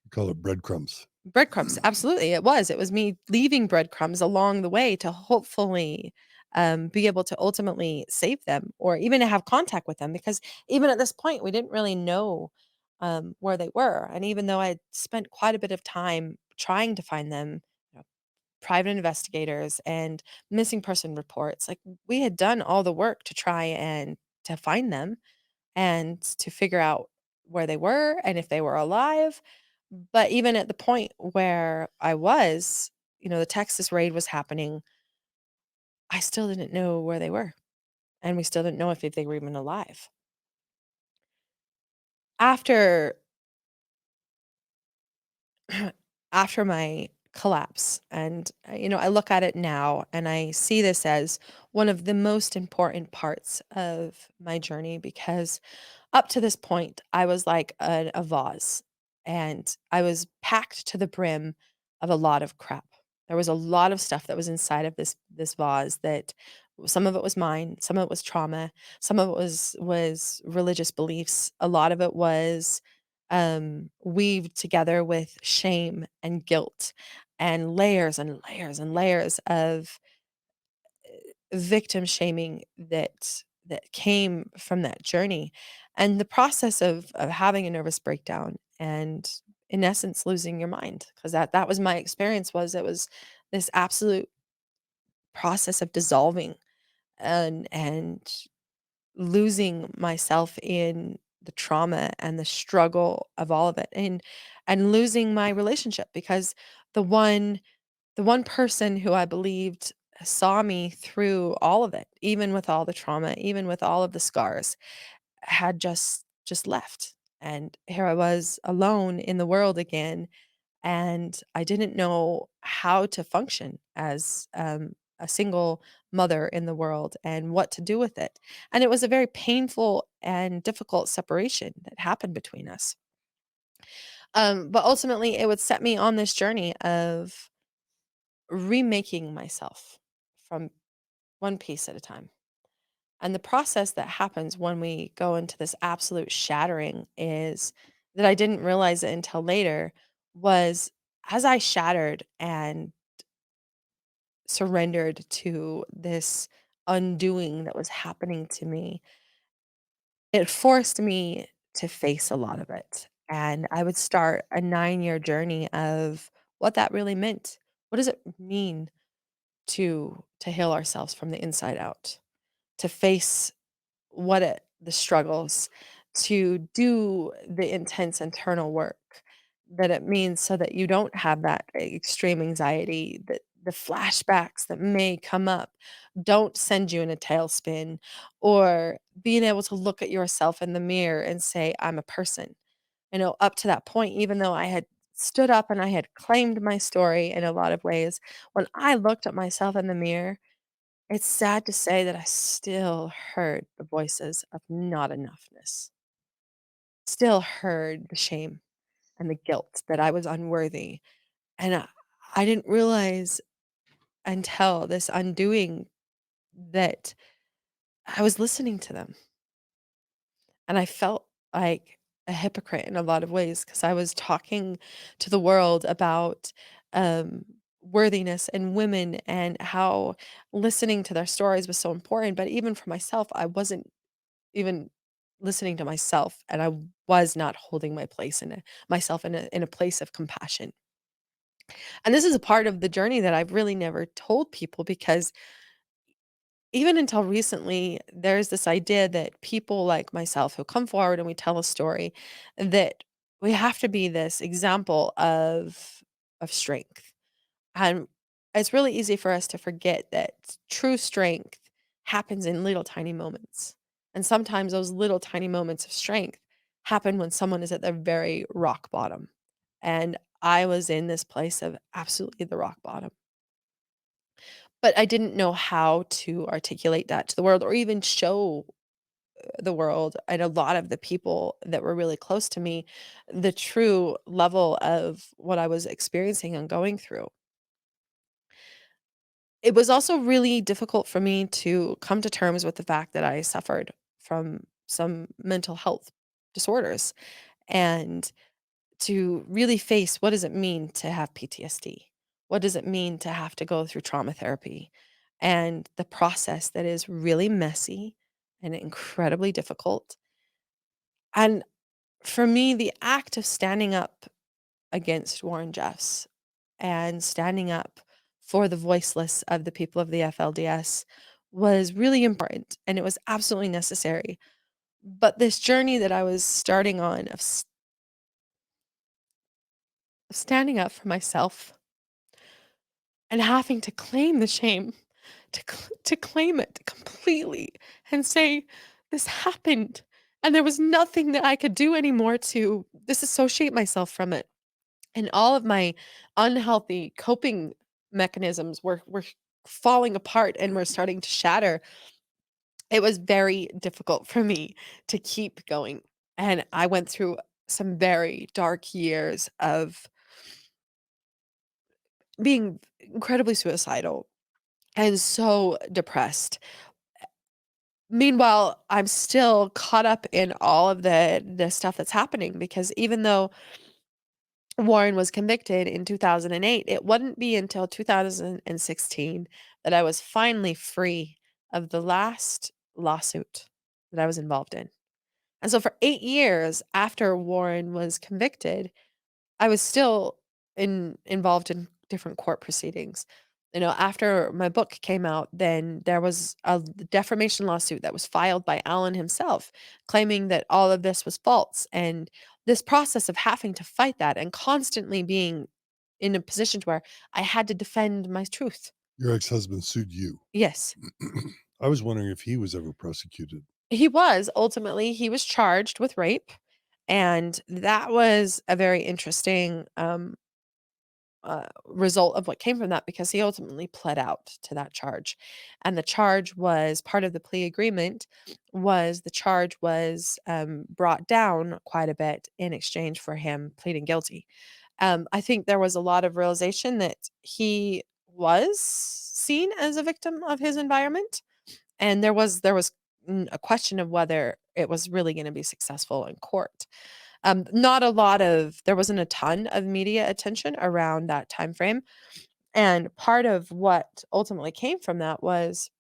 We call it breadcrumbs. Breadcrumbs, absolutely, it was. It was me leaving breadcrumbs along the way to hopefully, be able to ultimately save them or even to have contact with them because even at this point, we didn't really know, where they were, and even though I'd spent quite a bit of time trying to find them, you know, private investigators and missing person reports, like, we had done all the work to try and to find them and to figure out where they were and if they were alive. But even at the point where I was, the Texas raid was happening, I still didn't know where they were. And we still didn't know if they were even alive. After after my collapse, and I look at it now and I see this as one of the most important parts of my journey because up to this point, I was like a vase, and I was packed to the brim of a lot of crap. There was a lot of stuff that was inside of this vase that some of it was mine, some of it was trauma, some of it was religious beliefs. A lot of it was weaved together with shame and guilt and layers and layers and layers of victim shaming that came from that journey and the process of having a nervous breakdown and in essence losing your mind because that was my experience. It was this absolute process of dissolving and losing myself in the trauma and the struggle of all of it and losing my relationship because the one the one person who I believed saw me through all of it, even with all the trauma, even with all of the scars, had just left. And here I was alone in the world again, and I didn't know how to function as a single mother in the world and what to do with it. And it was a very painful and difficult separation that happened between us. But ultimately, it would set me on this journey of remaking myself from one piece at a time. And the process that happens when we go into this absolute shattering is that I didn't realize it until later was as I shattered and surrendered to this undoing that was happening to me, it forced me to face a lot of it. And I would start a 9-year journey of what that really meant. What does it mean to heal ourselves from the inside out, to face the struggles, to do the intense internal work that it means so that you don't have that extreme anxiety, that the flashbacks that may come up don't send you in a tailspin, or being able to look at yourself in the mirror and say, I'm a person. Up to that point, even though I had stood up and I had claimed my story in a lot of ways, when I looked at myself in the mirror, it's sad to say that I still heard the voices of not enoughness, still heard the shame and the guilt that I was unworthy. And I didn't realize until this undoing that I was listening to them. And I felt like a hypocrite in a lot of ways because I was talking to the world about um, worthiness and women and how listening to their stories was so important. But even for myself, I wasn't even listening to myself, and I was not holding myself in a place of compassion. And this is a part of the journey that I've really never told people because even until recently, there's this idea that people like myself who come forward and we tell a story, that we have to be this example of strength. And it's really easy for us to forget that true strength happens in little tiny moments. And sometimes those little tiny moments of strength happen when someone is at their very rock bottom. And I was in this place of absolutely the rock bottom. But I didn't know how to articulate that to the world or even show the world and a lot of the people that were really close to me the true level of what I was experiencing and going through. It was also really difficult for me to come to terms with the fact that I suffered from some mental health disorders and to really face what does it mean to have PTSD? What does it mean to have to go through trauma therapy? And the process that is really messy and incredibly difficult. And for me, the act of standing up against Warren Jeffs and standing up for the voiceless of the people of the FLDS was really important and it was absolutely necessary. But this journey that I was starting on of standing up for myself and having to claim the shame, to claim it completely and say, "This happened," and there was nothing that I could do anymore to disassociate myself from it, and all of my unhealthy coping mechanisms were falling apart and were starting to shatter. It was very difficult for me to keep going, and I went through some very dark years of being incredibly suicidal and so depressed. Meanwhile, I'm still caught up in all of the stuff that's happening because even though Warren was convicted in 2008, it wouldn't be until 2016 that I was finally free of the last lawsuit that I was involved in. And so for 8 years after Warren was convicted, I was still involved in different court proceedings. You know, after my book came out, then there was a defamation lawsuit that was filed by Alan himself, claiming that all of this was false. And this process of having to fight that and constantly being in a position to where I had to defend my truth. Your ex-husband sued you. Yes, I was wondering if he was ever prosecuted. he was charged with rape. And that was a very interesting result of what came from that because he ultimately pled out to that charge. And the charge was part of the plea agreement was the charge was brought down quite a bit in exchange for him pleading guilty. I think there was a lot of realization that he was seen as a victim of his environment, and there was a question of whether it was really going to be successful in court. Not a lot of there wasn't a ton of media attention around that time frame, and part of what ultimately came from that was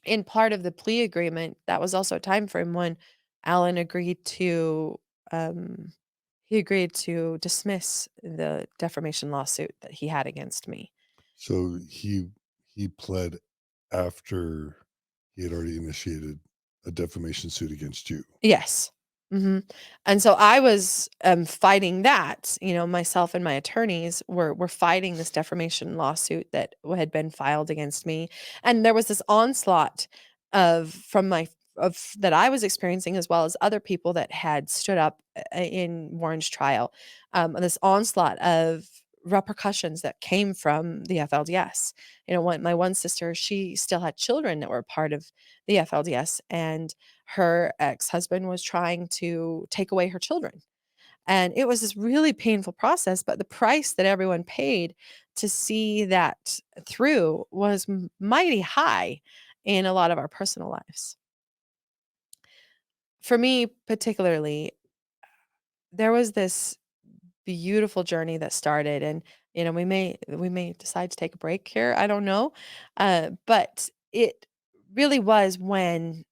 in part of the plea agreement, that was also a time frame when Alan agreed to, um he agreed to dismiss the defamation lawsuit that he had against me. So he pled after he had already initiated a defamation suit against you. Yes. Mhm. And so I was, fighting that, you know, myself and my attorneys were fighting this defamation lawsuit that had been filed against me, and there was this onslaught of from my that I was experiencing, as well as other people that had stood up in Warren's trial, this onslaught of repercussions that came from the FLDS. My one sister, she still had children that were part of the FLDS, and her ex-husband was trying to take away her children. And it was this really painful process, but the price that everyone paid to see that through was mighty high in a lot of our personal lives. For me, particularly, there was this beautiful journey that started, and we may decide to take a break here. I don't know, but it really was when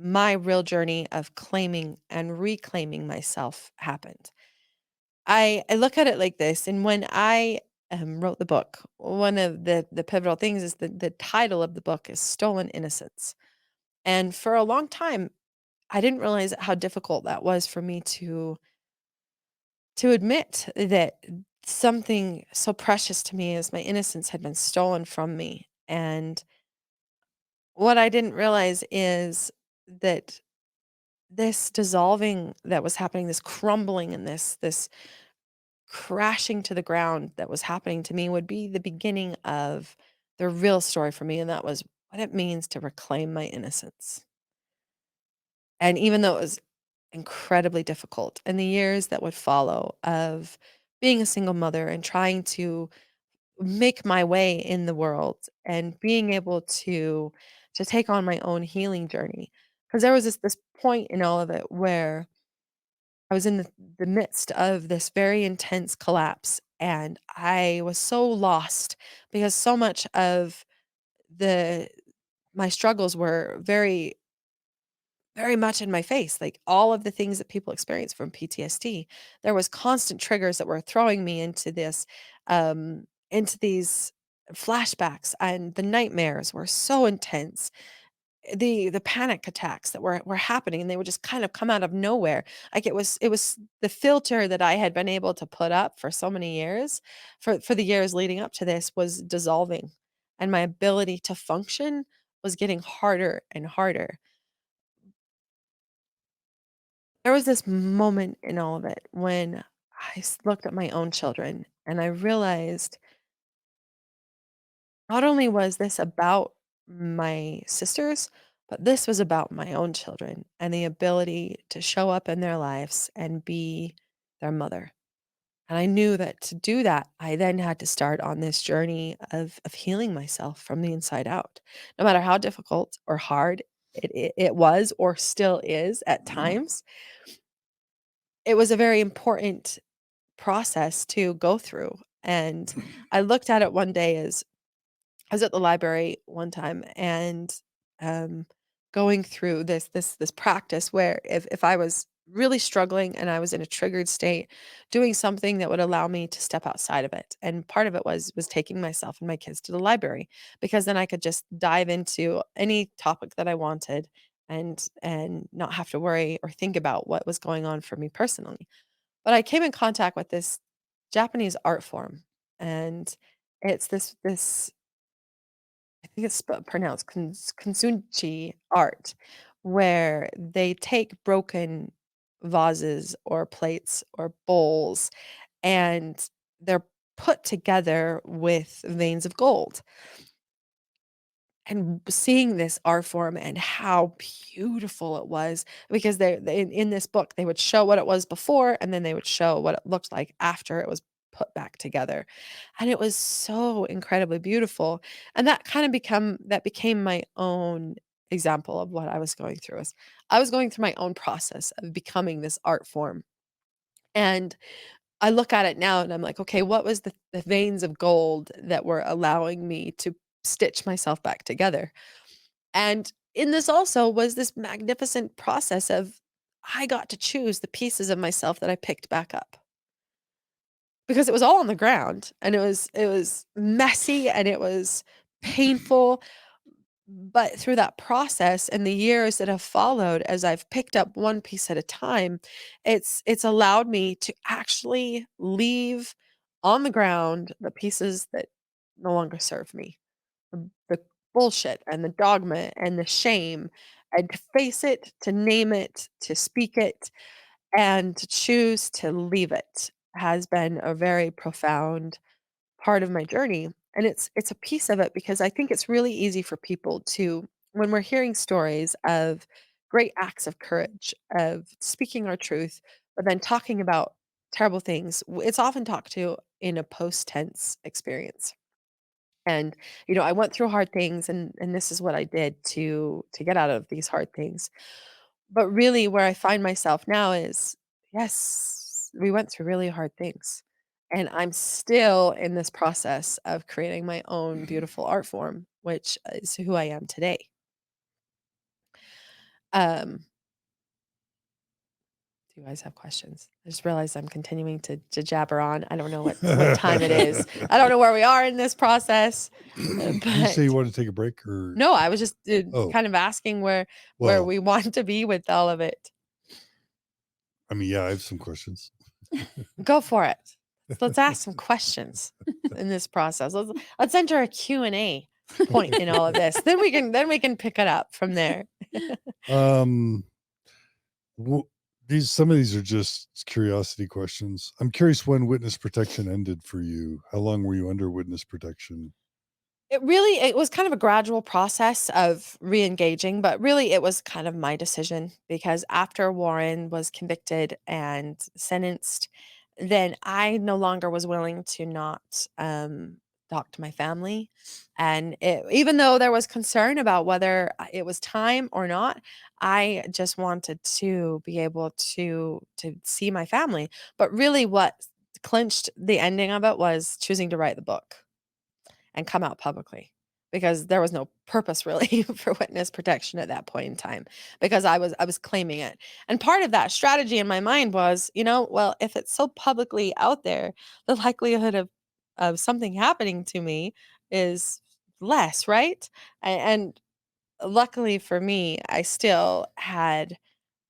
my real journey of claiming and reclaiming myself happened. I look at it like this, and when I wrote the book, one of the pivotal things is the title of the book is Stolen Innocence. And for a long time, I didn't realize how difficult that was for me to admit that something so precious to me as my innocence had been stolen from me. And what I didn't realize is that this dissolving that was happening, this crumbling and this crashing to the ground that was happening to me would be the beginning of the real story for me, and that was what it means to reclaim my innocence. And even though it was incredibly difficult, in the years that would follow of being a single mother and trying to make my way in the world and being able to take on my own healing journey, because there was this point in all of it where I was in the midst of this very intense collapse, and I was so lost because so much of the my struggles were very, very much in my face. Like all of the things that people experience from PTSD, there was constant triggers that were throwing me into these flashbacks, and the nightmares were so intense. The panic attacks that were happening, and they would just kind of come out of nowhere. Like it was the filter that I had been able to put up for so many years, for the years leading up to this, was dissolving, and my ability to function was getting harder and harder. There was this moment in all of it when looked at my own children, and I realized not only was this about my sisters, but this was about my own children and the ability to show up in their lives and be their mother. And I knew that to do that, I then had to start on this journey of healing myself from the inside out. No matter how difficult or hard it was or still is at times, it was a very important process to go through. And I looked at it one day as I was at the library one time, and um, going through this practice where if I was really struggling and I was in a triggered state, doing something that would allow me to step outside of it. And part of it was taking myself and my kids to the library, because then I could just dive into any topic that I wanted, and not have to worry or think about what was going on for me personally. But I came in contact with this Japanese art form, and it's this I think it's pronounced Kunsunchi art, where they take broken vases or plates or bowls, and they're put together with veins of gold. And seeing this art form and how beautiful it was, because they in this book, they would show what it was before, and then they would show what it looked like after it was put back together. And it was so incredibly beautiful. And that became my own example of what I was going through. Is I was going through my own process of becoming this art form. And I look at it now and I'm like, okay, what was the veins of gold that were allowing me to stitch myself back together? And in this also was this magnificent process of I got to choose the pieces of myself that I picked back up, because it was all on the ground, and it was messy and it was painful. But through that process and the years that have followed, as I've picked up one piece at a time, it's allowed me to actually leave on the ground the pieces that no longer serve me. The bullshit and the dogma and the shame and to face it, to name it, to speak it, and to choose to leave it has been a very profound part of my journey. And it's a piece of it because I think it's really easy for people to, when we're hearing stories of great acts of courage, of speaking our truth, but then talking about terrible things, it's often talked to in a post tense experience. And I went through hard things, and this is what I did to get out of these hard things. But really where I find myself now is, yes, we went through really hard things. And I'm still in this process of creating my own beautiful art form, which is who I am today. Um, do you guys have questions? I just realized I'm continuing to jabber on. I don't know what time it is. I don't know where we are in this process. Did you say you But want to take a break or? no, I was just Oh, kind of asking where well, we want to be with all of it. I mean, yeah, I have some questions. Go for it. Let's ask some questions in this process. Let's enter a Q&A point in all of this. Then we can pick it up from there. Um, w- some of these are just curiosity questions. I'm curious when witness protection ended for you. How long were you under witness protection? It was kind of a gradual process of re-engaging, but really it was kind of my decision because after Warren was convicted and sentenced, then I no longer was willing to not talk to my family. And even though there was concern about whether it was time or not, I just wanted to be able to see my family. But really what clinched the ending of it was choosing to write the book and come out publicly because there was no purpose really for witness protection at that point in time because I was claiming it. And part of that strategy in my mind was, well, if it's so publicly out there, the likelihood of something happening to me is less, right? And luckily for me, I still had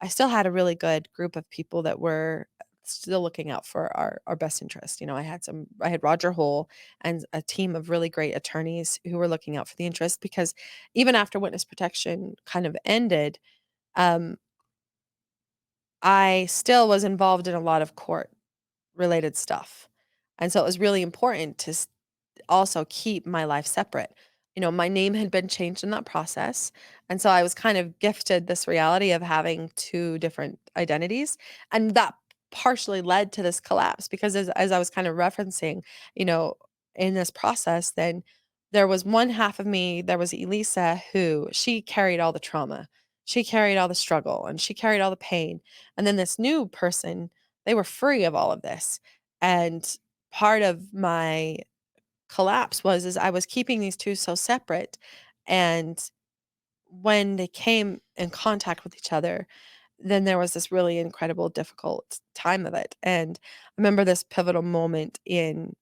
a really good group of people that were still looking out for our best interest. I had Roger Hole and a team of really great attorneys who were looking out for the interest because even after witness protection kind of ended, um, I still was involved in a lot of court related stuff. And so it was really important to also keep my life separate. My name had been changed in that process. And so I was kind of gifted this reality of having two different identities. And that partially led to this collapse because as I was kind of referencing, you know, in this process, then there was one half of me, there was Elissa who she carried all the trauma. She carried all the struggle and she carried all the pain. And then this new person, they were free of all of this. And part of my collapse was is I was keeping these two so separate, and when they came in contact with each other, then there was this really incredible difficult time of it. And I remember this pivotal moment in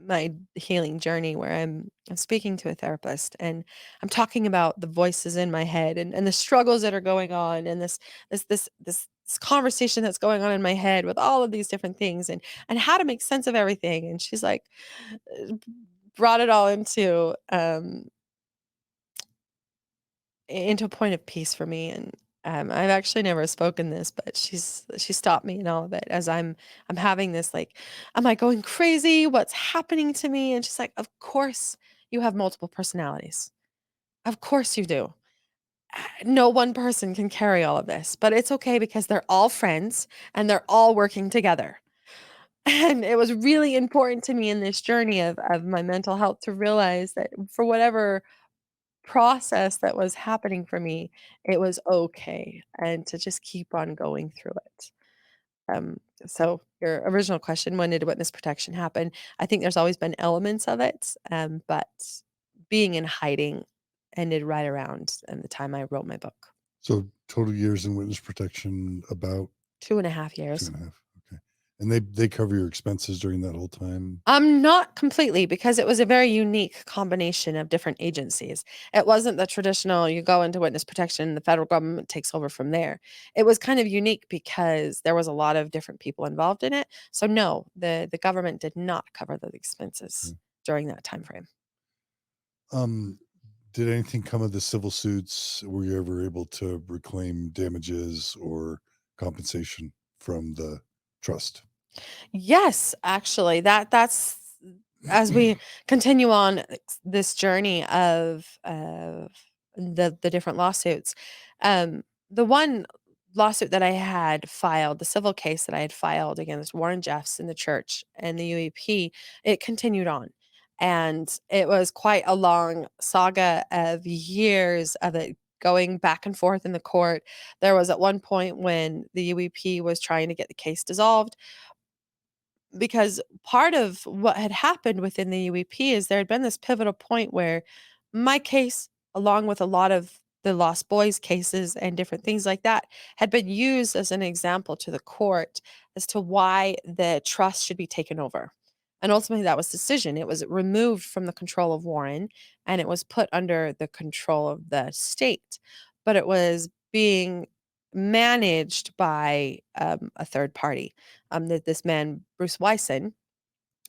my healing journey where I'm speaking to a therapist and I'm talking about the voices in my head and the struggles that are going on and this conversation that's going on in my head with all of these different things and how to make sense of everything. And she's like, uh, brought it all into a point of peace for me. And I've actually never spoken this, but she stopped me in all of it as I'm having this like, am I going crazy? What's happening to me? And she's like, of course you have multiple personalities. Of course you do. No one person can carry all of this, but it's okay because they're all friends and they're all working together. And it was really important to me in this journey of my mental health to realize that for whatever process that was happening for me, it was okay, and to just keep on going through it. Um, so your original question, when did witness protection happen? I think there's always been elements of it, but being in hiding ended right around the time I wrote my book. So total years in witness protection about 2.5 two years. and a half. Okay. And they cover your expenses during that whole time. Not completely because it was a very unique combination of different agencies. It wasn't the traditional you go into witness protection, the federal government takes over from there. It was kind of unique because there was a lot of different people involved in it. So no, the government did not cover the expenses Okay. during that time frame. Um, Did anything come of the civil suits? Were you ever able to reclaim damages or compensation from the trust? Yes, actually, that's as we continue on this journey of the different lawsuits. The one lawsuit that I had filed, the civil case that I had filed against Warren Jeffs and the church and the UEP, it continued on. And it was quite a long saga of years of it going back and forth in the court. There was at one point when the UEP was trying to get the case dissolved because part of what had happened within the UEP is there had been this pivotal point where my case, along with a lot of the Lost Boys cases and different things like that, had been used as an example to the court as to why the trust should be taken over. And ultimately, that was the decision. It was removed from the control of Warren and it was put under the control of the state. But it was being managed by a third party, that this man, Bruce Wyson,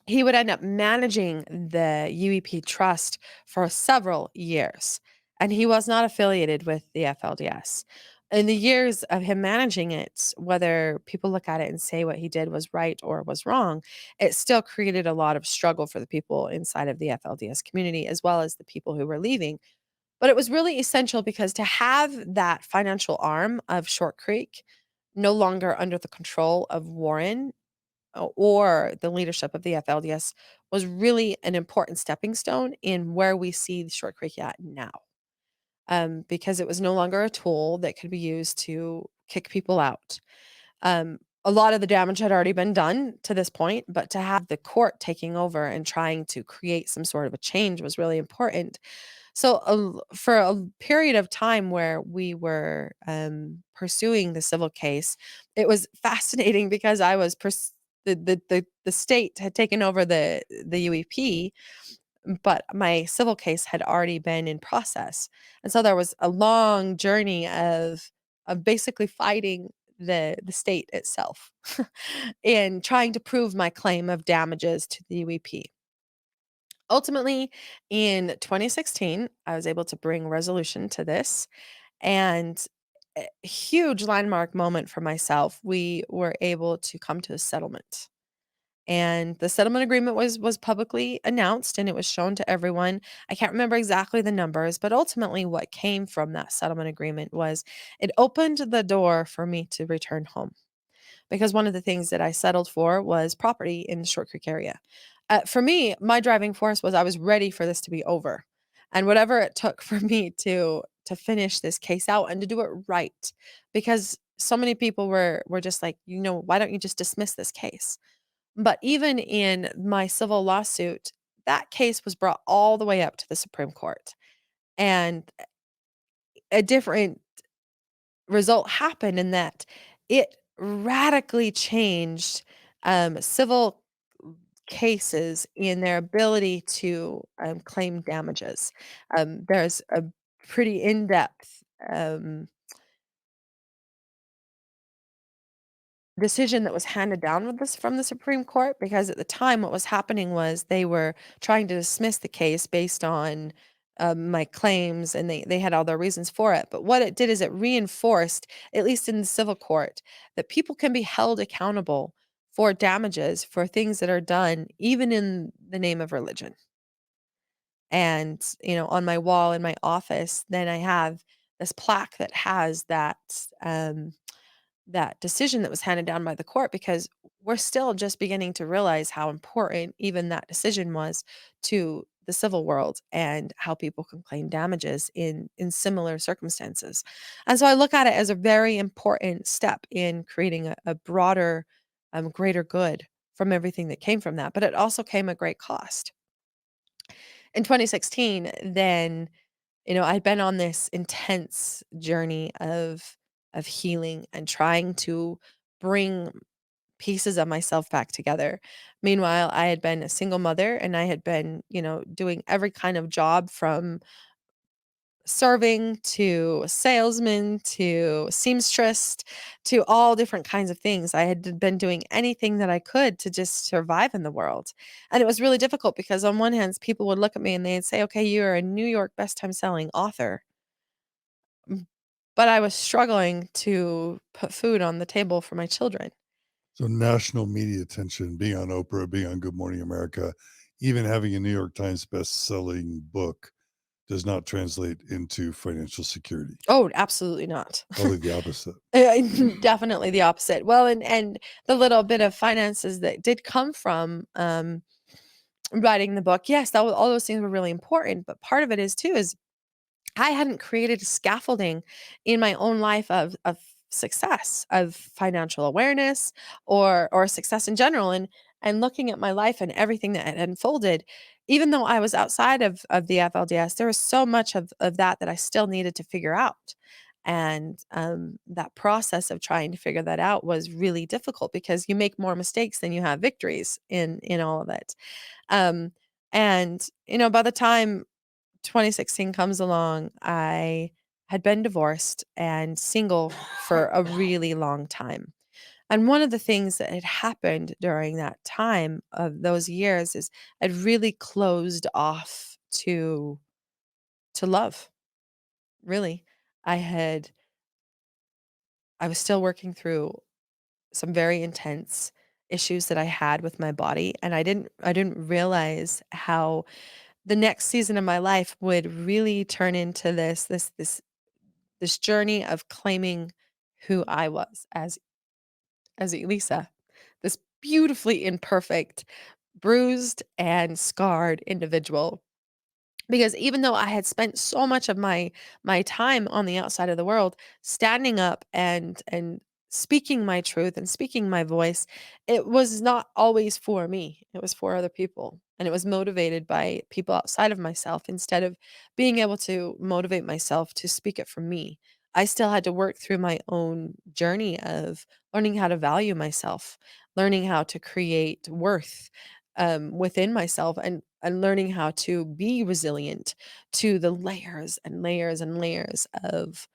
he would end up managing the UEP trust for several years, and he was not affiliated with the FLDS. In the years of him managing it, whether people look at it and say what he did was right or was wrong, it still created a lot of struggle for the people inside of the FLDS community, as well as the people who were leaving. But it was really essential because to have that financial arm of Short Creek no longer under the control of Warren or the leadership of the FLDS was really an important stepping stone in where we see Short Creek at now. Because it was no longer a tool that could be used to kick people out. A lot of the damage had already been done to this point, but to have the court taking over and trying to create some sort of a change was really important. So, for a period of time where we were pursuing the civil case, it was fascinating because I was the state had taken over the UEP, but my civil case had already been in process, and so there was a long journey of basically fighting the state itself and trying to prove my claim of damages to the UEP. Ultimately, in 2016, I was able to bring resolution to this, and a huge landmark moment for myself. We were able to come to a settlement. And the settlement agreement was publicly announced and it was shown to everyone. I can't remember exactly the numbers, but ultimately what came from that settlement agreement was it opened the door for me to return home because one of the things that I settled for was property in the Short Creek area. For me, my driving force was I was ready for this to be over, and whatever it took for me to finish this case out and to do it right, because so many people were just like, why don't you just dismiss this case? But even in my civil lawsuit, that case was brought all the way up to the Supreme Court, and a different result happened in that it radically changed civil cases in their ability to claim damages. There's a pretty in-depth decision that was handed down with this from the Supreme Court because at the time what was happening was they were trying to dismiss the case based on my claims and they had all their reasons for it. But what it did is it reinforced, at least in the civil court, that people can be held accountable for damages for things that are done even in the name of religion. And, on my wall in my office, then I have this plaque that has that decision that was handed down by the court because we're still just beginning to realize how important even that decision was to the civil world and how people can claim damages in similar circumstances. And so I look at it as a very important step in creating a broader, greater good from everything that came from that. But it also came at great cost. In 2016, then I'd been on this intense journey of healing and trying to bring pieces of myself back together. Meanwhile, I had been a single mother and I had been, doing every kind of job from serving to salesman to seamstress to all different kinds of things. I had been doing anything that I could to just survive in the world. And it was really difficult because on one hand, people would look at me and they'd say, okay, you're a New York best time selling author. But I was struggling to put food on the table for my children. So national media attention, being on Oprah, being on Good Morning America, even having a New York Times best-selling book does not translate into financial security. Oh, absolutely not. Probably the opposite. Definitely the opposite. Well, and the little bit of finances that did come from writing the book, yes, all those things were really important. But part of it is too is I hadn't created a scaffolding in my own life of success, of financial awareness, or success in general. And looking at my life and everything that had unfolded, even though I was outside of the FLDS, there was so much of that I still needed to figure out. And that process of trying to figure that out was really difficult because you make more mistakes than you have victories in all of it. Um, and by the time 2016 comes along, I had been divorced and single for a really long time. And one of the things that had happened during that time of those years is I'd really closed off to love. Really. I had I was still working through some very intense issues that I had with my body, and I didn't realize how the next season of my life would really turn into this journey of claiming who I was as Elissa, this beautifully imperfect, bruised and scarred individual. Because even though I had spent so much of my time on the outside of the world, standing up and speaking my truth and speaking my voice, it was not always for me. It was for other people. And it was motivated by people outside of myself instead of being able to motivate myself to speak it for me. I still had to work through my own journey of learning how to value myself, learning how to create worth within myself, and learning how to be resilient to the layers and layers and layers of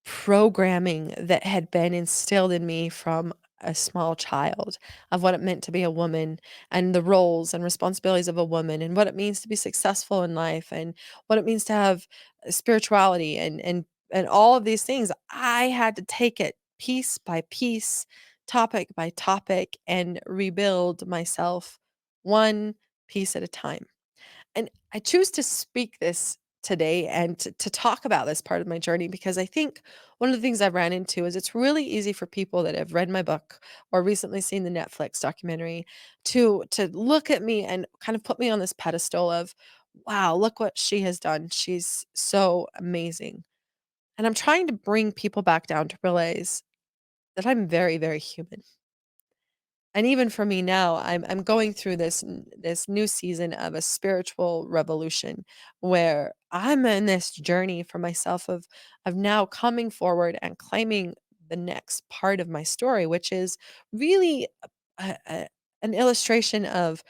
programming that had been instilled in me from a small child of what it meant to be a woman and the roles and responsibilities of a woman and what it means to be successful in life and what it means to have spirituality and all of these things. I had to take it piece by piece, topic by topic, and rebuild myself one piece at a time. And I choose to speak this today and to talk about this part of my journey because I think one of the things I've ran into is it's really easy for people that have read my book or recently seen the Netflix documentary to look at me and kind of put me on this pedestal of, wow, look what she has done. She's so amazing. And I'm trying to bring people back down to realize that I'm very, very human. And even for me now, I'm going through this new season of a spiritual revolution where I'm in this journey for myself of now coming forward and claiming the next part of my story, which is really an illustration of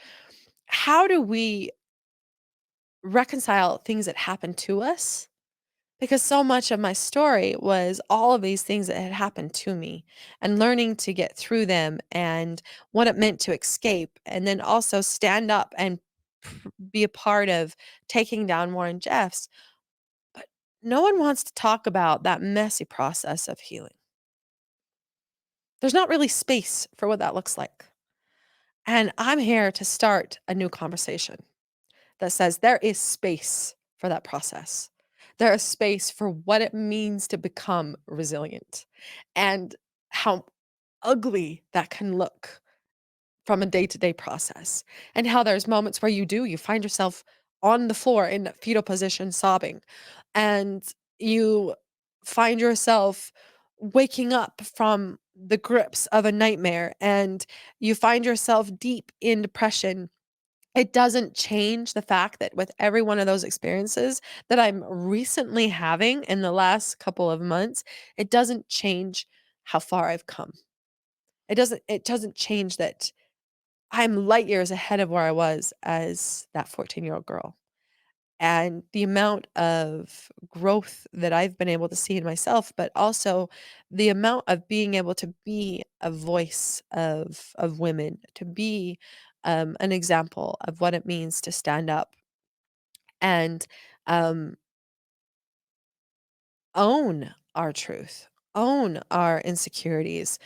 how do we reconcile things that happen to us, because so much of my story was all of these things that had happened to me and learning to get through them and what it meant to escape and then also stand up and be a part of taking down Warren Jeffs. But no one wants to talk about that messy process of healing. There's not really space for what that looks like. And I'm here to start a new conversation that says there is space for that process. There is space for what it means to become resilient and how ugly that can look from a day-to-day process, and how there's moments where you find yourself on the floor in a fetal position sobbing, and you find yourself waking up from the grips of a nightmare, and you find yourself deep in depression. It doesn't change the fact that with every one of those experiences that I'm recently having in the last couple of months, it doesn't change how far I've come. It doesn't change that I'm light years ahead of where I was as that 14-year-old girl. and the amount of growth that I've been able to see in myself, but also the amount of being able to be a voice of women, to be an example of what it means to stand up and um, own our truth, own our insecurities,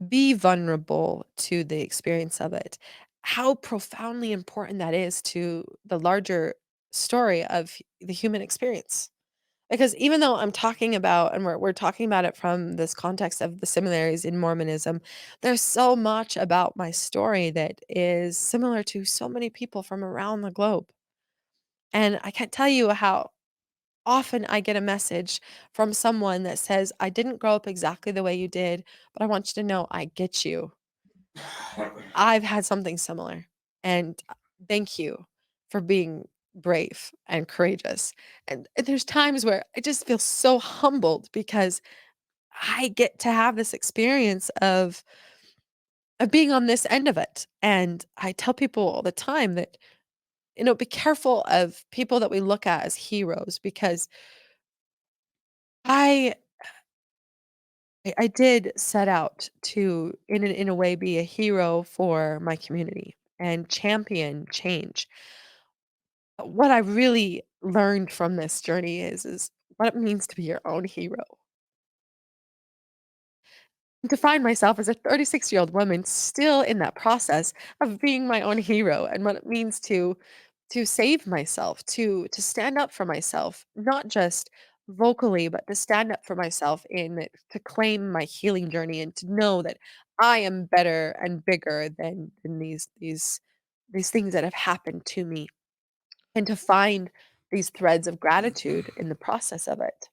be vulnerable to the experience of it. How profoundly important that is to the larger story of the human experience. Because even though I'm talking about, and we're talking about it from this context of the similarities in Mormonism, there's so much about my story that is similar to so many people from around the globe. And I can't tell you how often I get a message from someone that says, I didn't grow up exactly the way you did, but I want you to know I get you. I've had something similar. And thank you for being brave and courageous. And there's times where I just feel so humbled because I get to have this experience of being on this end of it. And I tell people all the time that, be careful of people that we look at as heroes because I I did set out to, in a way, be a hero for my community and champion change. But what I really learned from this journey is what it means to be your own hero. To find myself as a 36-year-old woman still in that process of being my own hero and what it means to save myself, to stand up for myself, not just vocally, but to stand up for myself in to claim my healing journey and to know that I am better and bigger than these things that have happened to me and to find these threads of gratitude in the process of it.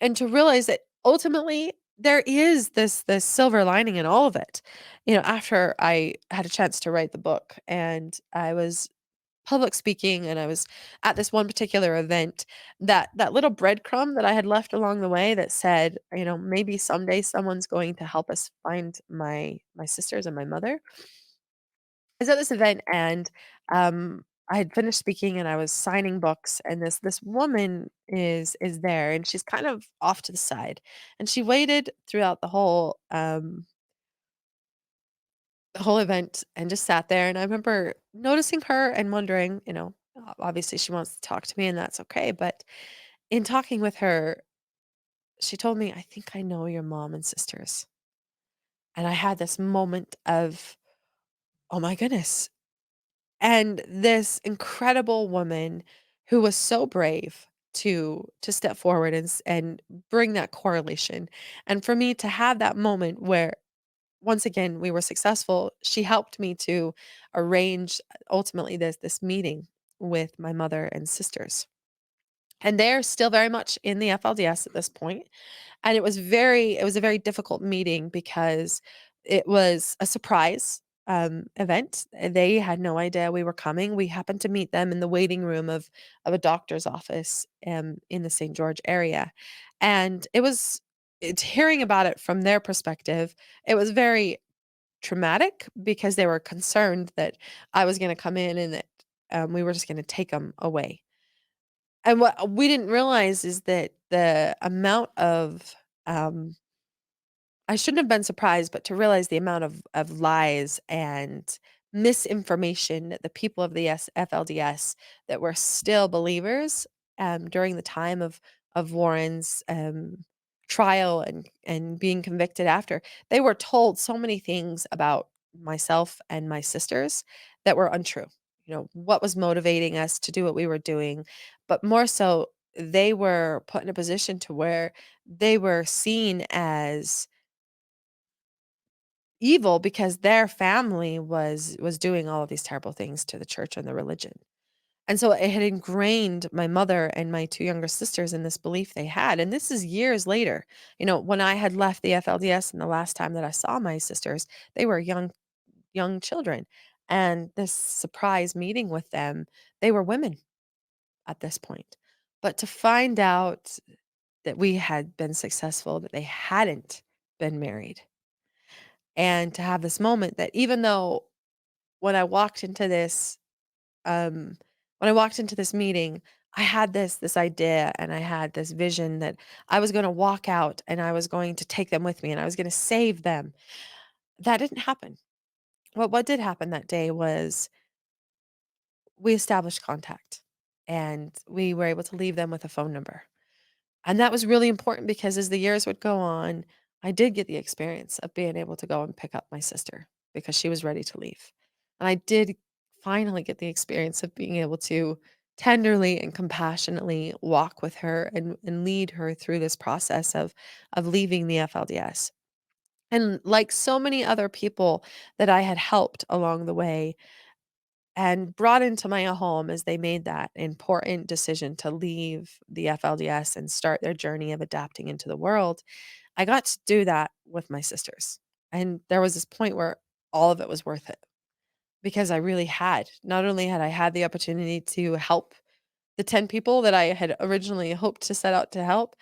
And to realize that ultimately there is this silver lining in all of it. After I had a chance to write the book and I was public speaking and I was at this one particular event, that little breadcrumb that I had left along the way that said, maybe someday someone's going to help us find my sisters and my mother. I was at this event and I had finished speaking and I was signing books and this woman is there and she's kind of off to the side and she waited throughout the whole event and just sat there and I remember noticing her and wondering, obviously she wants to talk to me and that's okay, but in talking with her, she told me, "I think I know your mom and sisters." And I had this moment of, "Oh my goodness." And this incredible woman who was so brave to step forward and bring that correlation. And for me to have that moment where once again we were successful, she helped me to arrange ultimately this meeting with my mother and sisters. And they're still very much in the FLDS at this point. And it was a very difficult meeting because it was a surprise, event. They had no idea we were coming. We happened to meet them in the waiting room of a doctor's office, in the St. George area. And it's hearing about it from their perspective, it was very traumatic because they were concerned that I was gonna come in and that, we were just gonna take them away. And what we didn't realize is that the amount of, I shouldn't have been surprised, but to realize the amount of lies and misinformation that the people of the FLDS that were still believers, during the time of Warren's, trial and being convicted after, they were told so many things about myself and my sisters that were untrue. What was motivating us to do what we were doing, but more so, they were put in a position to where they were seen as evil because their family was doing all of these terrible things to the church and the religion. And so it had ingrained my mother and my two younger sisters in this belief they had. And this is years later. When I had left the FLDS and the last time that I saw my sisters, they were young children. And this surprise meeting with them, they were women at this point. But to find out that we had been successful, that they hadn't been married, and to have this moment that even though when I walked into this, um, when I walked into this meeting, I had this idea and I had this vision that I was going to walk out and I was going to take them with me and I was going to save them. That didn't happen. What did happen that day was we established contact and we were able to leave them with a phone number. And that was really important because as the years would go on, I did get the experience of being able to go and pick up my sister because she was ready to leave. And I did finally get the experience of being able to tenderly and compassionately walk with her and lead her through this process of leaving the FLDS. And like so many other people that I had helped along the way, and brought into my home as they made that important decision to leave the FLDS and start their journey of adapting into the world, I got to do that with my sisters. And there was this point where all of it was worth it because I really had. Not only had I had the opportunity to help the 10 people that I had originally hoped to set out to help,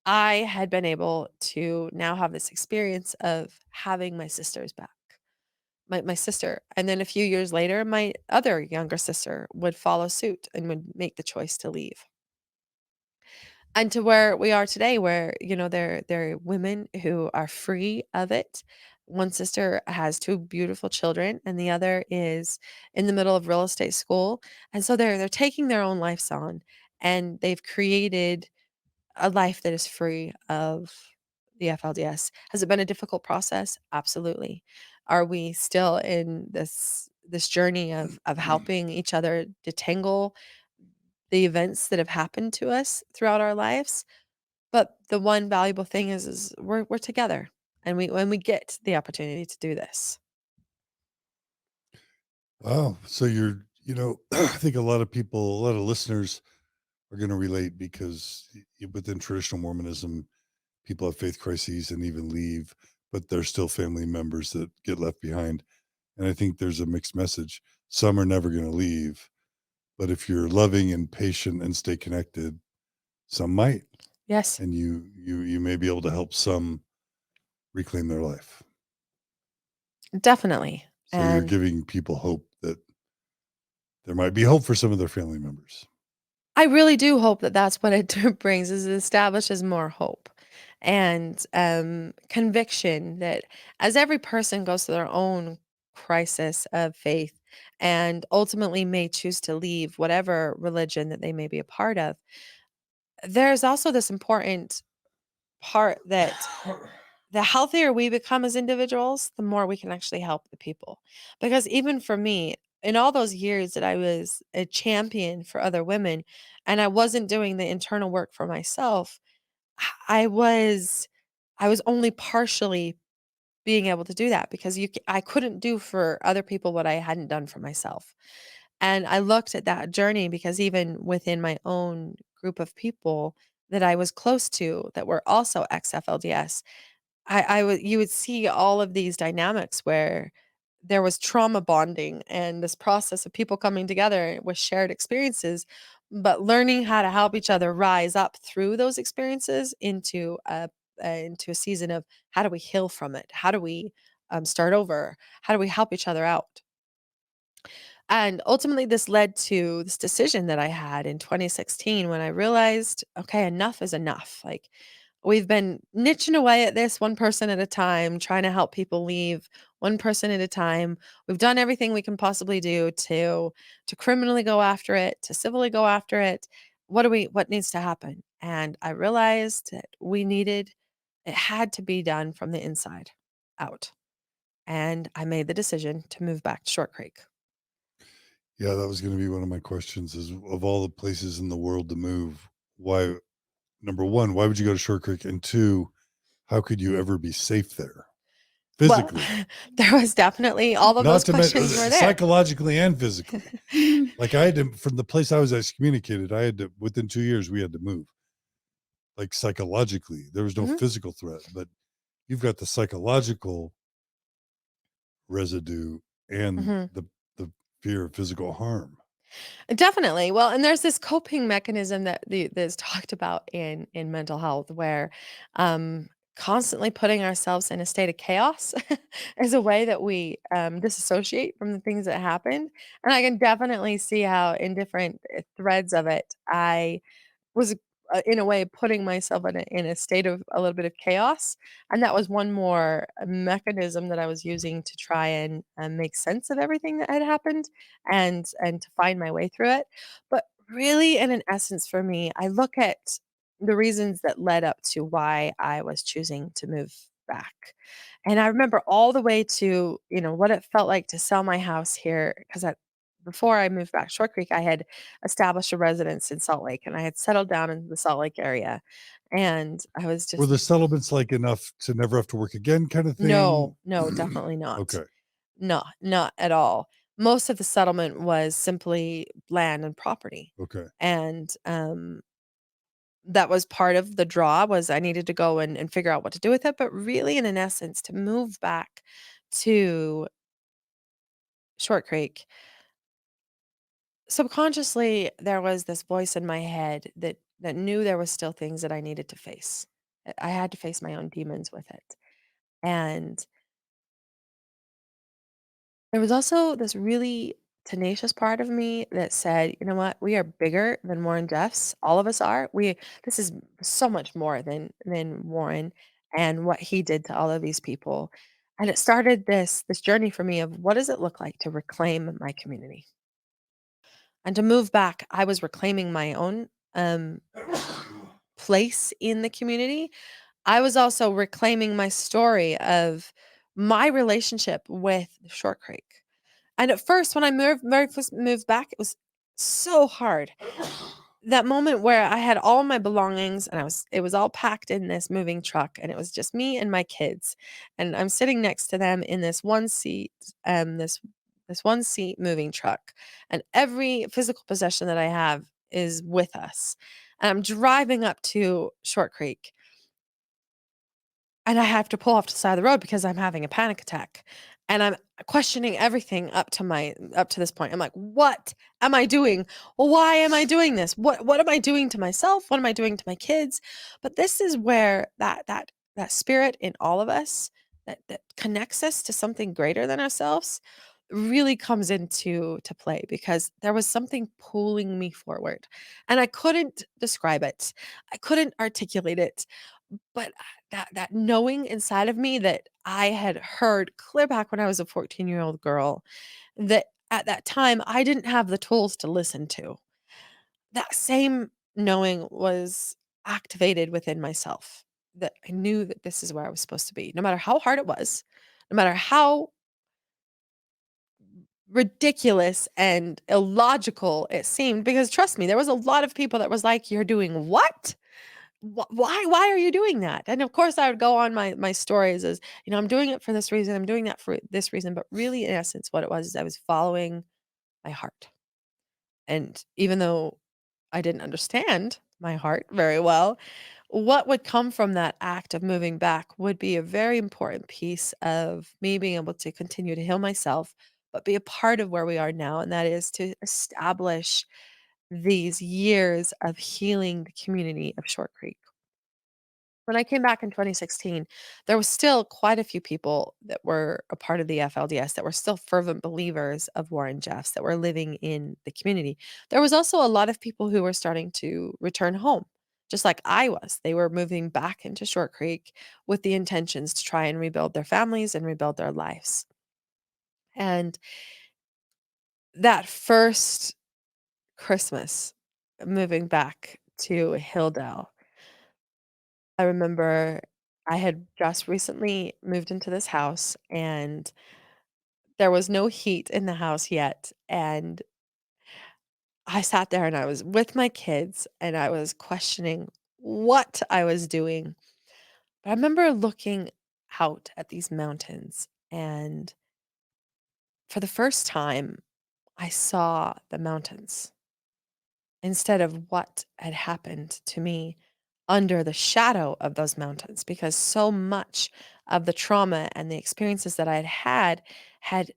I had been able to now have this experience of having my sisters back, my sister. And then a few years later, my other younger sister would follow suit and would make the choice to leave. And to where we are today, where, they're women who are free of it. One sister has two beautiful children, and the other is in the middle of real estate school. And so they're taking their own lives on, and they've created a life that is free of the FLDS. Has it been a difficult process? Absolutely. Are we still in this journey of helping each other detangle the events that have happened to us throughout our lives? But the one valuable thing is we're together, and when we get the opportunity to do this. Wow. So I think a lot of people, a lot of listeners are going to relate because within traditional Mormonism, people have faith crises and even leave, but there's still family members that get left behind. And I think there's a mixed message. Some are never going to leave, but if you're loving and patient and stay connected, some might, Yes, and you may be able to help some reclaim their life. definitely. So you're And giving people hope that there might be hope for some of their family members. I really do hope that that's what it brings, is it establishes more hope and conviction that as every person goes through their own crisis of faith and ultimately may choose to leave whatever religion that they may be a part of, there's also this important part that the healthier we become as individuals, the more we can actually help the people. Because even for me, in all those years that I was a champion for other women and I wasn't doing the internal work for myself, I was I was only partially being able to do that because I couldn't do for other people what I hadn't done for myself. And I looked at that journey because even within my own group of people that I was close to that were also ex-FLDS, you would see all of these dynamics where there was trauma bonding and this process of people coming together with shared experiences, but learning how to help each other rise up through those experiences into a season of how do we heal from it? How do we start over? How do we help each other out? And ultimately, this led to this decision that I had in 2016 when I realized, okay, enough is enough. Like, we've been niching away at this one person at a time, trying to help people leave one person at a time. We've done everything we can possibly do to criminally go after it, to civilly go after it. What needs to happen? And I realized that it had to be done from the inside out. And I made the decision to move back to Short Creek. Yeah, that was going to be one of my questions is of all the places in the world to move, why, number one, why would you go to Short Creek? And two, how could you ever be safe there Well, physically? there was definitely all of those Not to mention questions were there. psychologically and physically. Like I had to, from the place I was excommunicated, I had to, within 2 years, we had to move. Like psychologically, there was no Mhm, physical threat, but you've got the psychological residue and mhm. the fear of physical harm. Definitely. Well, and there's this coping mechanism that's talked about in mental health where constantly putting ourselves in a state of chaos is a way that we disassociate from the things that happened. And I can definitely see how in different threads of it, I was, in a way, putting myself in a state of a little bit of chaos, and that was one more mechanism that I was using to try and make sense of everything that had happened, and to find my way through it. But really, in an essence, for me, I look at the reasons that led up to why I was choosing to move back. And I remember all the way to, what it felt like to sell my house here, because before I moved back to Short Creek, I had established a residence in Salt Lake, and I had settled down in the Salt Lake area, and I was Were just the settlements like enough to never have to work again kind of thing? no, no, definitely not. Okay. No, not at all. Most of the settlement was simply land and property, Okay. and, that was part of the draw, was I needed to go and figure out what to do with it, but really, in an essence, to move back to Short Creek, subconsciously, there was this voice in my head that knew there was still things that I needed to face. I had to face my own demons with it. And there was also this really tenacious part of me that said, "You know what? We are bigger than Warren Jeffs. All of us are. This is so much more than Warren and what he did to all of these people." And it started this journey for me of what does it look like to reclaim my community? And to move back, I was reclaiming my own place in the community. I was also reclaiming my story of my relationship with Short Creek. And at first, when I very first moved back, it was so hard. That moment where I had all my belongings and it was all packed in this moving truck, and it was just me and my kids. And I'm sitting next to them in this one seat, this one seat moving truck. And every physical possession that I have is with us. And I'm driving up to Short Creek, and I have to pull off to the side of the road because I'm having a panic attack. And I'm questioning everything up to this point. I'm like, "What am I doing? Why am I doing this? What am I doing to myself? What am I doing to my kids?" But this is where that spirit in all of us that connects us to something greater than ourselves really comes into play, because there was something pulling me forward. And I couldn't describe it. I couldn't articulate it, but that knowing inside of me that I had heard clear back when I was a 14-year-old girl, that at that time I didn't have the tools to listen to. That same knowing was activated within myself, that I knew that this is where I was supposed to be. No matter how hard it was, no matter how ridiculous and illogical it seemed, because trust me, there was a lot of people that was like, "You're doing what? Why are you doing that?" And of course, I would go on my stories as, "I'm doing it for this reason, I'm doing that for this reason," but really, in essence, what it was is I was following my heart. And even though I didn't understand my heart very well, what would come from that act of moving back would be a very important piece of me being able to continue to heal myself, but be a part of where we are now, and that is to establish these years of healing the community of Short Creek. When I came back in 2016, there was still quite a few people that were a part of the FLDS that were still fervent believers of Warren Jeffs that were living in the community. There was also a lot of people who were starting to return home, just like I was. They were moving back into Short Creek with the intentions to try and rebuild their families and rebuild their lives. And that first Christmas, moving back to Hilldale, I remember I had just recently moved into this house, and there was no heat in the house yet. And I sat there and I was with my kids and I was questioning what I was doing. But I remember looking out at these mountains, and for the first time, I saw the mountains instead of what had happened to me under the shadow of those mountains, because so much of the trauma and the experiences that I had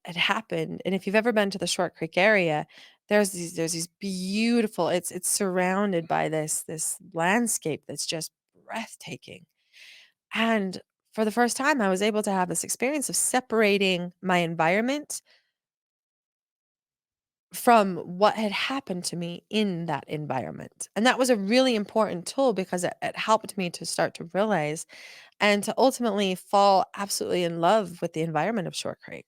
happened. And if you've ever been to the Short Creek area, there's these beautiful, it's surrounded by this landscape that's just breathtaking. And for the first time, I was able to have this experience of separating my environment from what had happened to me in that environment. And that was a really important tool because it helped me to start to realize and to ultimately fall absolutely in love with the environment of Short Creek.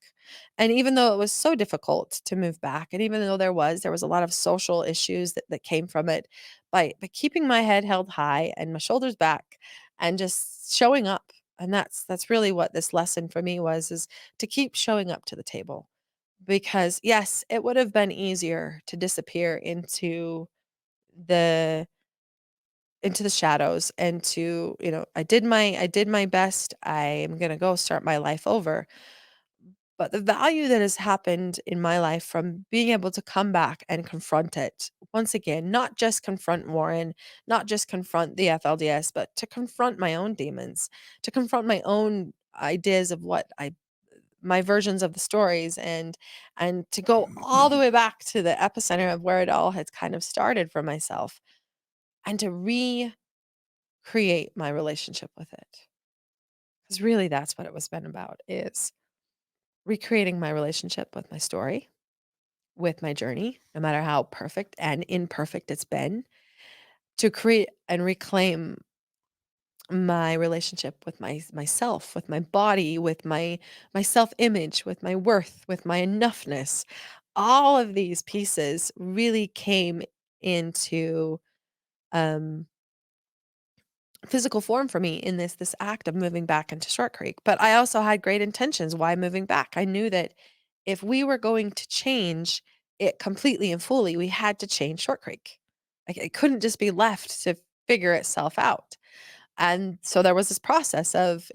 And even though it was so difficult to move back, and even though there was a lot of social issues that came from it, by keeping my head held high and my shoulders back and just showing up. And that's really what this lesson for me was, is to keep showing up to the table. Because yes, it would have been easier to disappear the into the shadows and to, I did my best. I am going to go start my life over. But the value that has happened in my life from being able to come back and confront it once again, not just confront Warren, not just confront the FLDS, but to confront my own demons, to confront my own ideas of my versions of the stories, and to go all the way back to the epicenter of where it all had kind of started for myself, and to recreate my relationship with it. Because really that's what it was been about, is recreating my relationship with my story, with my journey, no matter how perfect and imperfect it's been, to create and reclaim my relationship with myself, with my body, with my self-image, with my worth, with my enoughness. All of these pieces really came into um physical form for me in this act of moving back into Short Creek. But I also had great intentions why moving back. I knew that if we were going to change it completely and fully, we had to change Short Creek. Like, it couldn't just be left to figure itself out. And so there was this process of,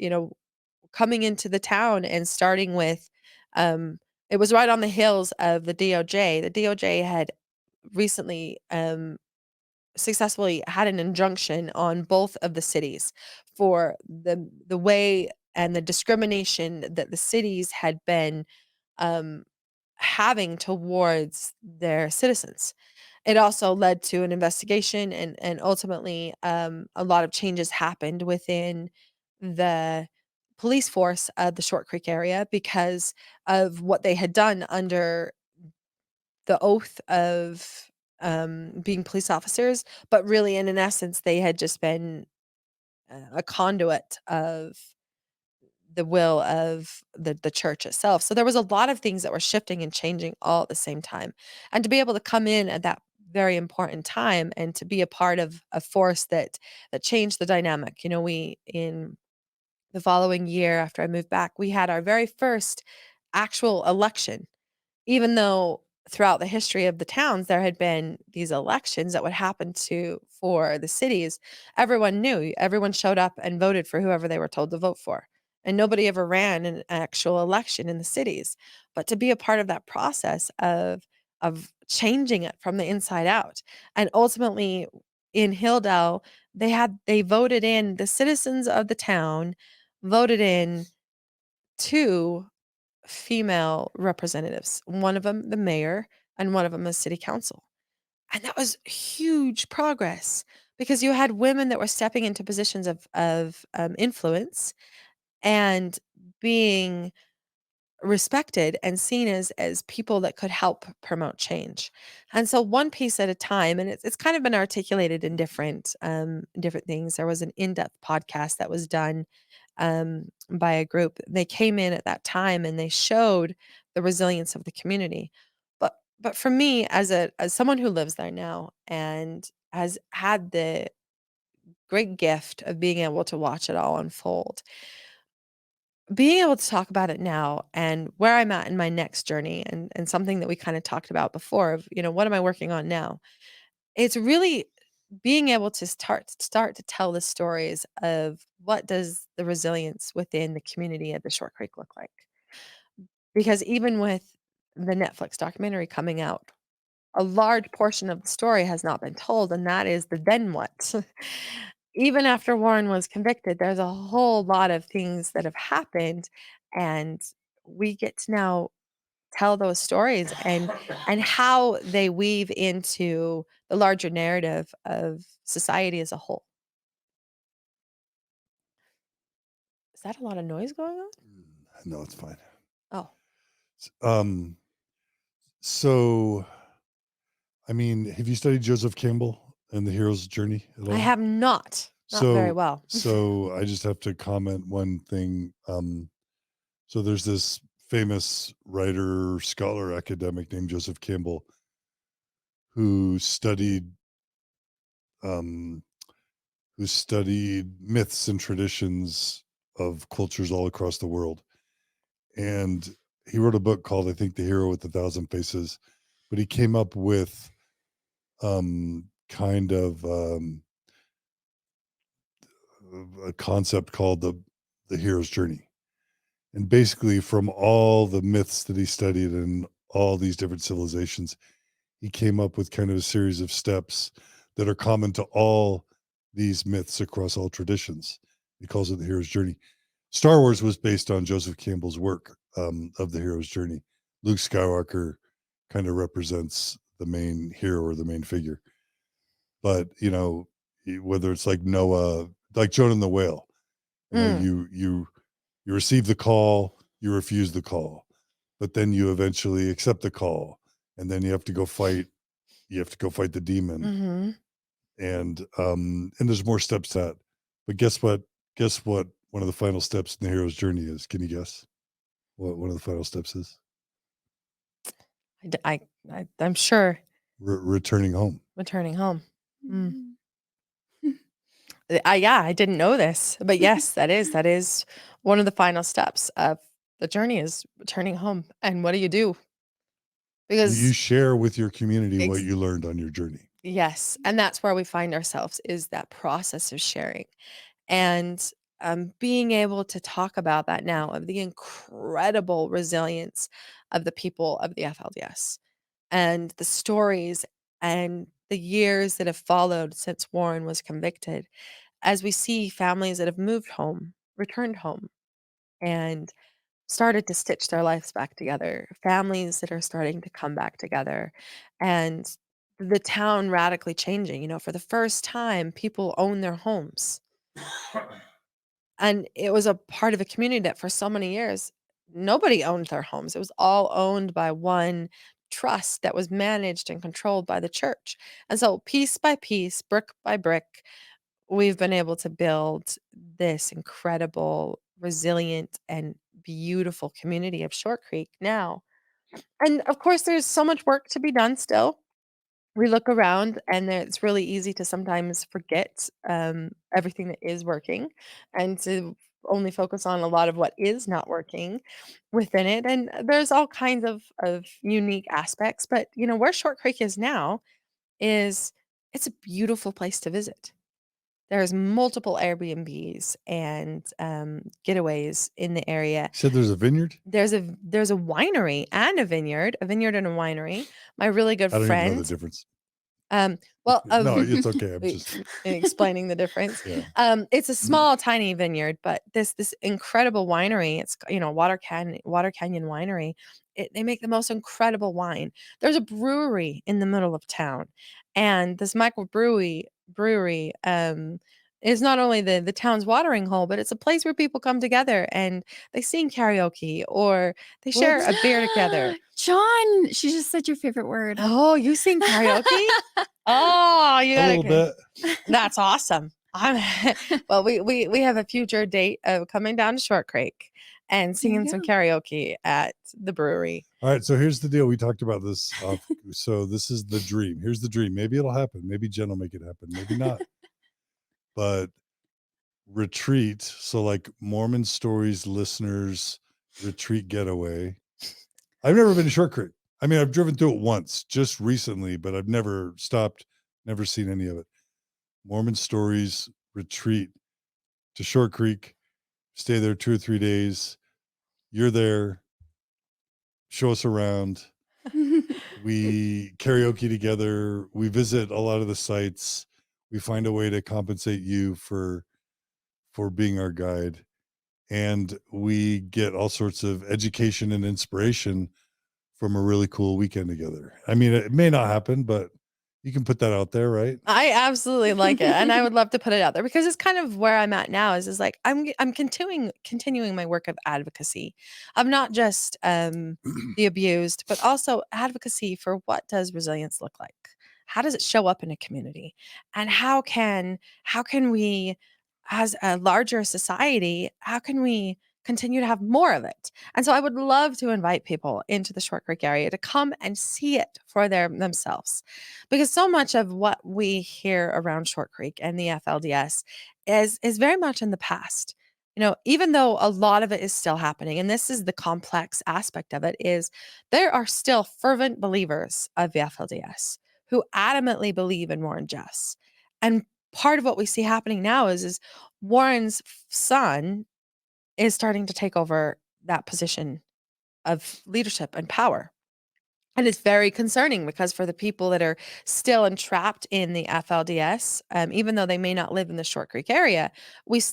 coming into the town and starting with, it was right on the hills of the DOJ. The DOJ had recently successfully had an injunction on both of the cities for the way and the discrimination that the cities had been um, having towards their citizens. It also led to an investigation, and ultimately a lot of changes happened within the police force of the Short Creek area because of what they had done under the oath of being police officers, but really, in essence, they had just been a conduit of the will of the church itself. So there was a lot of things that were shifting and changing all at the same time. And to be able to come in at that very important time and to be a part of a force that changed the dynamic. We in the following year after I moved back, we had our very first actual election, even though throughout the history of the towns there had been these elections that would happen to for the cities. Everyone knew, everyone showed up and voted for whoever they were told to vote for, and nobody ever ran an actual election in the cities. But to be a part of that process of changing it from the inside out, and ultimately in Hilldale, they voted in, the citizens of the town voted in two female representatives, one of them the mayor and one of them the city council. And that was huge progress because you had women that were stepping into positions of influence and being respected and seen as people that could help promote change. And so one piece at a time, and it's kind of been articulated in different things. There was an in-depth podcast that was done by a group. They came in at that time and they showed the resilience of the community. But for me, as someone who lives there now and has had the great gift of being able to watch it all unfold, being able to talk about it now and where I'm at in my next journey, and something that we kind of talked about before of, what am I working on now? It's really being able to start to tell the stories of what does the resilience within the community of the Short Creek look like? Because even with the Netflix documentary coming out, a large portion of the story has not been told, and that is the then what. Even after Warren was convicted, there's a whole lot of things that have happened, and we get to now tell those stories and how they weave into the larger narrative of society as a whole. that a lot of noise going on? No, it's fine. Oh, Um, so, I mean, have you studied Joseph Campbell and the hero's journey at all? I have not. Not very well. So I just have to comment one thing. So there's this famous writer, scholar, academic named Joseph Campbell who studied um, myths and traditions of cultures all across the world. And he wrote a book called, I think, The Hero with a Thousand Faces. But he came up with kind of a concept called the hero's journey. And basically, from all the myths that he studied and all these different civilizations, he came up with kind of a series of steps that are common to all these myths across all traditions. He calls it the hero's journey. Star Wars was based on Joseph Campbell's work of the hero's journey. Luke Skywalker kind of represents the main hero or the main figure. But, you know, whether it's like Noah, like Jonah and the whale, you know, you receive the call, you refuse the call, but then you eventually accept the call, and then you have to go fight the demon. Mm-hmm. And there's more steps to that. But guess what one of the final steps in the hero's journey is? Can you guess what one of the final steps is? I'm sure. Returning home. Returning home. I didn't know this, but yes, that is one of the final steps of the journey is returning home. And what do? You Because share with your community what ex- you learned on your journey. yes, and that's where we find ourselves is that process of sharing and being able to talk about that now of the incredible resilience of the people of the FLDS and the stories and the years that have followed since Warren was convicted as we see families that have moved home, returned home, and started to stitch their lives back together, families that are starting to come back together, and the town radically changing. You know, for the first time, people own their homes. And it was a part of a community that for so many years, nobody owned their homes. It was all owned by one trust that was managed and controlled by the church. And so, piece by piece, brick by brick, we've been able to build this incredible, resilient, and beautiful community of Short Creek now. And of course, there's so much work to be done still. We look around and it's really easy to sometimes forget everything that is working and to only focus on a lot of what is not working within it. And there's all kinds of unique aspects. But, you know, where Short Creek is now is it's a beautiful place to visit. There's multiple Airbnbs and, getaways in the area. You said there's a vineyard? There's a winery and a vineyard and a winery. My really good I don't even know the friend difference. well, No, it's okay. I'm just explaining the difference. yeah. It's a small, tiny vineyard, but this incredible winery, it's, you know, Water Canyon Winery, they make the most incredible wine. There's a brewery in the middle of town, and this brewery is not only the town's watering hole, but it's a place where people come together and they sing karaoke or they share a beer together. John, she just said your favorite word. Oh, you sing karaoke? Oh, you A gotta little bit. That's awesome. Well, we have a future date of coming down to Short Creek and singing some karaoke at the brewery. All right, so here's the deal. We talked about this off. So this is the dream. Here's the dream. Maybe it'll happen. Maybe Jen will make it happen. Maybe not. But retreat. So like Mormon Stories listeners retreat getaway. I've never been to Short Creek. I mean, I've driven through it once, just recently, but I've never stopped, never seen any of it. Mormon Stories retreat to Short Creek, stay there 2 or 3 days. You're there, show us around. We karaoke together. We visit a lot of the sites. We find a way to compensate you for being our guide. And we get all sorts of education and inspiration from a really cool weekend together. I mean, it may not happen, but You can put that out there, right? I absolutely like it, and I would love to put it out there because it's kind of where I'm at now is like I'm continuing my work of advocacy of not just the abused, but also advocacy for what does resilience look like? How does it show up in a community? And how can we as a larger society, how can we continue to have more of it? And so I would love to invite people into the Short Creek area to come and see it for themselves because so much of what we hear around Short Creek and the FLDS is very much in the past. Even though a lot of it is still happening, and this is the complex aspect of it, is there are still fervent believers of the FLDS who adamantly believe in Warren Jeffs. And part of what we see happening now is Warren's son is starting to take over that position of leadership and power. And it's very concerning because for the people that are still entrapped in the FLDS, even though they may not live in the Short Creek area,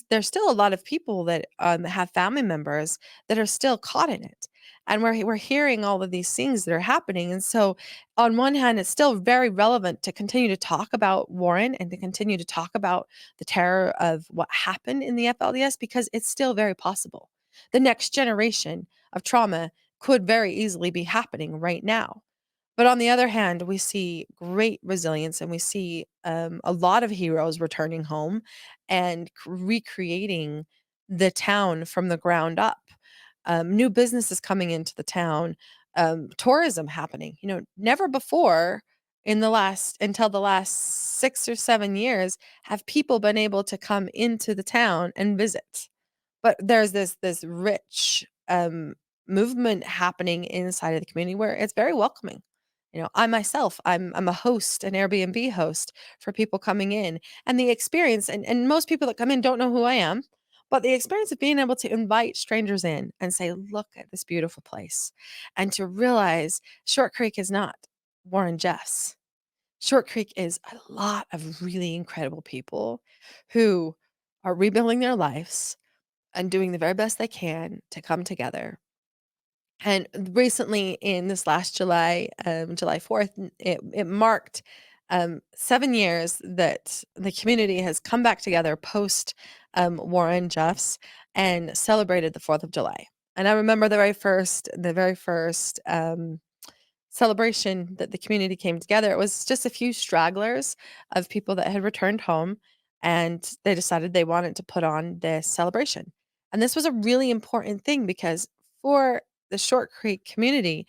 there's still a lot of people that have family members that are still caught in it. And we're hearing all of these things that are happening. And so, on one hand, it's still very relevant to continue to talk about Warren and to continue to talk about the terror of what happened in the FLDS because it's still very possible. The next generation of trauma could very easily be happening right now. But on the other hand, we see great resilience and we see a lot of heroes returning home and recreating the town from the ground up. New businesses coming into the town, tourism happening. Never before until the last 6 or 7 years have people been able to come into the town and visit. But there's this rich, movement happening inside of the community where it's very welcoming. I myself, I'm a host, an Airbnb host for people coming in, and the experience and most people that come in don't know who I am, but the experience of being able to invite strangers in and say, "Look at this beautiful place," and to realize Short Creek is not Warren Jeffs. Short Creek is a lot of really incredible people who are rebuilding their lives and doing the very best they can to come together. And recently, in this last July, July 4th, it marked 7 years that the community has come back together post Warren Jeffs and celebrated the 4th of July. And I remember the very first celebration that the community came together. It was just a few stragglers of people that had returned home, and they decided they wanted to put on this celebration. And this was a really important thing because for the Short Creek community,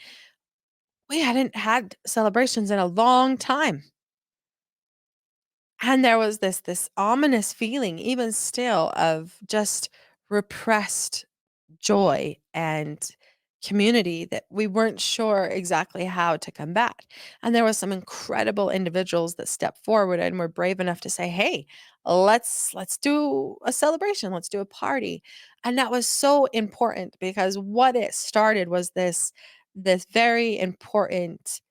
we hadn't had celebrations in a long time. And there was this ominous feeling, even still, of just repressed joy and community that we weren't sure exactly how to combat. And there was some incredible individuals that stepped forward and were brave enough to say, "Hey, let's do a celebration, let's do a party." And that was so important because what it started was this very important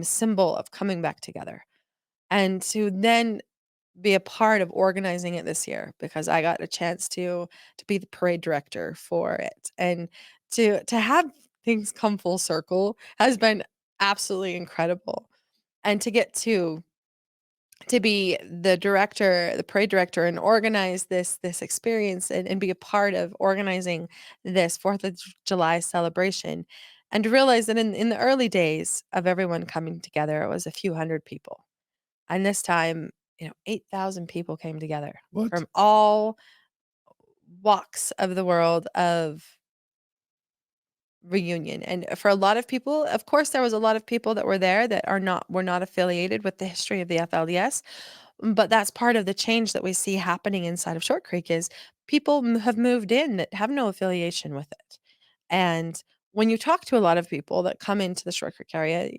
symbol of coming back together. And to then be a part of organizing it this year because I got a chance to be the parade director for it. And to have things come full circle has been absolutely incredible. And to get to be the director, the parade director, and organize this experience and be a part of organizing this Fourth of July celebration. And to realize that in the early days of everyone coming together, it was a few hundred people. And this time, 8,000 people came together What? from all walks of the world of reunion. And for a lot of people, of course, there was a lot of people that were there that were not affiliated with the history of the FLDS. But that's part of the change that we see happening inside of Short Creek is people have moved in that have no affiliation with it. And when you talk to a lot of people that come into the Short Creek area,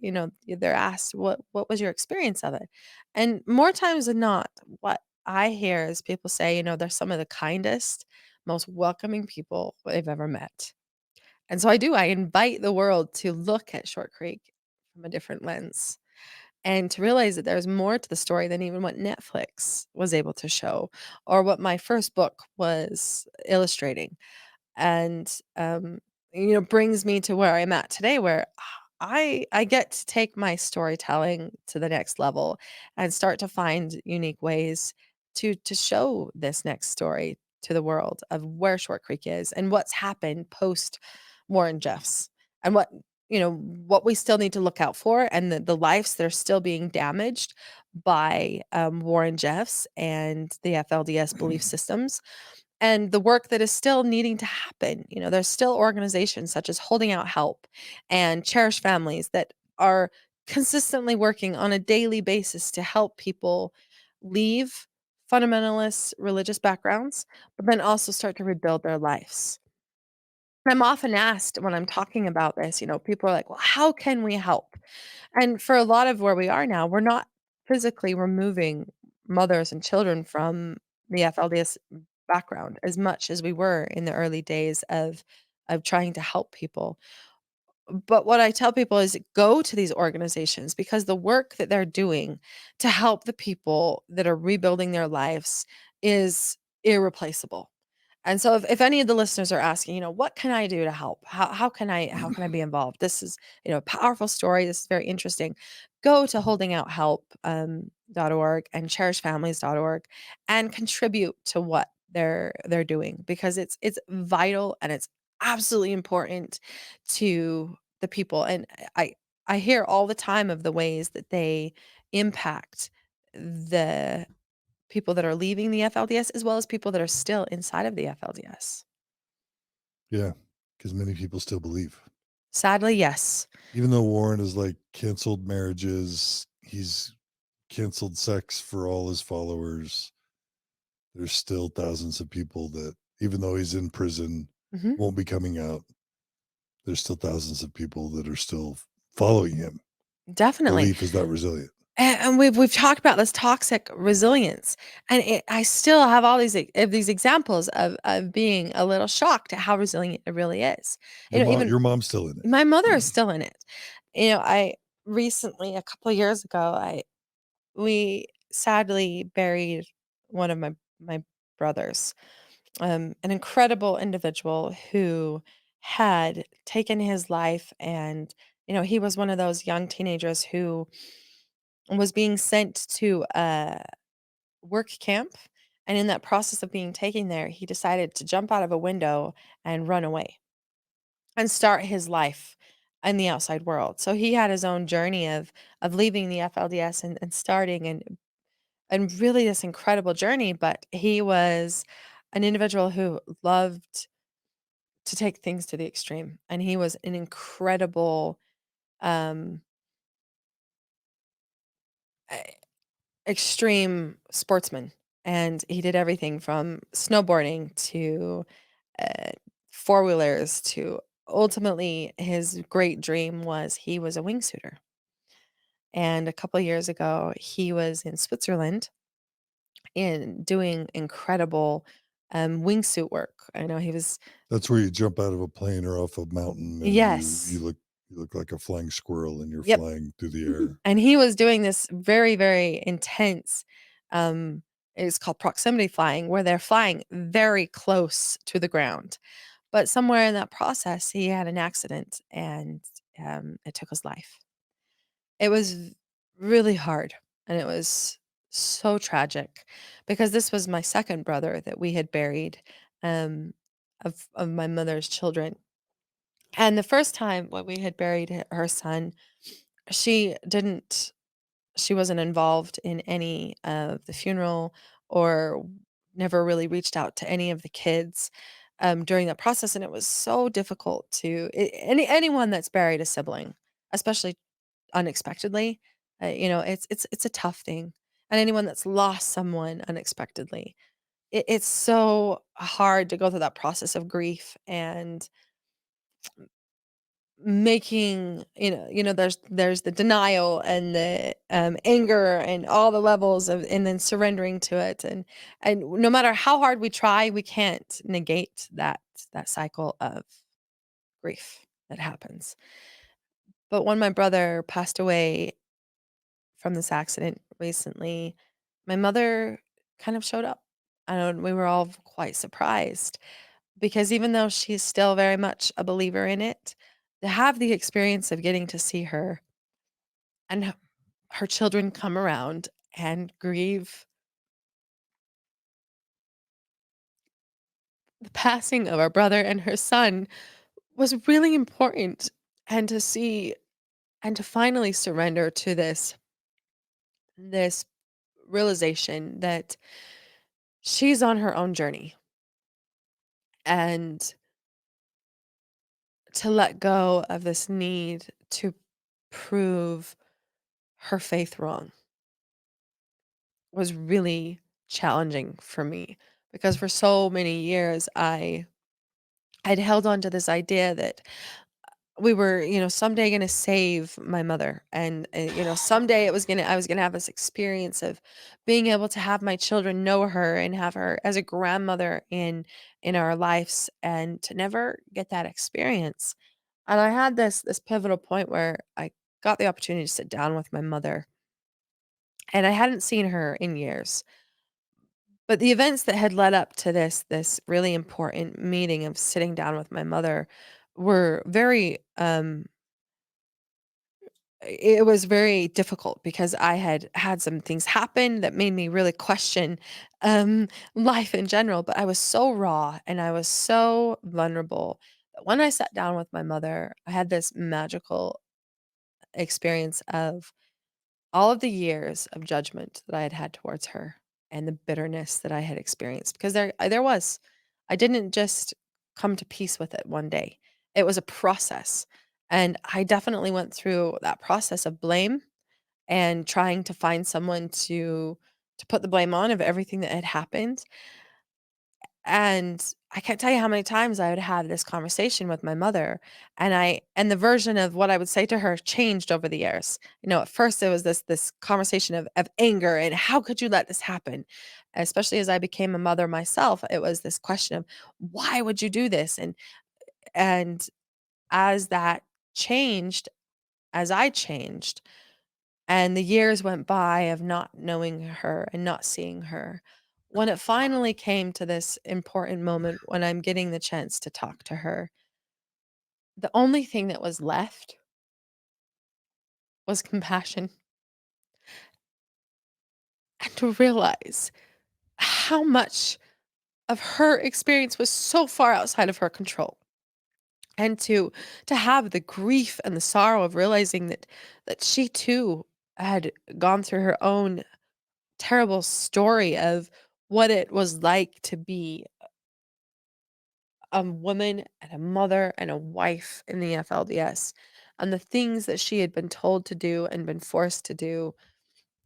they're asked, what was your experience of it? And more times than not, what I hear is people say, they're some of the kindest, most welcoming people they've ever met. And so I invite the world to look at Short Creek from a different lens and to realize that there's more to the story than even what Netflix was able to show or what my first book was illustrating. And brings me to where I'm at today, where I get to take my storytelling to the next level and start to find unique ways to show this next story to the world of where Short Creek is and what's happened post Warren Jeffs and what we still need to look out for and the lives that are still being damaged by Warren Jeffs and the FLDS belief systems and the work that is still needing to happen. There's still organizations such as Holding Out Help and Cherish Families that are consistently working on a daily basis to help people leave fundamentalist religious backgrounds, but then also start to rebuild their lives. I'm often asked when I'm talking about this, people are like, well, how can we help? And for a lot of where we are now, we're not physically removing mothers and children from the FLDS background as much as we were in the early days of trying to help people. But what I tell people is go to these organizations because the work that they're doing to help the people that are rebuilding their lives is irreplaceable. And so if any of the listeners are asking, what can I do to help? How can I be involved? This is, a powerful story. This is very interesting. Go to holdingouthelp.org and cherishfamilies.org and contribute to what they're doing because it's vital and it's absolutely important to the people. And I hear all the time of the ways that they impact the people that are leaving the FLDS as well as people that are still inside of the FLDS. Yeah, because many people still believe. Sadly, yes. Even though Warren has like canceled marriages, he's canceled sex for all his followers. There's still thousands of people that, even though he's in prison, Mhm. won't be coming out. There's still thousands of people that are still following him. Definitely. Belief is not resilient. And we've talked about this toxic resilience, and I still have all these examples of being a little shocked at how resilient it really is. Even Your mom's still in my mother is it. still in it. I recently, a couple of years ago, we sadly buried one of my brothers, an incredible individual who had taken his life, and he was one of those young teenagers who was being sent to a work camp, and in that process of being taken there, he decided to jump out of a window and run away and start his life in the outside world. So he had his own journey of leaving the FLDS and starting and really this incredible journey, but he was an individual who loved to take things to the extreme, and he was an incredible, um, extreme sportsman, and he did everything from snowboarding to uh, four wheelers to ultimately his great dream was he was a wingsuiter. And a couple of years ago, he was in Switzerland and doing incredible wingsuit work. I know he was, That's where you jump out of a plane or off a mountain and yes, you look like a flying squirrel and you're yep. flying through the air. And he was doing this very, very intense, um, it's called proximity flying, where they're flying very close to the ground. But somewhere in that process, he had an accident and it took his life. It was really hard and it was so tragic because this was my second brother that we had buried um, of my mother's children. And the first time when we had buried her son, she didn't she wasn't involved in any of the funeral or never really reached out to any of the kids during that process, and it was so difficult to anyone that's buried a sibling, especially unexpectedly. It's a tough thing, and anyone that's lost someone unexpectedly, it's so hard to go through that process of grief and making there's the denial and the anger and all the levels of and then surrendering to it and no matter how hard we try we can't negate that cycle of grief that happens. But when my brother passed away from this accident recently, my mother kind of showed up. I know we were all quite surprised because even though she's still very much a believer in it, to have the experience of getting to see her and her children come around and grieve the passing of our brother and her son was really important. And to see and to finally surrender to this realization that she's on her own journey, and to let go of this need to prove her faith wrong was really challenging for me, because for so many years I'd held on to this idea that we were, someday going to save my mother, and someday I was going to have this experience of being able to have my children know her and have her as a grandmother in our lives, and to never get that experience. And I had this pivotal point where I got the opportunity to sit down with my mother, and I hadn't seen her in years. But the events that had led up to this really important meeting of sitting down with my mother were very it was very difficult, because I had had some things happen that made me really question um life in general, but I was so raw and I was so vulnerable that when I sat down with my mother, I had this magical experience of all of the years of judgment that I had had towards her, and the bitterness that I had experienced, because there was. I didn't just come to peace with it one day. It was a process. And I definitely went through that process of blame and trying to find someone to put the blame on of everything that had happened. And I can't tell you how many times I would have this conversation with my mother, and the version of what I would say to her changed over the years. At first it was this conversation of anger and how could you let this happen? Especially as I became a mother myself, it was this question of why would you do this? And as that changed, as I changed, and the years went by of not knowing her and not seeing her, when it finally came to this important moment when I'm getting the chance to talk to her, the only thing that was left was compassion, and to realize how much of her experience was so far outside of her control. And to have the grief and the sorrow of realizing that she too had gone through her own terrible story of what it was like to be a woman and a mother and a wife in the FLDS, and the things that she had been told to do and been forced to do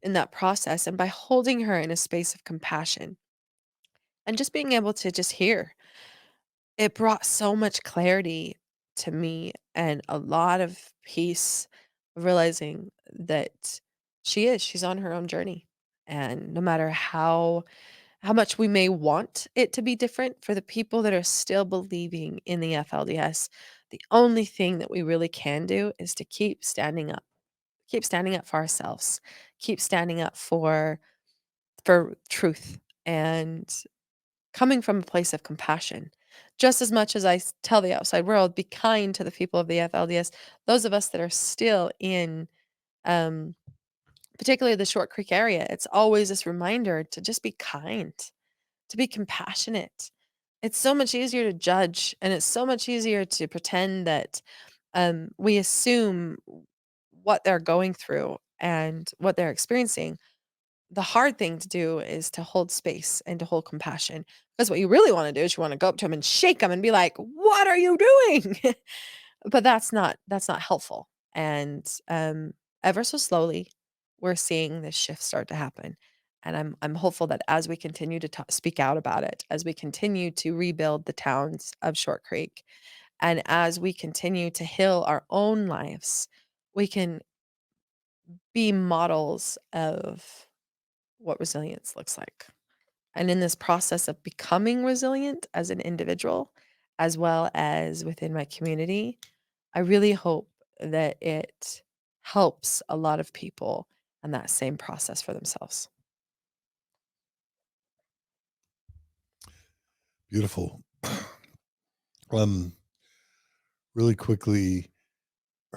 in that process. And by holding her in a space of compassion and just being able to just hear, it brought so much clarity to me and a lot of peace, realizing that she's on her own journey. And no matter how much we may want it to be different for the people that are still believing in the FLDS, the only thing that we really can do is to keep standing up for ourselves, keep standing up for truth, and coming from a place of compassion. Just as much as tell the outside world, be kind to the people of the FLDS, those of us that are still in, um, particularly the Short Creek area, it's always this reminder to just be kind, to be compassionate. It's so much easier to judge, and it's so much easier to pretend that we assume what they're going through and what they're experiencing. The hard thing to do is to hold space and to hold compassion. Because what you really want to do is you want to go up to them and shake them and be like, "What are you doing?" But that's not helpful. And ever so slowly, we're seeing this shift start to happen. And I'm hopeful that as we continue to speak out about it, as we continue to rebuild the towns of Short Creek, and as we continue to heal our own lives, we can be models of what resilience looks like. And in this process of becoming resilient as an individual, as well as within my community, I really hope that it helps a lot of people in that same process for themselves. Beautiful. Um, really quickly,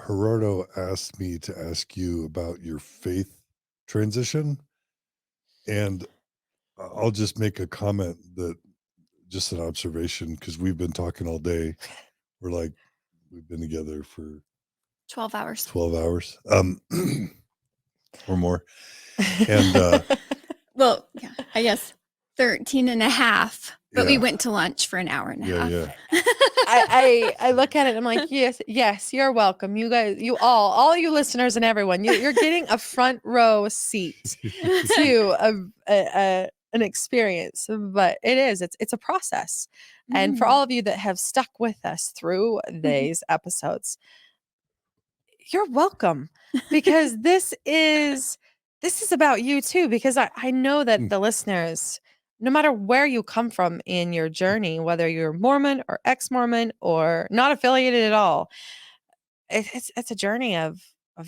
Gerardo asked me to ask you about your faith transition, and I'll just make a comment that just an observation because we've been talking all day. We've been together for 12 hours. 12 hours, or more. And Well, yeah, I guess 13 and a half, but we Yeah. went to lunch for an hour and a half. yeah. I look at it and I'm like, yes, you're welcome. You guys, all you listeners and everyone, you're getting a front row seat to an experience. But it's a process. And for all of you that have stuck with us through these episodes, you're welcome, because this is about you too, because I know that the listeners, no matter where you come from in your journey, whether you're Mormon or ex-Mormon or not affiliated at all, it's a journey of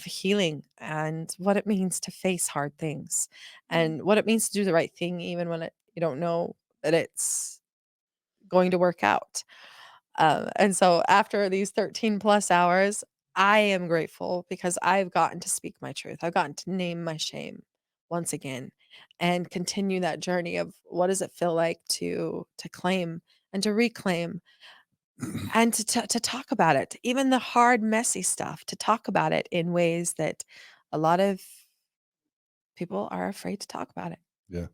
healing and what it means to face hard things and what it means to do the right thing even when you don't know that it's going to work out. And so after these 13 plus hours, I am grateful because I've gotten to speak my truth. I've gotten to name my shame once again and continue that journey of what does it feel like to claim and to reclaim and to talk about it, even the hard, messy stuff, to talk about it in ways that a lot of people are afraid to talk about it. Yeah.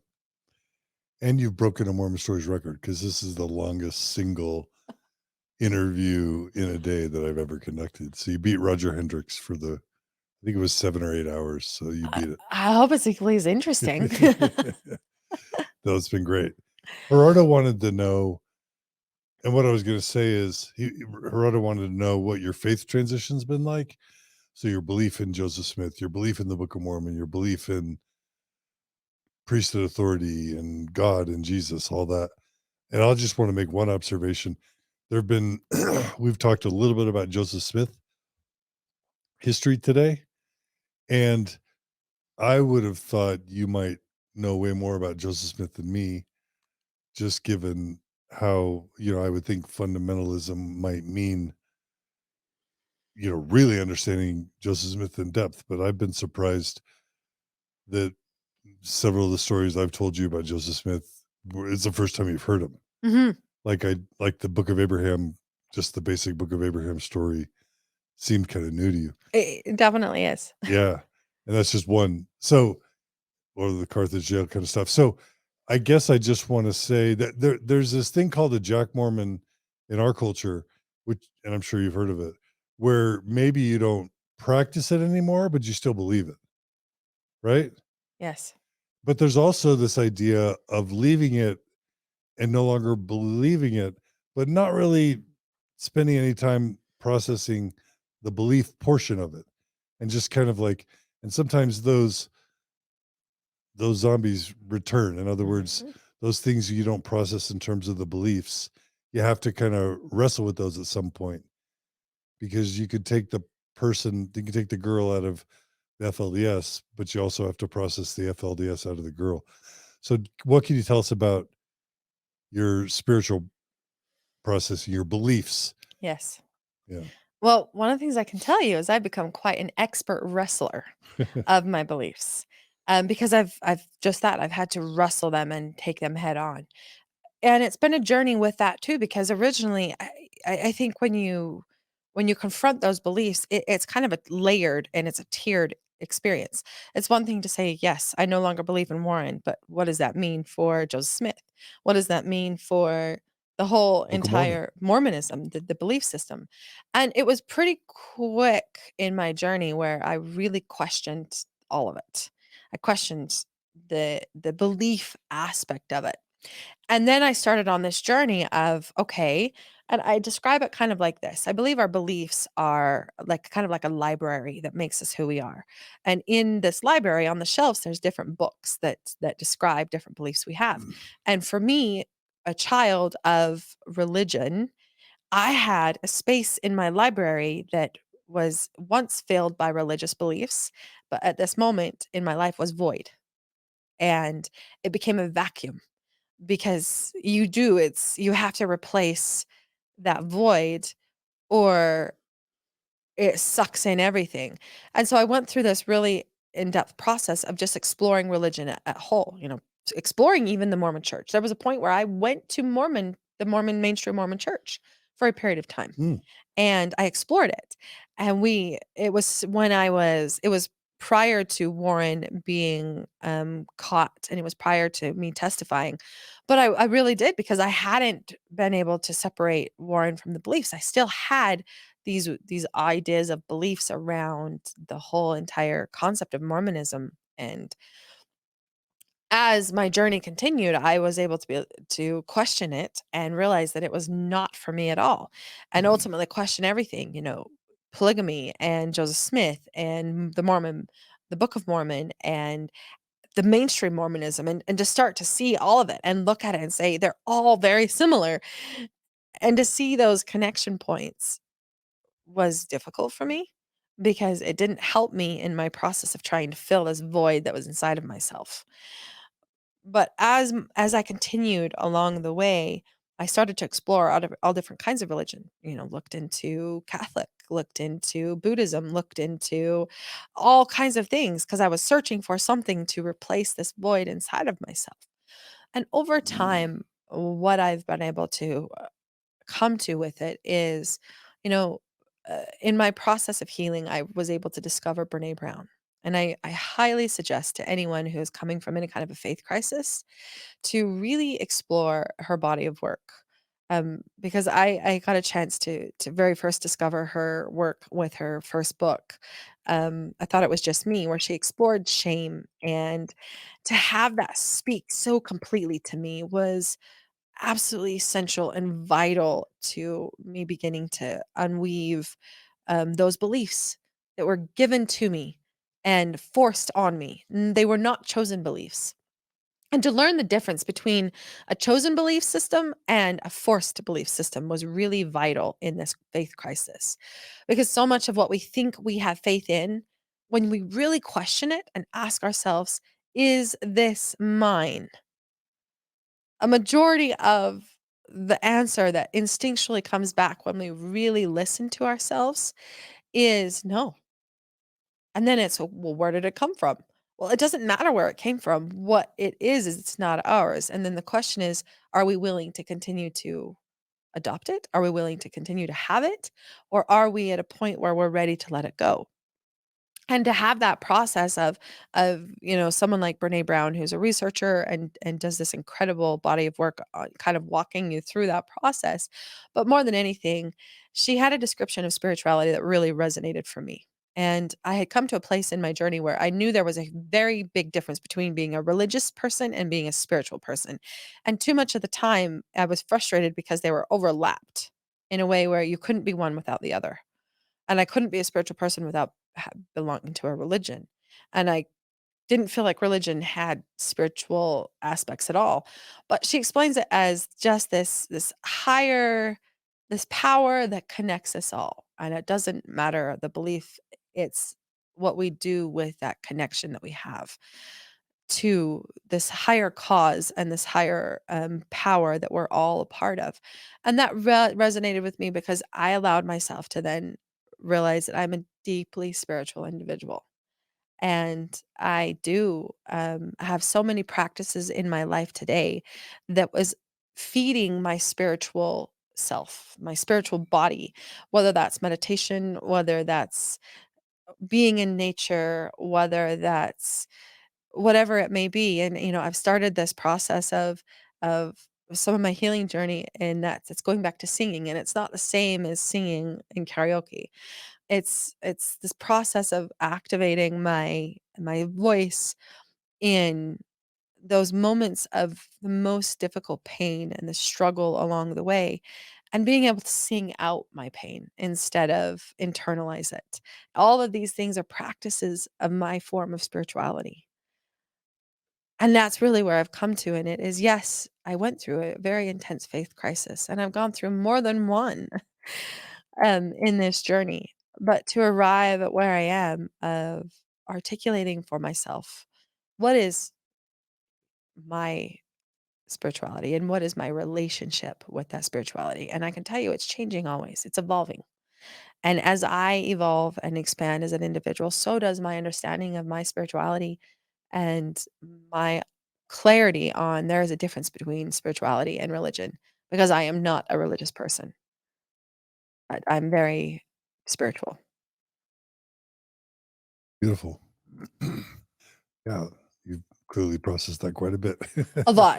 And you've broken a Mormon Stories record because this is the longest single interview in a day that I've ever conducted. So you beat Roger Hendricks for I think it was 7 or 8 hours. So you beat it. I hope it's equally as interesting. No, it's been great. Gerardo wanted to know, and what I was going to say is, Gerardo wanted to know what your faith transition's been like. So your belief in Joseph Smith, your belief in the Book of Mormon, your belief in priesthood authority and God and Jesus, all that. And I'll just want to make one observation. There have been, we've talked a little bit about Joseph Smith history today, and I would have thought you might know way more about Joseph Smith than me, just given how, I would think fundamentalism might mean, really understanding Joseph Smith in depth. But I've been surprised that several of the stories I've told you about Joseph Smith, it's the first time you've heard them. Mhm. Like the Book of Abraham, just the basic Book of Abraham story seemed kind of new to you. It definitely is. Yeah. And that's just one. So, or the Carthage jail kind of stuff. So I guess I just want to say that there's this thing called a Jack Mormon in our culture, and I'm sure you've heard of it, where maybe you don't practice it anymore, but you still believe it. Right. Yes. But there's also this idea of leaving it and no longer believing it, but not really spending any time processing the belief portion of it. And just kind of like, and sometimes those zombies return. In other words, Mhm. those things you don't process in terms of the beliefs, you have to kind of wrestle with those at some point, because you could take the girl out of the FLDS, but you also have to process the FLDS out of the girl. So what can you tell us about your spiritual processing, your beliefs? Yes. Yeah. Well, one of the things I can tell you is I've become quite an expert wrestler of my beliefs, because I've just that I've had to wrestle them and take them head on, and it's been a journey with that too. Because originally, I think when you confront those beliefs, it's kind of a layered and it's a tiered experience. It's one thing to say, yes, I no longer believe in Warren, but what does that mean for Joseph Smith? What does that mean for the whole Book of Mormon. entire Mormonism, the belief system? And it was pretty quick in my journey where I really questioned all of it. I questioned the belief aspect of it. And then I started on this journey of, okay, and I describe it kind of like this. I believe our beliefs are like kind of like a library that makes us who we are. And in this library on the shelves, there's different books that describe different beliefs we have. And for me, a child of religion, I had a space in my library that was once filled by religious beliefs, but at this moment in my life was void. And it became a vacuum because you have to replace that void, or it sucks in everything. And so I went through this really in-depth process of just exploring religion at whole, exploring even the Mormon church. There was a point where I went to the Mormon mainstream Mormon church for a period of time, Mm, and I explored it. And it was when it was prior to Warren being caught, and it was prior to me testifying. But I really did, because I hadn't been able to separate Warren from the beliefs. I still had these ideas of beliefs around the whole entire concept of Mormonism. And as my journey continued, I was able to question it and realize that it was not for me at all, and ultimately question everything, polygamy and Joseph Smith and the Book of Mormon and the mainstream Mormonism, and to start to see all of it and look at it and say they're all very similar, and to see those connection points was difficult for me, because it didn't help me in my process of trying to fill this void that was inside of myself. But as I continued along the way, I started to explore all different kinds of religion, looked into Catholic, looked into Buddhism, looked into all kinds of things, because I was searching for something to replace this void inside of myself. And over time, what I've been able to come to with it is, you know, in my process of healing, I was able to discover Brene Brown. And I highly suggest to anyone who is coming from any kind of a faith crisis to really explore her body of work. Because I got a chance to very first discover her work with her first book. I thought it was just me, where she explored shame, and to have that speak so completely to me was absolutely essential and vital to me beginning to unweave those beliefs that were given to me and forced on me. They were not chosen beliefs. And to learn the difference between a chosen belief system and a forced belief system was really vital in this faith crisis. Because so much of what we think we have faith in, when we really question it and ask ourselves, is this mine? A majority of the answer that instinctually comes back when we really listen to ourselves is no. And then it's, well, where did it come from? Well, it doesn't matter where it came from. What it is it's not ours. And then the question is, are we willing to continue to adopt it? Are we willing to continue to have it? Or are we at a point where we're ready to let it go? And to have that process of someone like Brene Brown, who's a researcher and does this incredible body of work, kind of walking you through that process. But more than anything, she had a description of spirituality that really resonated for me. And I had come to a place in my journey where I knew there was a very big difference between being a religious person and being a spiritual person. And too much of the time, I was frustrated because they were overlapped in a way where you couldn't be one without the other. And I couldn't be a spiritual person without belonging to a religion. And I didn't feel like religion had spiritual aspects at all. But she explains it as just this higher, this power that connects us all. And it doesn't matter the belief, it's what we do with that connection that we have to this higher cause and this higher power that we're all a part of. And that resonated with me, because I allowed myself to then realize that I'm a deeply spiritual individual. And I do have so many practices in my life today that was feeding my spiritual self, my spiritual body, whether that's meditation, whether that's being in nature, whether that's whatever it may be. And I've started this process of some of my healing journey, and it's going back to singing, and it's not the same as singing in karaoke. It's this process of activating my voice in those moments of the most difficult pain and the struggle along the way, and being able to sing out my pain instead of internalize it. All of these things are practices of my form of spirituality. And that's really where I've come to in it is, yes, I went through a very intense faith crisis, and I've gone through more than one in this journey. But to arrive at where I am of articulating for myself what is my spirituality and what is my relationship with that spirituality. And I can tell you it's changing always. It's evolving. And as I evolve and expand as an individual, so does my understanding of my spirituality and my clarity on there is a difference between spirituality and religion because I am not a religious person. I'm very spiritual. Beautiful. Yeah, you've clearly processed that quite a bit. A lot.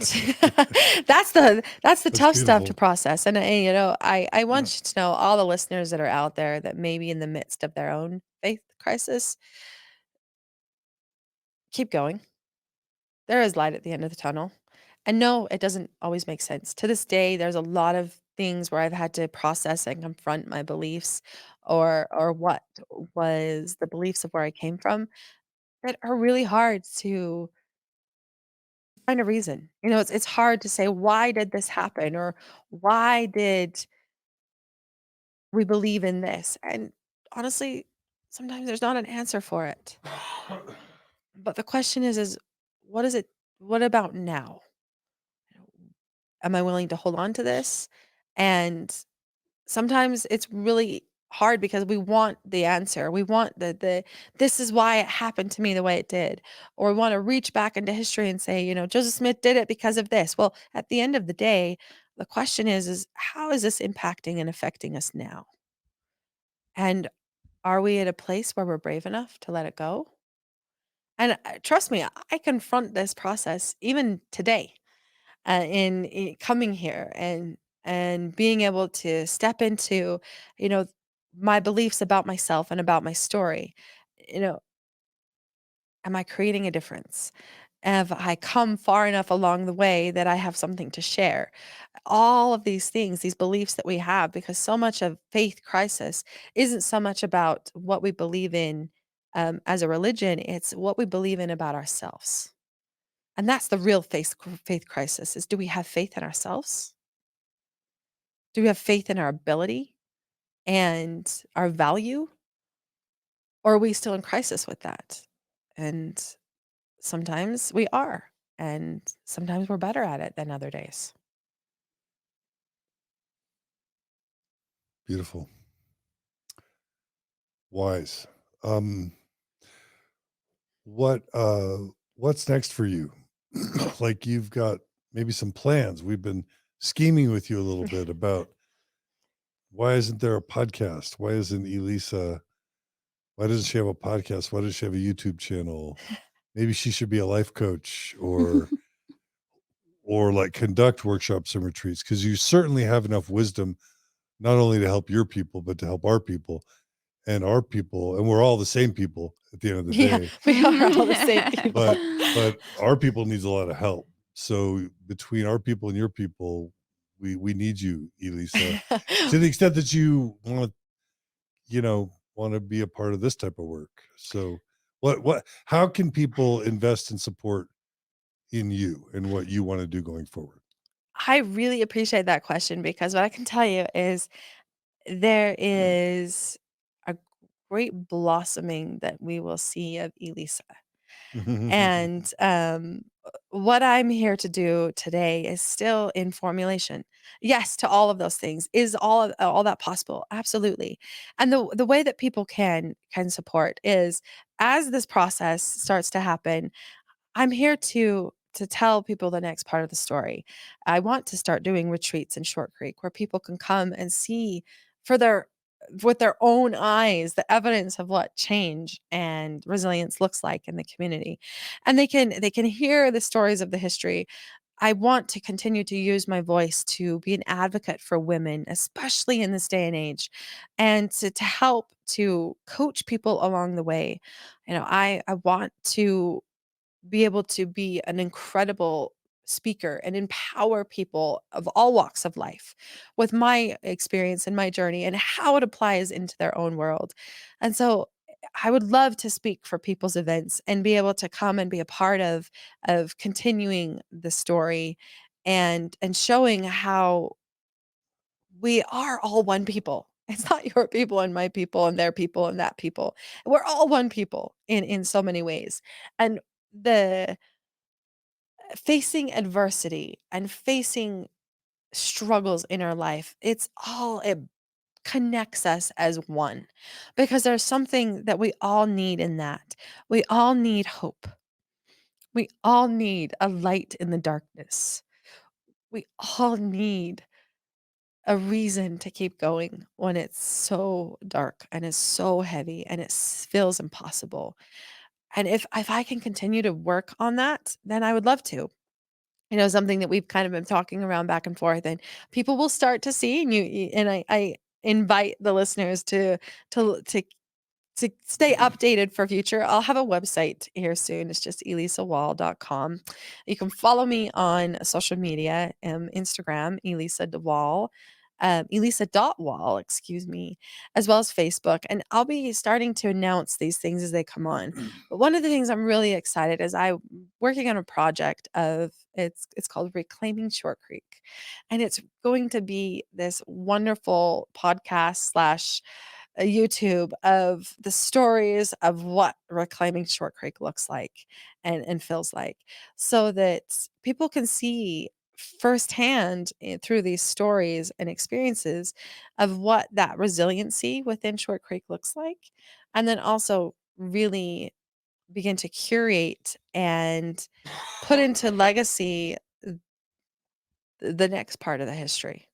That's the That's tough stuff to beautiful. process, and, I want you to know, all the listeners that are out there that may be in the midst of their own faith crisis, keep going. There is light at the end of the tunnel. And no, it doesn't always make sense. To this day, there's a lot of things where I've had to process and confront my beliefs or what was the beliefs of where I came from that are really hard to find a reason. It's hard to say, why did this happen? Or why did we believe in this? And honestly, sometimes there's not an answer for it. But the question is what is it? What about now? Am I willing to hold on to this? And sometimes it's really hard because we want the answer. We want the this is why it happened to me the way it did. Or we want to reach back into history and say, Joseph Smith did it because of this. Well, at the end of the day, the question is how is this impacting and affecting us now? And are we at a place where we're brave enough to let it go? And trust me, I confront this process even today in coming here and being able to step into you know my beliefs about myself and about my story. you know am I creating a difference? Have I come far enough along the way that I have something to share? All of these things, these beliefs that we have, because so much of faith crisis isn't so much about what we believe in as a religion, it's what we believe in about ourselves. And that's the real faith crisis is, do we have faith in ourselves? Do we have faith in our ability and our value? Or are we still in crisis with that? And sometimes we are. And sometimes we're better at it than other days. Beautiful. Wise. Um, what what's next for you? Like you've got maybe some plans. We've been scheming with you a little bit about why isn't there a podcast? Why isn't Elissa, why doesn't she have a podcast? Why does she have a YouTube channel? Maybe she should be a life coach or like conduct workshops and retreats because you certainly have enough wisdom not only to help your people but to help our people and we're all the same people at the end of the Yeah, day, we are all the same people. but our people needs a lot of help. So between our people and your people, we need you, Elissa, to the extent that you want to be a part of this type of work. So what how can people invest and support in you and what you want to do going forward? I really appreciate that question because what I can tell you is there is a great blossoming that we will see of Elisa. And what I'm here to do today is still in formulation. Yes, to all of those things. Is all that possible? Absolutely. And the way that people can support is as this process starts to happen, I'm here to tell people the next part of the story. I want to start doing retreats in Short Creek where people can come and see for their with their own eyes the evidence of what change and resilience looks like in the community. And they can hear the stories of the history. I want to continue to use my voice to be an advocate for women, especially in this day and age, and to help to coach people along the way. I want to be able to be an incredible speaker and empower people of all walks of life with my experience and my journey and how it applies into their own world. And so I would love to speak for people's events and be able to come and be a part of continuing the story and showing how we are all one people. It's not your people and my people and their people and that people. We're all one people in so many ways. And the facing adversity and facing struggles in our life, it's all it connects us as one, because there's something that we all need in that. We all need hope. We all need a light in the darkness. We all need a reason to keep going when it's so dark and it's so heavy and it feels impossible. And if I can continue to work on that, then I would love to. Something that we've kind of been talking around back and forth, and people will start to see, and I invite the listeners to to stay updated for future. I'll have a website here soon. It's just elissawall.com. You can follow me on social media, Instagram, Elissa Wall, Elissa.wall, excuse me, as well as Facebook. And I'll be starting to announce these things as they come on. But one of the things I'm really excited is I'm working on a project of it's called Reclaiming Short Creek. And it's going to be this wonderful podcast slash a YouTube of the stories of what reclaiming Short Creek looks like and feels like, so that people can see firsthand through these stories and experiences of what that resiliency within Short Creek looks like. And then also really begin to curate and put into legacy the next part of the history,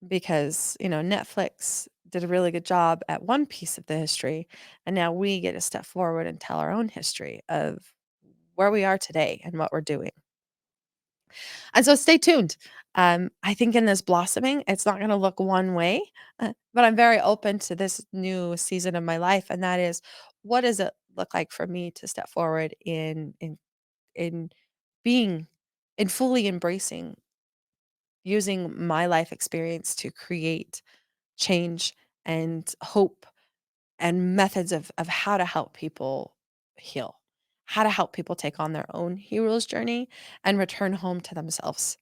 because Netflix did a really good job at one piece of the history, and now we get to step forward and tell our own history of where we are today and what we're doing. And so stay tuned. I think in this blossoming, it's not going to look one way, but I'm very open to this new season of my life, and that is, what does it look like for me to step forward in being in fully embracing using my life experience to create change and hope and methods of how to help people heal, how to help people take on their own hero's journey and return home to themselves.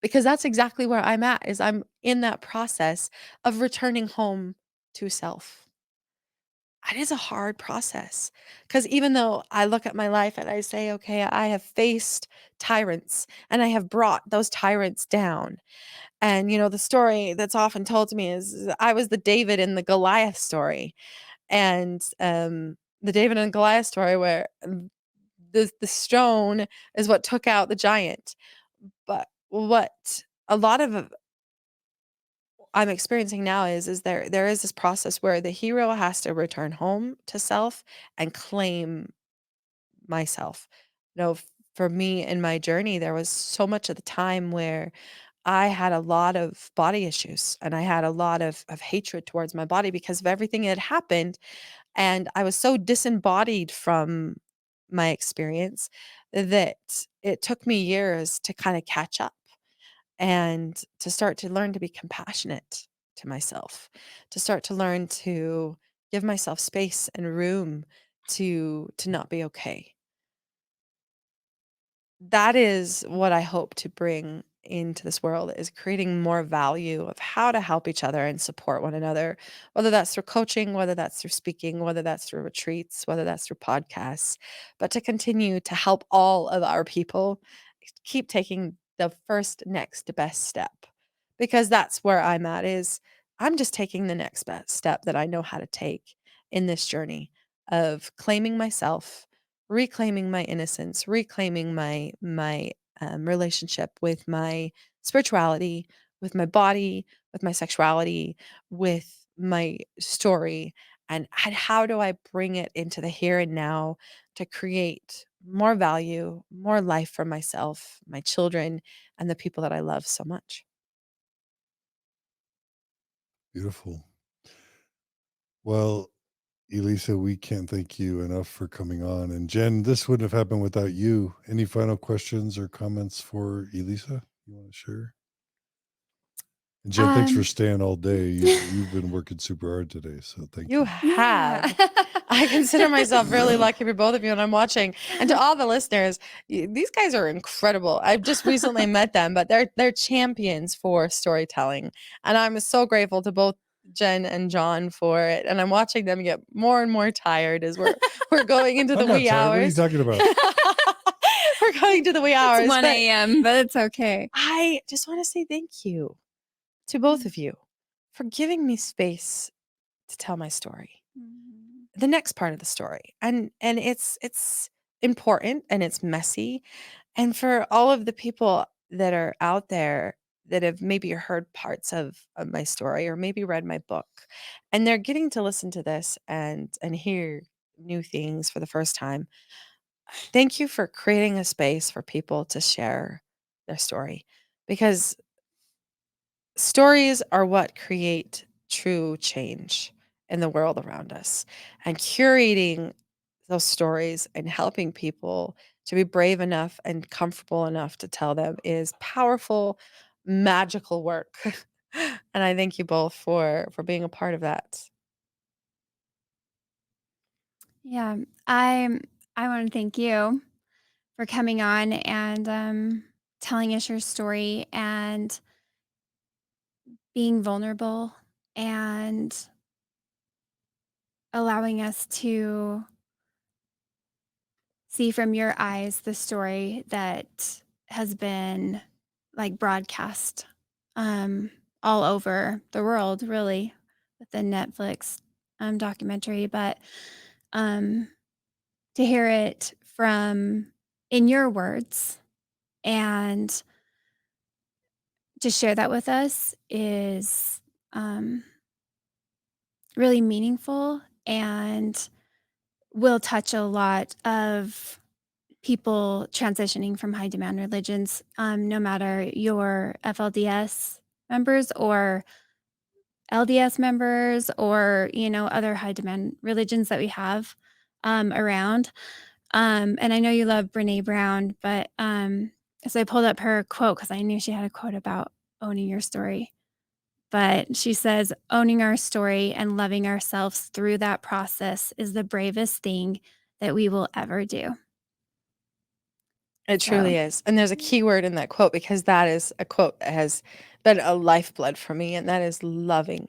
Because that's exactly where I'm at, is I'm in that process of returning home to self. It is a hard process, because even though I look at my life and I say, okay, I have faced tyrants and I have brought those tyrants down. And, the story that's often told to me is I was the David in the Goliath story. And the David and Goliath story, where the stone is what took out the giant. But what a lot of I'm experiencing now is there is this process where the hero has to return home to self and claim myself. For me in my journey, there was so much of the time where I had a lot of body issues and I had a lot of hatred towards my body because of everything that had happened. And I was so disembodied from my experience that it took me years to kind of catch up and to start to learn to be compassionate to myself, to start to learn to give myself space and room to not be okay. That is what I hope to bring into this world, is creating more value of how to help each other and support one another, whether that's through coaching, whether that's through speaking, whether that's through retreats, whether that's through podcasts, but to continue to help all of our people keep taking the first next best step. Because that's where I'm at, is I'm just taking the next best step that I know how to take in this journey of claiming myself, reclaiming my innocence, reclaiming my relationship with my spirituality, with my body, with my sexuality, with my story, and how do I bring it into the here and now to create more value, more life for myself, my children, and the people that I love so much. Beautiful. Well, Elissa, we can't thank you enough for coming on. And Jen, this wouldn't have happened without you. Any final questions or comments for Elissa you want to share? And Jen, thanks for Um, staying all day. You've been working super hard today, so thank You you. have. yeah. I consider myself really lucky for both of you, and I'm watching. And to all the listeners, these guys are incredible. I've just recently met them, but they're champions for storytelling, and I'm so grateful to both Jen and John for it. And I'm watching them get more and more tired as we're going into the I'm not wee tired. What are you hours. talking about? We're going to the wee It's hours, 1 but a.m., but it's okay. I just want to say thank you to both of you for giving me space to tell my story, Mhm. the next part of the story. And it's important and it's messy. And for all of the people that are out there that have maybe heard parts of my story or maybe read my book and they're getting to listen to this and hear new things for the first time, thank you for creating a space for people to share their story because stories are what create true change in the world around us. And curating those stories and helping people to be brave enough and comfortable enough to tell them is powerful, magical work. And I thank you both for being a part of that. Yeah, I I want to thank you for coming on and telling us your story and being vulnerable and allowing us to see from your eyes the story that has been like broadcast um, all over the world, really, with the Netflix documentary. But um, to hear it from in your words and to share that with us is um, really meaningful and will touch a lot of people transitioning from high demand religions, no matter your FLDS members or LDS members or, other high demand religions that we have around. And I know you love Brene Brown, but so I pulled up her quote because I knew she had a quote about owning your story. But she says, owning our story and loving ourselves through that process is the bravest thing that we will ever do. It So, truly is. And there's a key word in that quote because that is a quote that has been a lifeblood for me, and that is loving.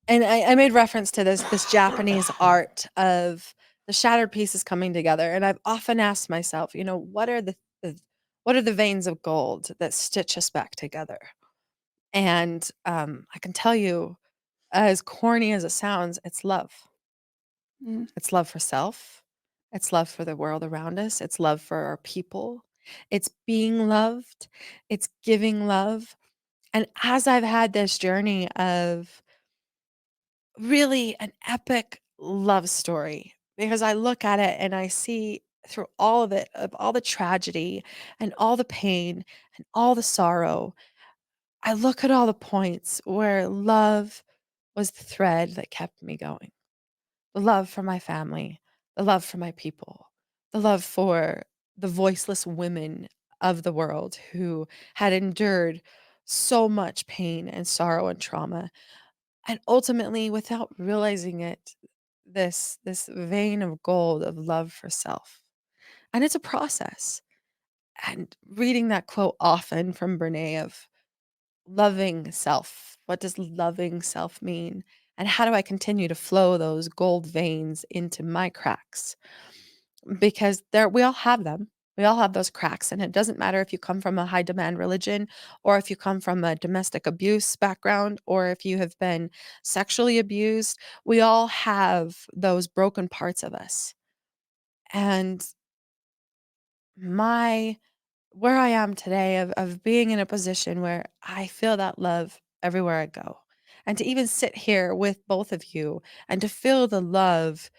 And I made reference to this Japanese art of the shattered pieces coming together, and I've often asked myself, what are the veins of gold that stitch us back together? And, I can tell you, as corny as it sounds, it's love. mm, It's love for self, it's love for the world around us, it's love for our people, it's being loved, it's giving love, and as I've had this journey of really an epic love story because I look at it and I see through all of it, of all the tragedy and all the pain and all the sorrow, I look at all the points where love was the thread that kept me going. The love for my family, the love for my people, the love for the voiceless women of the world who had endured so much pain and sorrow and trauma, and ultimately without realizing it, this vein of gold of love for self. And it's a process. And reading that quote often from Brene of loving self, what does loving self mean, and how do I continue to flow those gold veins into my cracks, because there we all have them. We all have those cracks, and it doesn't matter if you come from a high demand religion or if you come from a domestic abuse background or if you have been sexually abused. We all have those broken parts of us. And my where I am today of being in a position where I feel that love everywhere I go. And to even sit here with both of you and to feel the love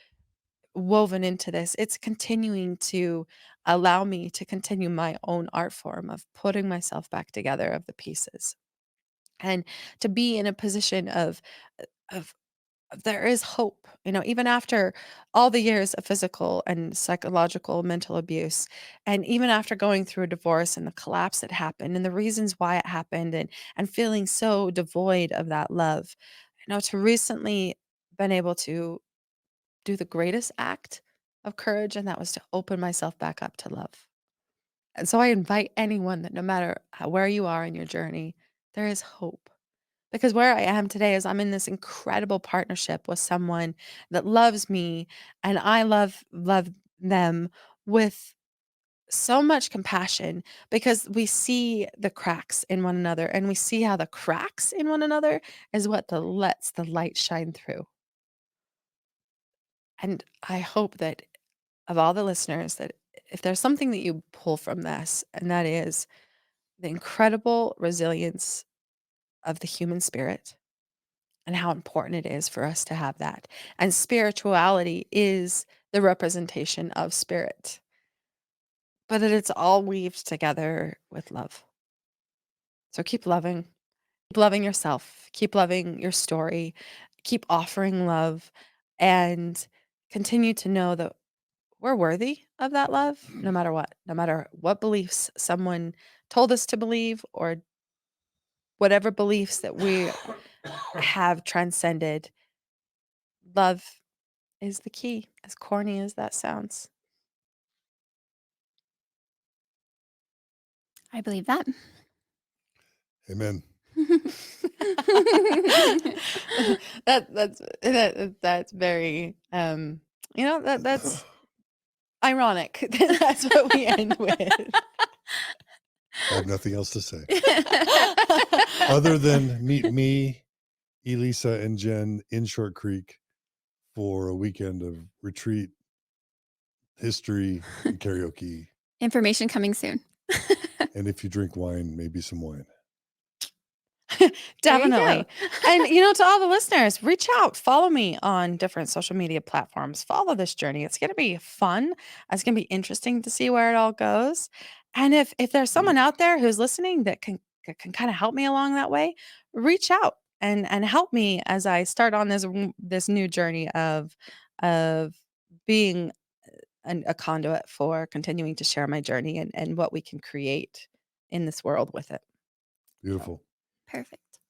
woven into this, it's continuing to allow me to continue my own art form of putting myself back together of the pieces. And to be in a position of there is hope, even after all the years of physical and psychological mental abuse, and even after going through a divorce and the collapse that happened and the reasons why it happened, and feeling so devoid of that love, to recently been able to do the greatest act of courage, and that was to open myself back up to love. And so I invite anyone that no matter where you are in your journey, there is hope. Because where I am today is I'm in this incredible partnership with someone that loves me and I love them with so much compassion because we see the cracks in one another, and we see how the cracks in one another is what lets the light shine through. And I hope that of all the listeners, that if there's something that you pull from this, and that is the incredible resilience of the human spirit and how important it is for us to have that. And spirituality is the representation of spirit, but that it's all weaved together with love. So keep loving yourself, keep loving your story, keep offering love, and continue to know that we're worthy of that love no matter what beliefs someone told us to believe, or whatever beliefs that we have transcended. Love is the key, as corny as that sounds. I believe that. Amen. That's very that's ironic. That's what we end with. I have nothing else to say other than meet me, Elissa, and Jen in Short Creek for a weekend of retreat, history, and karaoke. Information coming soon. And if you drink wine, maybe some wine. Definitely. And, to all the listeners, reach out, follow me on different social media platforms, follow this journey. It's going to be fun. It's going to be interesting to see where it all goes. And if there's someone out there who's listening that can kind of help me along that way, reach out and help me as I start on this new journey of being a conduit for continuing to share my journey and what we can create in this world with it. Beautiful. Perfect.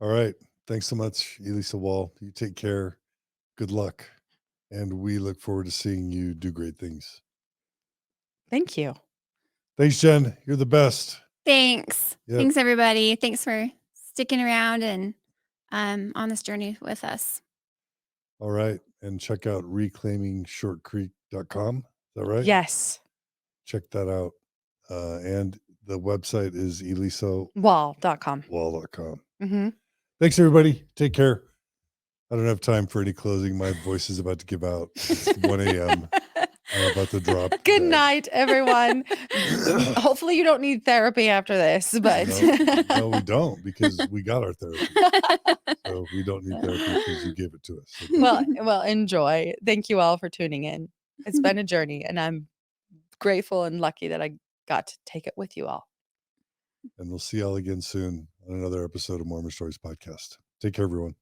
All right. Thanks so much, Elissa Wall. You take care. Good luck. And we look forward to seeing you do great things. Thank you. Thanks, Jen. You're the best. Thanks. Yep. Thanks, everybody. Thanks for sticking around and on this journey with us. All right. And check out reclaimingshortcreek.com. Is that right? Yes. Check that out. And the website is elissawall.com. Mm-hmm. Thanks, everybody. Take care. I don't have time for any closing. My voice is about to give out. It's 1 a.m. I'm about to drop. Good night, everyone. Hopefully you don't need therapy after this, but no, we don't, because we got our therapy. So we don't need therapy because you gave it to us. Okay. Well, enjoy. Thank you all for tuning in. It's been a journey, and I'm grateful and lucky that I got to take it with you all. And we'll see y'all again soon on another episode of Mormon Stories Podcast. Take care, everyone.